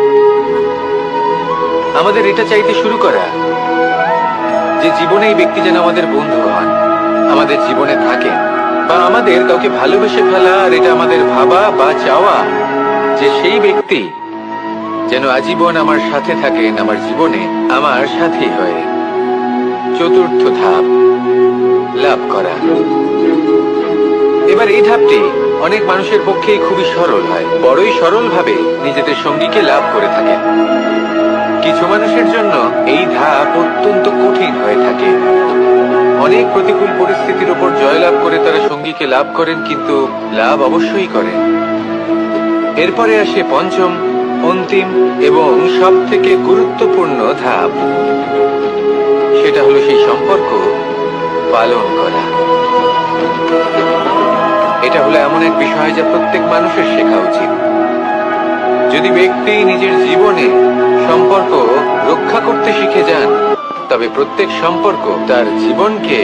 আমাদের এটা চাইতে শুরু করা যে জীবনে এই ব্যক্তি যেন আমাদের বন্ধু হন, আমাদের জীবনে থাকেন, বা আমাদের কাউকে ভালোবেসে ফেলা। আর এটা আমাদের ভাবা বা চাওয়া যে সেই ব্যক্তি যেন আজীবন আমার সাথে থাকেন, আমার জীবনে আমার সাথী হয়ে। চতুর্থ ধাপ, লাভ করা। এবার এই ধাপটি অনেক মানুষের পক্ষেই খুবই সরল হয়, বড়ই সরল ভাবে নিজেদের সঙ্গীকে লাভ করে থাকেন। কিছু মানুষের জন্য এই ধাপ অত্যন্ত কঠিন হয়ে থাকে। অনেক প্রতিকূল পরিস্থিতির উপর জয়লাভ করে তারা সঙ্গীকে লাভ করেন, কিন্তু লাভ অবশ্যই করেন। এরপরে আসে পঞ্চম, অন্তিম এবং সব থেকে গুরুত্বপূর্ণ ধাপ। সেটা হলো সেই সম্পর্ক পালন করা। এটা হলো এমন এক বিষয় যা প্রত্যেক মানুষের শেখা উচিত। যদি ব্যক্তি নিজের জীবনে সম্পর্ক রক্ষা করতে শিখে যান, তবে প্রত্যেক সম্পর্ক তার জীবনকে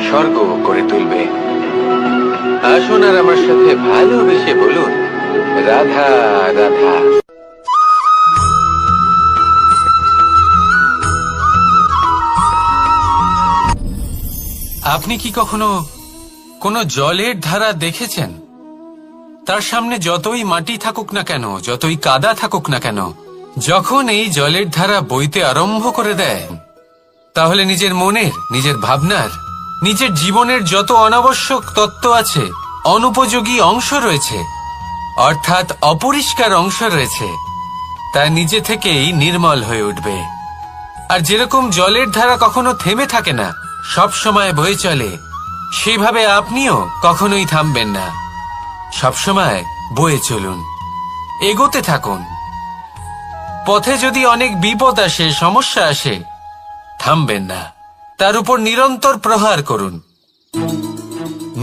স্বর্গ করে তুলবে। আসুন আর আমার সাথে ভালোবেসে বলুন, রাধা রাধা। আপনি কি কখনো কোনো জলের ধারা দেখেছেন? তার সামনে যতই মাটি থাকুক না কেন, যতই কাদা থাকুক না কেন, যখন এই জলের ধারা বইতে আরম্ভ করে দেয়, তাহলে নিজের মনের, নিজের ভাবনার, নিজের জীবনের যত অনাবশ্যক তত্ত্ব আছে, অনুপযোগী অংশ রয়েছে, অর্থাৎ অপরিষ্কার অংশ রয়েছে, তা নিজে থেকেই নির্মল হয়ে উঠবে। আর যেরকম জলের ধারা কখনো থেমে থাকে না, সব সময় বয়ে চলে, সেইভাবে আপনিও কখনোই থামবেন না। সবসময় বয়ে চলুন, এগোতে থাকুন। পথে যদি অনেক বিপদ আসে, সমস্যা আসে, থামবেন না, তার উপর নিরন্তর প্রহার করুন,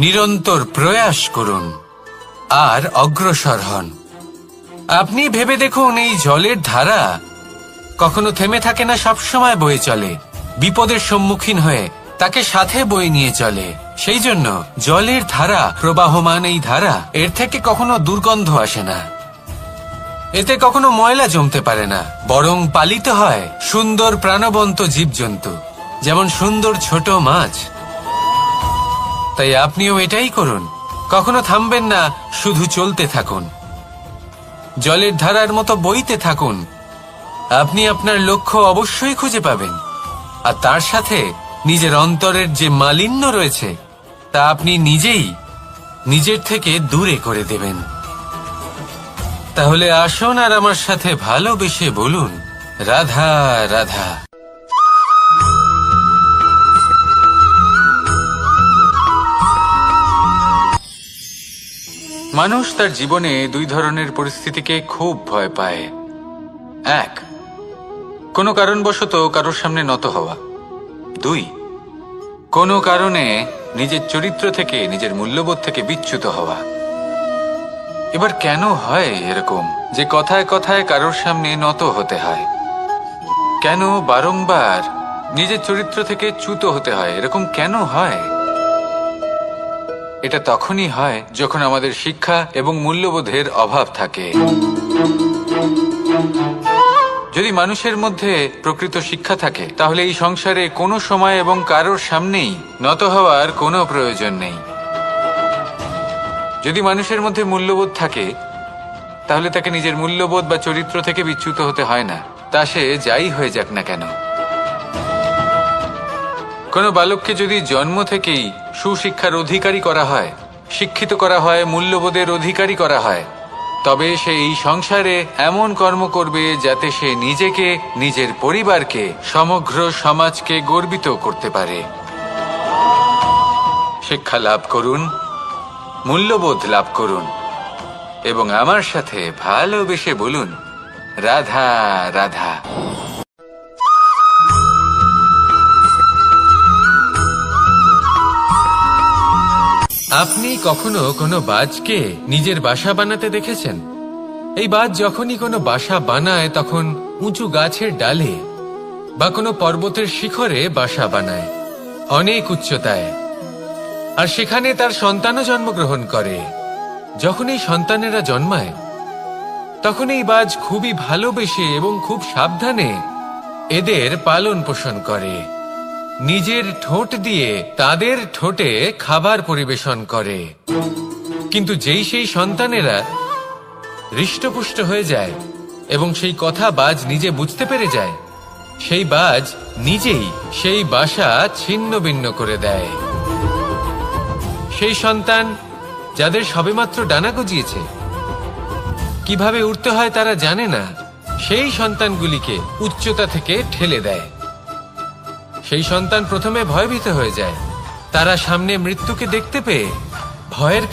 নিরন্তর প্রয়াস করুন আর অগ্রসর হন। আপনি ভেবে দেখুন, এই জলের ধারা কখনো থেমে থাকে না, সবসময় বয়ে চলে, বিপদের সম্মুখীন হয়ে তাকে সাথে বয়ে নিয়ে চলে। সেই জন্য জলের ধারা, প্রবাহমান এই ধারা, এর থেকে কখনো দুর্গন্ধ আসে না, এতে কখনো ময়লা জমতে পারে না, বরং পালিত হয় সুন্দর প্রাণবন্ত জীবজন্তু, যেমন সুন্দর ছোট মাছ। তাই আপনিও এটাই করুন, কখনো থামবেন না, শুধু চলতে থাকুন, জলের ধারার মতো বইতে থাকুন। আপনি আপনার লক্ষ্য অবশ্যই খুঁজে পাবেন, আর তার সাথে নিজের অন্তরের যে মালিন্য রয়েছে তা আপনি নিজেই নিজের থেকে দূরে করে দেবেন। তাহলে আসুন আর আমার সাথে ভালোবেসে বলুন, রাধা রাধা। মানুষ তার জীবনে দুই ধরনের পরিস্থিতিকে খুব ভয় পায়। এক, কোনো কারণবশত কারোর সামনে নত হওয়া। দুই, কোনো কারণে নিজের চরিত্র থেকে, নিজের মূল্যবোধ থেকে বিচ্যুত হওয়া। এবার কেন হয় এরকম যে কথায় কথায় কারোর সামনে নত হতে হয়? কেন বারংবার নিজের চরিত্র থেকে চ্যুত হতে হয়? এরকম কেন হয়? এটা তখনই হয় যখন আমাদের শিক্ষা এবং মূল্যবোধের অভাব থাকে। যদি মানুষের মধ্যে প্রকৃত শিক্ষা থাকে, তাহলে এই সংসারে কোনো সময় এবং কারোর সামনেই নত হওয়ার কোনো প্রয়োজন নেই। যদি মানুষের মধ্যে মূল্যবোধ থাকে, তাহলে তাকে নিজের মূল্যবোধ বা চরিত্র থেকে বিচ্যুত হতে হয় না, তা সে যাই হয়ে যাক না কেন। কোনো বালককে যদি জন্ম থেকেই সুশিক্ষার অধিকারী করা হয়, শিক্ষিত করা হয়, মূল্যবোধের অধিকারী করা হয়, তবে সে এই সংসারে এমন কর্ম করবে যাতে সে নিজেকে, নিজের পরিবারকে, সমগ্র সমাজকে গর্বিত করতে পারে। শিক্ষা লাভ করুন, মূল্যবোধ লাভ করুন, এবং আমার সাথে ভালোবেসে বলুন, রাধা রাধা। আপনি কখনো কোনো বাজকে নিজের বাসা বানাতে দেখেছেন? এই বাজ যখনই কোনো বাসা বানায় তখন উঁচু গাছের ডালে বা কোনো পর্বতের শিখরে বাসা বানায়, অনেক উচ্চতায়। আর সেখানে তার সন্তানও জন্মগ্রহণ করে। যখন এই সন্তানেরা জন্মায় তখন এই বাজ খুবই ভালোবেসে এবং খুব সাবধানে এদের পালন পোষণ করে। নিজের ঠোঁট দিয়ে তাদের ঠোঁটে খাবার পরিবেশন করে। কিন্তু যেই সেই সন্তানেরা হৃষ্টপুষ্ট হয়ে যায় এবং সেই কথা বাজ নিজে বুঝতে পেরে যায়, সেই বাজ নিজেই সেই বাসা ছিন্ন ভিন্ন করে দেয়। সেই সন্তান যাদের সবেমাত্র ডানা গজিয়েছে, কিভাবে উড়তে হয় তারা জানে না, সেই সন্তানগুলিকে উচ্চতা থেকে ঠেলে দেয়। সেই সন্তান প্রথমে ভয়ভীত হয়ে যায়। তারা সামনে মৃত্যুকে দেখতে পেয়ে ভয়ের